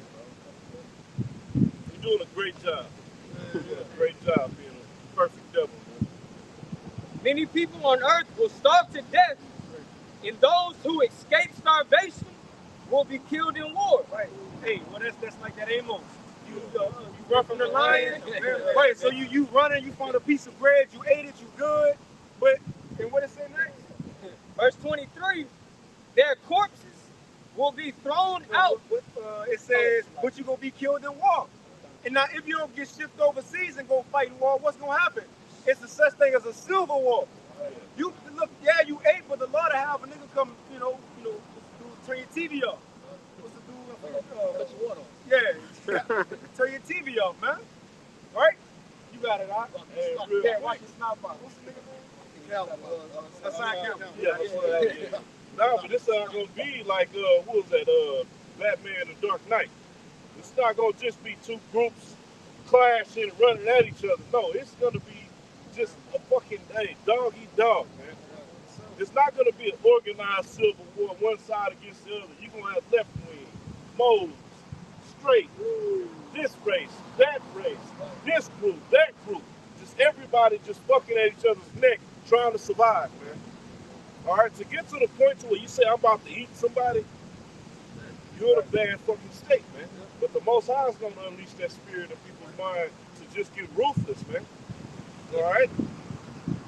You're doing a great job. You're doing a great job being a perfect devil, man. Many people on earth will starve to death, and those who escape starvation will be killed in war. Right. Hey, well, that's like that Amos. You run from the lion. Right, so you running, you find a piece of bread, you ate it, you good. But, and what it say next? Verse 23, their corpses will be thrown out. It says, but you're going to be killed in war. And now, if you don't get shipped overseas and go fight in war, what's going to happen? It's a such thing as a civil war. You look, you ate, but the Lord have a nigga come, turn your TV off. What's the dude? Turn your TV off, man. Right? You got it, all right? Yeah, watch the sniper. What's the nigga name? That's not Campbell. Yeah. No, but this ain't gonna be like what was that? Batman and Dark Knight. It's not gonna just be two groups clashing and running at each other. No, it's gonna be just a fucking dog eat dog, man. It's not gonna be an organized civil war, one side against the other. You're gonna have left wing, moles, straight, this race, that race, this group, that group. Just everybody just fucking at each other's neck, trying to survive, man. All right, to get to the point to where you say I'm about to eat somebody, you're in a bad fucking state, man. But the Most High is gonna unleash that spirit in people's mind to just get ruthless, man. All right.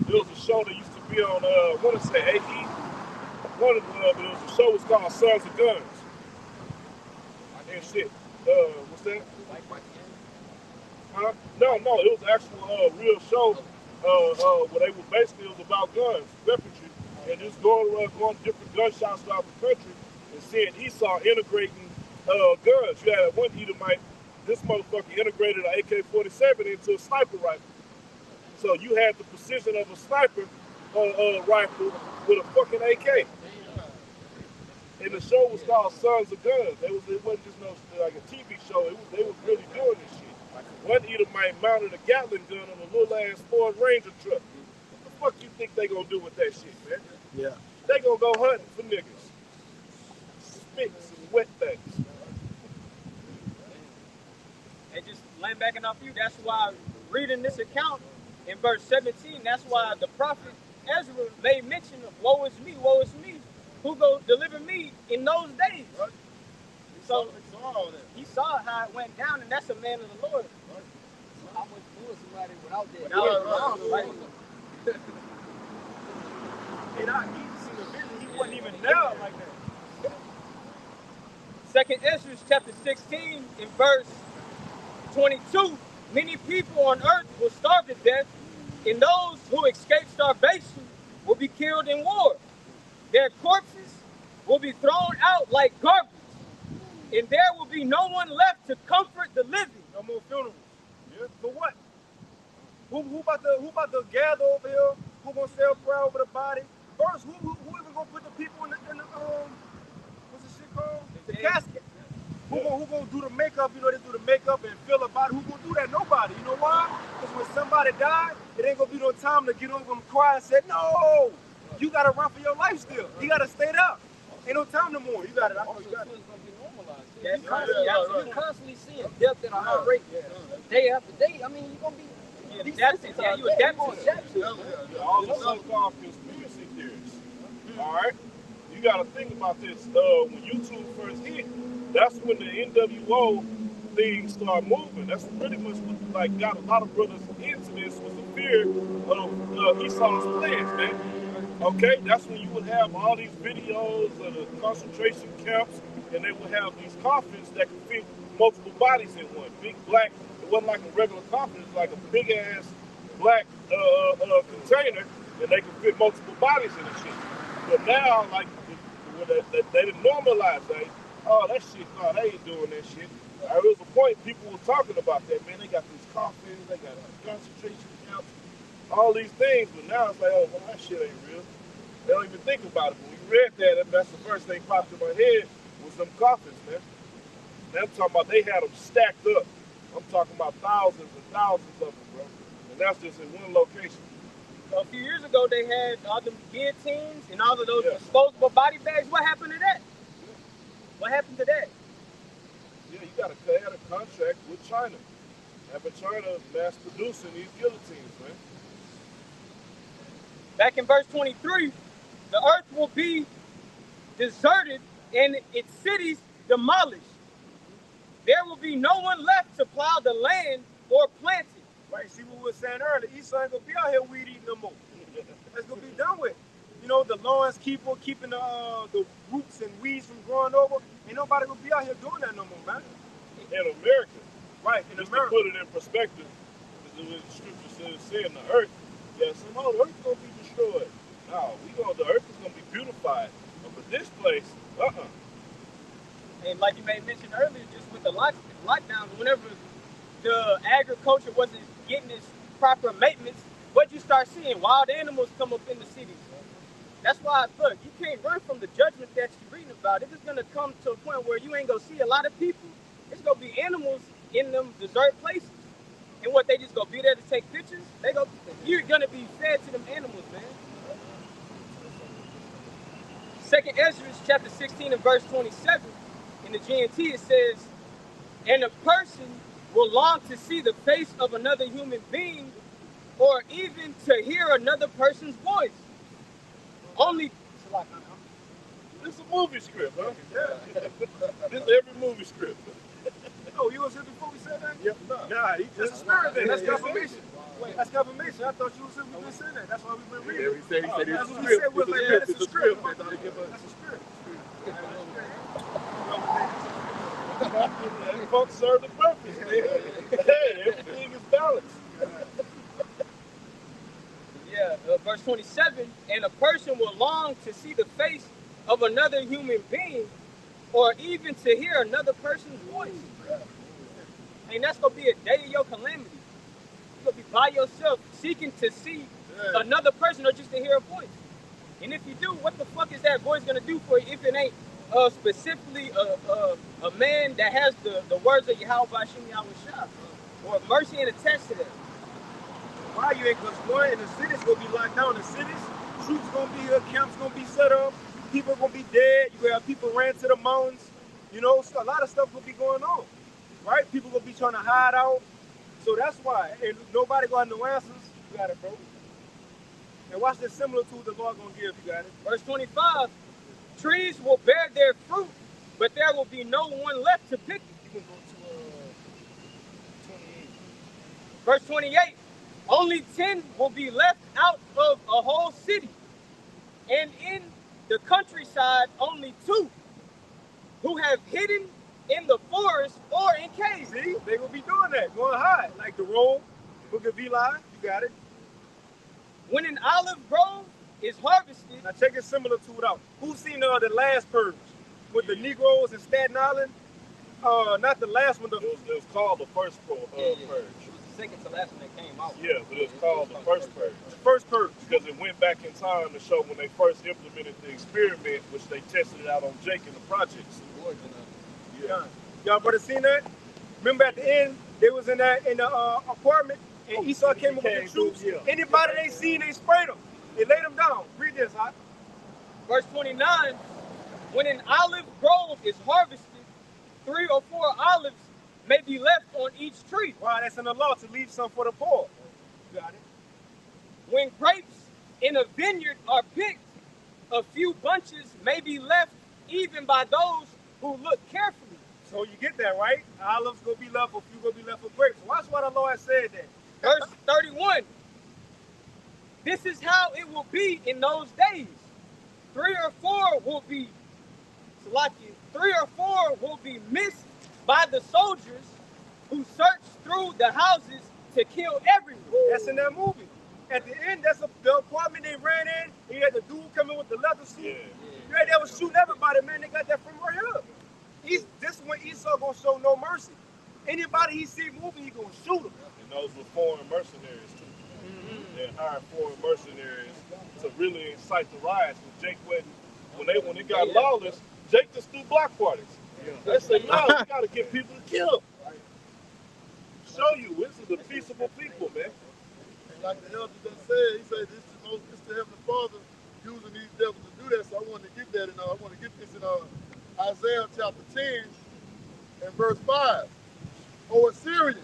There was a show that used to be on, I want to say AE. One of them, but it was a show was called Sons of Guns. And shit. What's that? Huh? No, it was an actual real show where they were basically, it was about guns, weaponry, and just going to different gun shops throughout the country and seeing Esau integrating guns. You had one Edomite, this motherfucker integrated an AK-47 into a sniper rifle. So you had the precision of a sniper rifle with a fucking AK. And the show was called Sons of Guns. It wasn't just like a TV show. They was really doing this shit. One Edomite mounted a Gatling gun on a little ass Ford Ranger truck. What the fuck you think they gonna do with that shit, man? Yeah. They gonna go hunting for niggas. Spits and wet things. And just laying back off you, that's why reading this account in verse 17, that's why the prophet Ezra made mention of woe is me, who go deliver me in those days. Right. So saw all that. he saw how it went down, and that's a man of the Lord. So how much more somebody without that? Right. And he seen the vision, he wasn't even there like that. Second Ezra chapter 16 in verse 22, many people on earth will starve to death, and those who escape starvation will be killed in war. Their corpses will be thrown out like garbage, and there will be no one left to comfort the living. No more funerals. Yeah. For what? Who about to gather over here? Who gonna sell prayer over the body? First, who even gonna put the people in the what's the shit called? The casket. Who gonna do the makeup? They do the makeup and fill the body. Who gonna do that? Nobody. You know why? Because when somebody died, it ain't gonna be no time to get over and cry and say, no, you gotta run for your life still. You gotta stay there. Ain't no time no more. You got it. I know Also, you got too, it. it's gonna be normalized. That's You right. constantly, you constantly seeing death at a high rate, day after day. I mean, you're gonna be desensitized. Yeah, you adapt to it. All the so-called conspiracy theories. All right, you got to think about this. When YouTube first hit, that's when the NWO thing started moving. That's pretty much what like got a lot of brothers into this was the fear of Esau's plans, man. Okay, that's when you would have all these videos of the concentration camps, and they would have these coffins that could fit multiple bodies in one. Big black, it wasn't like a regular coffin, it was like a big ass black container, and they could fit multiple bodies in the shit. But now, like, they didn't normalize that. Oh, that shit, no, they ain't doing that shit. There was a point people were talking about that, man. They got these coffins, they got concentration camps, all these things, but now it's like, oh, well, that shit ain't real. They don't even think about it. When you read that, that's the first thing popped in my head was them coffins, man. And I'm talking about they had them stacked up. I'm talking about thousands and thousands of them, bro. And that's just in one location. So a few years ago, they had all them guillotines and all of those disposable body bags. What happened to that? What happened to that? Yeah, you got to have a contract with China. Have China mass producing these guillotines, man. Back in verse 23, the earth will be deserted and its cities demolished. There will be no one left to plow the land or plant it. Right, see what we were saying earlier. Esau ain't gonna be out here weed eating no more. That's gonna be done with. You know, the lawns keeping the roots and weeds from growing over. Ain't nobody gonna be out here doing that no more, man. In America. Right, in Just America. to put it in perspective, because the scripture says, saying the earth, somehow the earth's gonna be destroyed. No, the earth is gonna be beautified. But this place, And like you made mention earlier, just with the lockdowns, whenever the agriculture wasn't getting its proper maintenance, what you start seeing? Wild animals come up in the cities. That's why, look, you can't run from the judgment that you're reading about. It is going to come to a point where you ain't going to see a lot of people. It's going to be animals in them desert places. And what, they just going to be there to take pictures? You're going to be fed to them animals, man. 2nd Ezra chapter 16 and verse 27, in the GNT it says, and a person will long to see the face of another human being or even to hear another person's voice. Only... This is a movie script, huh? Yeah. This is every movie script. Oh, you was here before we said that? Yep. Nah, that's a spirit thing. That's confirmation. Wait, that's confirmation. I thought you was here. We've been saying that. That's why we've been reading. He said That's it's what a we said. script. Was like, man, it's a script. They thought he'd give us. That's a spirit. And folks serve the purpose, man. Hey, everything is balanced. Verse 27, and a person will long to see the face of another human being or even to hear another person's voice. And that's going to be a day of your calamity. You're going to be by yourself seeking to see another person or just to hear a voice. And if you do, what the fuck is that voice going to do for you if it ain't specifically a man that has the words of Yahweh Bashim Yahushua or mercy and attached to that? Why you ain't? Because one, in the city's gonna be locked down. The cities, troops gonna be here, camps gonna be set up, people gonna be dead. You gonna have people ran to the mountains. You know, so a lot of stuff gonna be going on, right? People gonna be trying to hide out. So that's why. And nobody gonna have no answers. You got it, bro. And watch this similitude the Lord gonna give. You got it. Verse 25, trees will bear their fruit, but there will be no one left to pick it. You can go to 28. Verse 28, only 10 will be left out of a whole city. And in the countryside, only 2 who have hidden in the forest or in caves. See, they gonna be doing that, going hide, like the roll, Book of Eli. You got it. When an olive grove is harvested. Now check this similitude out. Who's seen the last purge with the Negroes in Staten Island? Not the last one. It was called the first purge. It was the second to last one that came out. Yeah, but it was called the first purge. The first purge. Because it went back in time to show when they first implemented the experiment, which they tested it out on Jake in the projects. Yeah. Y'all brother seen that? Remember at the end, they was in the apartment, and Esau came up with the troops. Yeah. Anybody they seen, they sprayed them. They laid them down. Read this, huh? Verse 29, When an olive grove is harvested, 3 or 4 olives may be left on each tree. Wow, that's in the law to leave some for the poor. You got it. When grapes in a vineyard are picked, a few bunches may be left even by those who look carefully. So you get that, right? Olives gonna be left, a few gonna be left for grapes. Watch what the Lord said that. Verse 31. This is how it will be in those days. 3 or 4 will be Salaki, 3 or 4 will be missed by the soldiers who search through the houses to kill everyone. That's in that movie. At the end, that's the apartment they ran in. He had the dude coming with the leather suit. Yeah. Right there was shooting everybody, man. They got that from right here. This is when Esau gonna show no mercy. Anybody he see moving, he gonna shoot him. And those were foreign mercenaries too. They hired foreign mercenaries to really incite the riots. When it got lawless, Jake just threw block parties. They say, no, we gotta get people to kill. Show you, this is a peaceable people, man. And like the elder just said, he said this is the Heavenly Father using these devils to do that. So I wanted to get that, and I want to get this in Isaiah chapter 10 and verse 5. O Assyrian,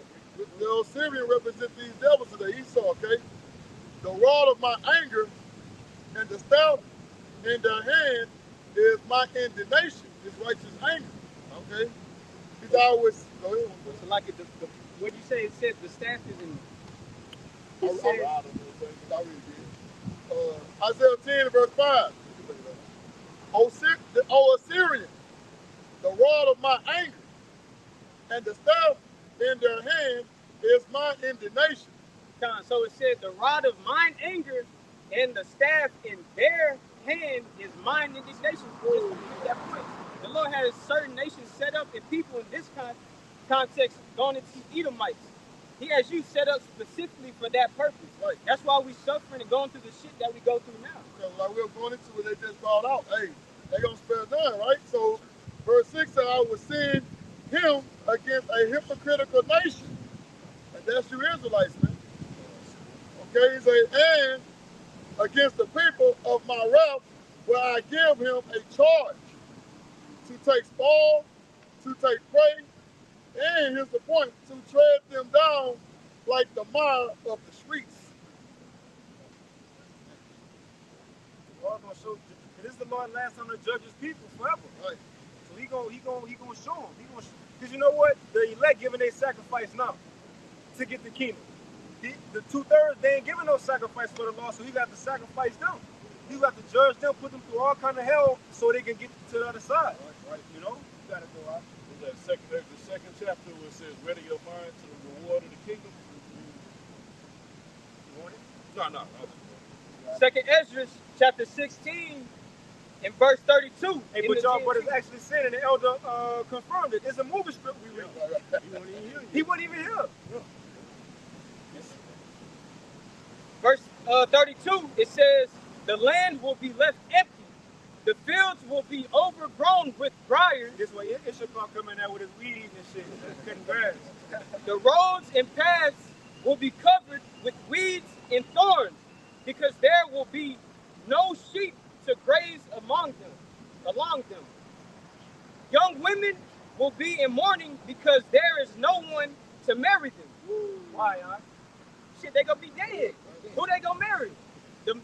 the Assyrian represent these devils today, Esau, okay? The rod of my anger and the staff in their hand is my indignation, is righteous anger, okay? He's always, go ahead. So like what you say, it said the staff is in. Isaiah 10 verse 5. O Assyrian, the rod of my anger and the staff in their hand is my indignation. So it said the rod of mine anger and the staff in their hand is mine indignation. Just to make that point. The Lord has certain nations set up and people in this context going into Edomites. He has you set up specifically for that purpose. Right. That's why we suffering and going through the shit that we go through now. Because like we were going into it, they just brought out, hey, they gonna spare none, right? So verse 6 said, I will send him against a hypocritical nation. And that's you Israelites, man. Okay, he said, and against the people of my wrath, where I give him a charge to take spoil, to take prey, and here's the point, to tread them down like the mire of the streets. The Lord gonna show. This is the Lord last time to judge his people forever. Right. So he gonna show them. Because you know what? The elect giving their sacrifice now to get the kingdom. The 2/3 they ain't giving no sacrifice for the law, so he got to sacrifice them. He got to judge them, put them through all kind of hell, so they can get to the other side. Right. You know, you got to go out. There's the second chapter where it says, "Ready your mind to the reward of the kingdom." You want it? No. Second Ezra chapter 16 and verse 32. Hey, but y'all brothers actually said, and the elder confirmed it. It's a movie script we read. He wasn't even here. Verse 32, it says, the land will be left empty. The fields will be overgrown with briars. This way, Ishapal coming out with his weed and shit, cutting grass. The roads and paths will be covered with weeds and thorns, because there will be no sheep to graze along them. Young women will be in mourning because there is no one to marry them. Why, huh? Shit, they gonna be dead. Who they gonna marry? Them.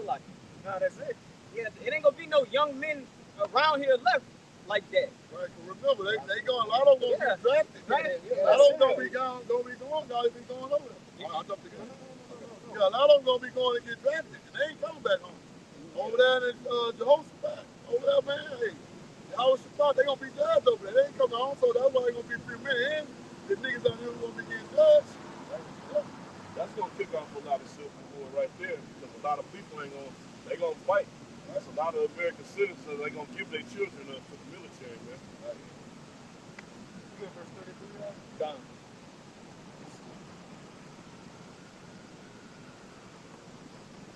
Like, no, that's it. Yeah, it ain't gonna be no young men around here left like that. Right. Remember, they going. A lot of them gonna be drafted. Right. A lot of them gonna be going. Guys be going over there. Yeah, a lot of them gonna be going to get drafted, and they ain't coming back home. Over there in Jehoshaphat, over there, man. Hey, Jehoshaphat, they gonna be judged over there. They ain't coming home, so that's why they gonna be free men. And the niggas out here gonna be getting judged. That's gonna kick off a lot of civil war right there, because a lot of people they gonna fight. That's a lot of American citizens they gonna give their children up to the military, man. Right. You got verse 33 now? Done.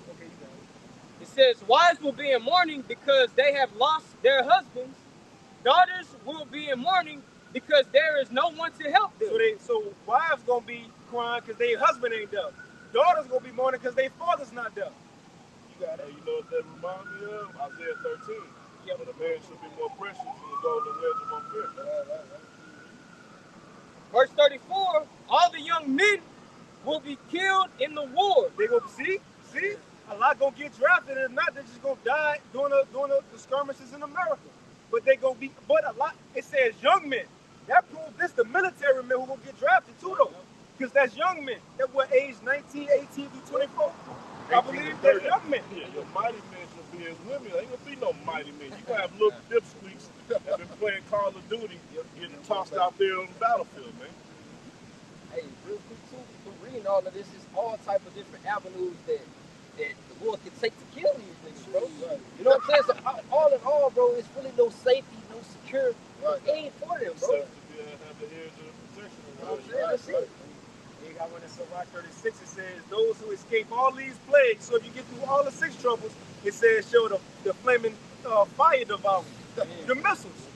Okay, you got it. It says, wives will be in mourning because they have lost their husbands. Daughters will be in mourning because there is no one to help them. So wives gonna be crying because their husband ain't there. Daughters gonna be mourning because their father's not there. You got it. You know what that reminds me of? Isaiah 13. Yep. But a man should be more precious than the golden wedge of unfair. Verse 34, all the young men will be killed in the war. They go see, a lot gonna get drafted, and if not, they're just gonna die during the skirmishes in America. But they gonna be, but a lot. It says young men. That proves this the military men who gonna get drafted too, though, because that's young men. That were aged 19, 18 through 24. I believe that's young men. Yeah, your mighty men should be as women. Ain't gonna be no mighty men. You gonna have little dipsqueaks that been playing Call of Duty, getting tossed out there on the battlefield, man. Hey, real quick too, from reading all of this, is all type of different avenues that the war can take to kill these niggas, bro. You know what I'm saying? So all in all, bro, it's really no safety, no secure aid for them, bro. Have the ears of protection. You know what I'm saying? That's it. You got one in Sirach 36. It says those who escape all these plagues. So if you get through all the 6 troubles, it says show the flaming fire devouring the missiles.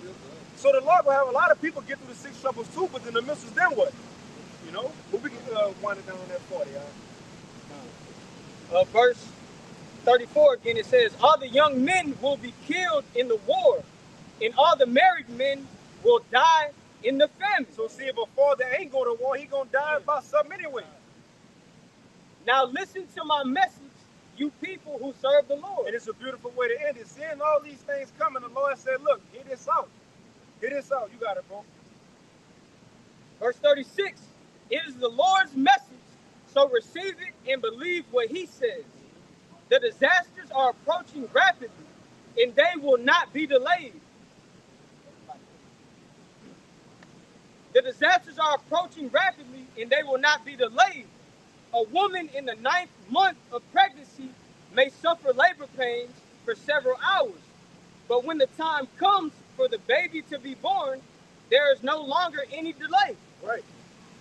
So the Lord will have a lot of people get through the 6 troubles too, but then the missiles, then what? You know, but we can wind it down on that 40. Verse 34 again, it says, all the young men will be killed in the war, and all the married men will die in the famine. So see, if a father ain't going to war, he gonna die by something anyway. Now listen to my message, you people who serve the Lord. And it's a beautiful way to end it. Seeing all these things coming, the Lord said, look, get this out. Get this out. You got it, bro. Verse 36, it is the Lord's message, so receive it and believe what he says. The disasters are approaching rapidly, and they will not be delayed. The disasters are approaching rapidly, and they will not be delayed. A woman in the 9th month of pregnancy may suffer labor pains for several hours, but when the time comes for the baby to be born, there is no longer any delay. Right.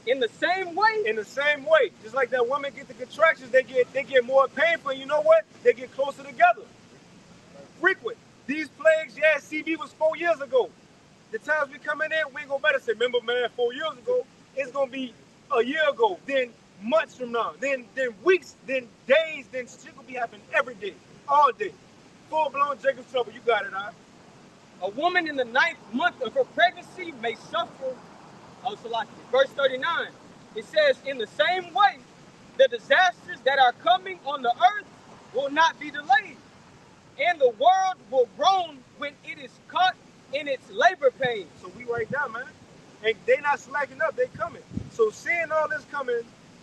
In the same way, just like that woman get the contractions, they get more painful. And you know what? They get closer together. Frequent. These plagues, yeah, CB was 4 years ago. The times we coming in, we ain't gonna better say, remember, man, 4 years ago. It's gonna be a year ago, then months from now, then weeks, then days, then shit gonna be happening every day, all day. Full blown Jacob's trouble. You got it, all right? a woman in the 9th month of her pregnancy may suffer. Verse 39, it says, in the same way, the disasters that are coming on the earth will not be delayed, and the world will groan when it is caught in its labor pains. So we right now, man. And they not slacking up, they coming. So seeing all this coming,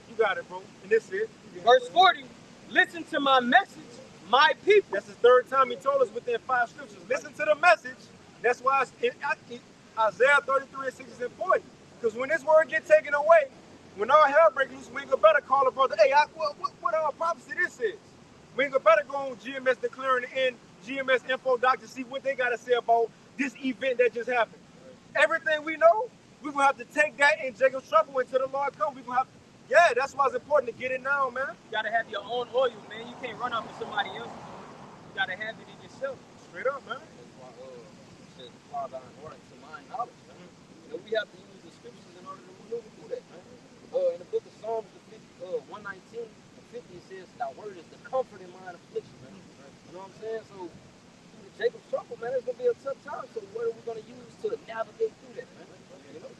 you got it, bro. And this is it. Verse 40, listen to my message, my people. That's the 3rd time he told us within 5 scriptures. Listen to the message. That's why Isaiah 33 and 6 is important. Because when this word get taken away, when our hell breaks loose, we ain't gonna better call a brother, hey, what our prophecy this is? We ain't gonna better go on GMS declaring the end, GMS info doc to see what they gotta say about this event that just happened. Everything we know, we're gonna have to take that in Jacob's trouble until the Lord comes. We're gonna have to, yeah, that's why it's important to get it now, man. You gotta have your own oil, man. You can't run off of somebody else's oil. You gotta have it in yourself. Straight up, man. That's why says apply thine heart to my knowledge, man. You know, we have to use the scriptures in order to maneuver through that, man. In the book of Psalms, 119 and 50, it says, thy word is the comfort in mine affliction, man. You know what I'm saying? So, through the Jacob's trouble, man, it's gonna be a tough time. So what are we gonna use to navigate through that, man? You know?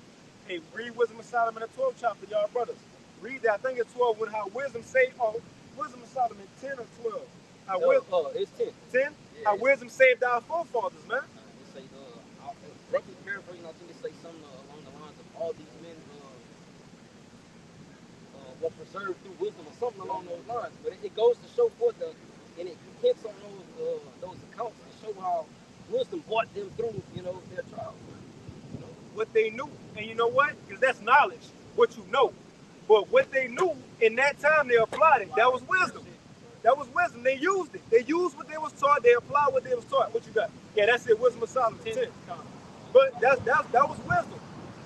Hey, read Wisdom of Solomon, the 12th chapter, y'all brothers. Read that. I think it's 12 when how wisdom saved, Wisdom of Solomon, 10 or 12? It's 10. 10? Yeah, how wisdom saved our forefathers, man. It say, roughly paraphrasing, I think it say something along the lines of all these men were preserved through wisdom or something along those lines. But it goes to show forth and it hints on those accounts to show how wisdom brought them through, their trials. What they knew. And you know what? Because that's knowledge, what you know. But what they knew, in that time, they applied it. That was wisdom. That was wisdom. They used it. They used what they was taught. They applied what they was taught. What you got? Yeah, that's it. Wisdom of Solomon, 10. But that was wisdom.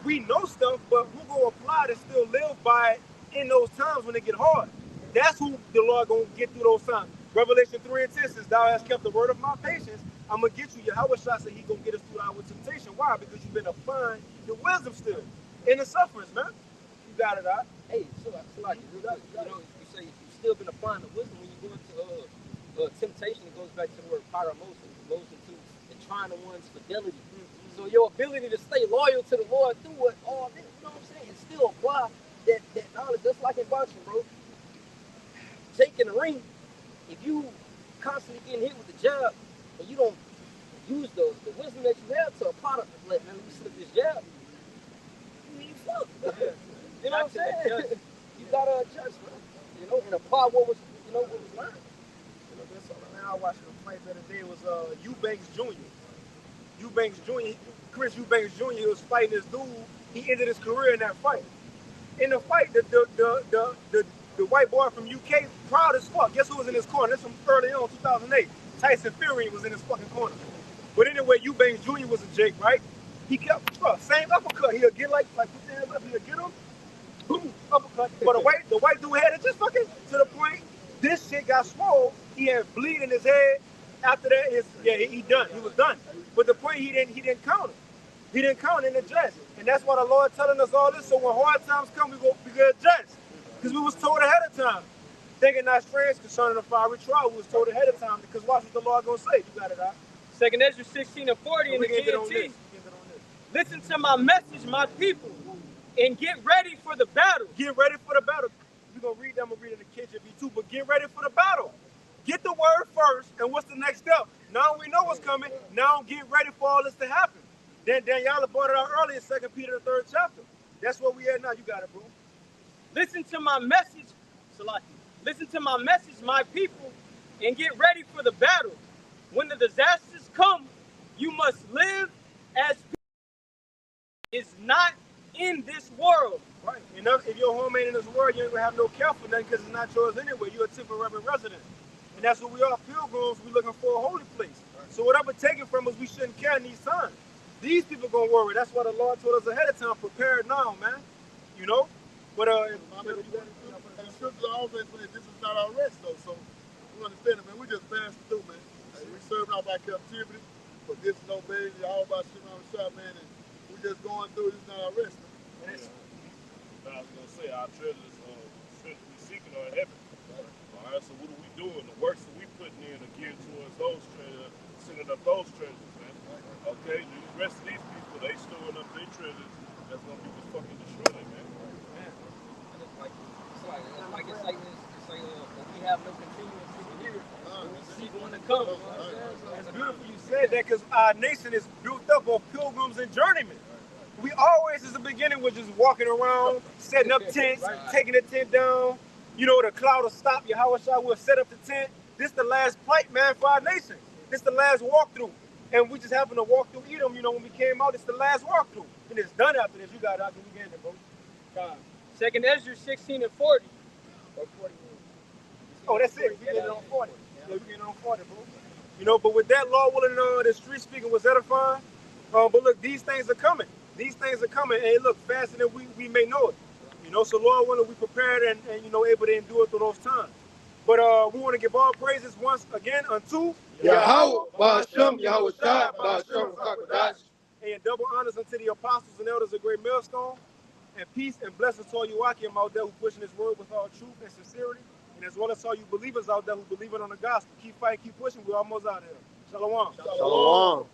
We know stuff, but who gonna apply to still live by it in those times when they get hard? That's who the Lord gonna get through those times. Revelation 3 and 10 says, thou hast kept the word of my patience. I'm gonna get you. Yahweh Shah said he gonna get us through our temptation. Why? Because you've been applying the wisdom still in the sufferings, man. You got it, out. Hey, so like you say you've still been applying the wisdom when you go into temptation. It goes back to the word pyramosis. It goes into the behind the one's fidelity. So your ability to stay loyal to the Lord through what all this, you know what I'm saying, and still apply that knowledge, just like in boxing, bro. Jake in the ring, if you constantly getting hit with the jab and you don't use the wisdom that you have to apply to, like, man, let me slip this jab, you fuck. You know what I'm saying? You gotta adjust, bro. You know, and apply what was, you know, what was learned. You know, that's something, man. I watched a fight the other day. It was Eubanks Jr. Eubanks Jr. Chris Eubanks Jr. He was fighting this dude. He ended his career in that fight. In the fight, the white boy from UK, proud as fuck. Guess who was in his corner? This from early on, 2008. Tyson Fury was in his fucking corner. But anyway, Eubanks Jr. was a Jake, right? He kept, same uppercut. He'll get like put his hands up, he'll get him, boom, uppercut. But the white dude had it just fucking to the point. This shit got swole. He had bleed in his head. After that, he done. He was done. But the point, he didn't counter. He didn't count in the adjust. And that's why the Lord telling us all this. So when hard times come, we can adjust. Because we was told ahead of time. Thinking not strange concerning the fiery trial, we was told ahead of time. Because watch what the Lord gonna say. You got it out. 2 Ezra 16 and 40 in the GMT. Listen to my message, my people, and get ready for the battle. Get ready for the battle. We're gonna read them. I'm gonna read in the KJV too. But get ready for the battle. Get the word first. And what's the next step? Now we know what's coming. Now get ready for all this to happen. Then Daniela brought it out earlier in 2 Peter, the 3rd chapter. That's where we at now. You got it, bro. Listen to my message, Salaki. Listen to my message, my people, and get ready for the battle. When the disasters come, you must live as people. Is not in this world. Right. And if your home ain't in this world, you ain't gonna have no care for nothing because it's not yours anyway. You're a temporary resident. And that's what we are, pilgrims. We're looking for a holy place. So whatever taken from us, we shouldn't care in these times. These people gonna worry. That's why the Lord told us ahead of time, prepare now, man. You know? But and the scripture always says this is not our rest though. So we understand it, man. We just passed through, man. Like, we serving out by captivity, but this is no baby, all about shit on the shop, man, and we just going through, this is not our rest, man. I was gonna say our treasures we seeking are in heaven. Alright, so what are we doing? The works that we putting in are geared towards those treasures, sending up those treasures, man. Okay, the rest of these people, they storing up their treasures. That's gonna be just fucking destroying, man. It's like we have no continuous here. See one to come. It's beautiful you said that because our nation is built up of pilgrims and journeymen. We always, at the beginning, were just walking around, setting up tents, taking the tent down. You know, the cloud will stop. Yahweh will set up the tent. This is the last plight, man, for our nation. This is the last walkthrough. And we just happened to walk through Edom, you know, when we came out. It's the last walkthrough. And it's done after this. You got it out the weekend, bro. God. 2 Ezra 16 and 40. Or 41. Oh, that's it. We getting it on 40. Yeah, we getting it on 40, bro. You know, but with that, Lord willing, the street speaking was edifying. But look, these things are coming. These things are coming. And look, faster than we may know it. You know, so Lord willing, we prepared and you know, able to endure through those times. But we want to give all praises once again unto Yahweh, Ba'ashem, Yahweh Shai, Ba'ashem, Kakadash. And double honors unto the apostles and elders of Great Millstone. And peace and blessings to all you Akim out there who pushing this word with all truth and sincerity. And as well as all you believers out there who believe it on the gospel. Keep fighting, keep pushing. We're almost out of here. Shalom. Shalom.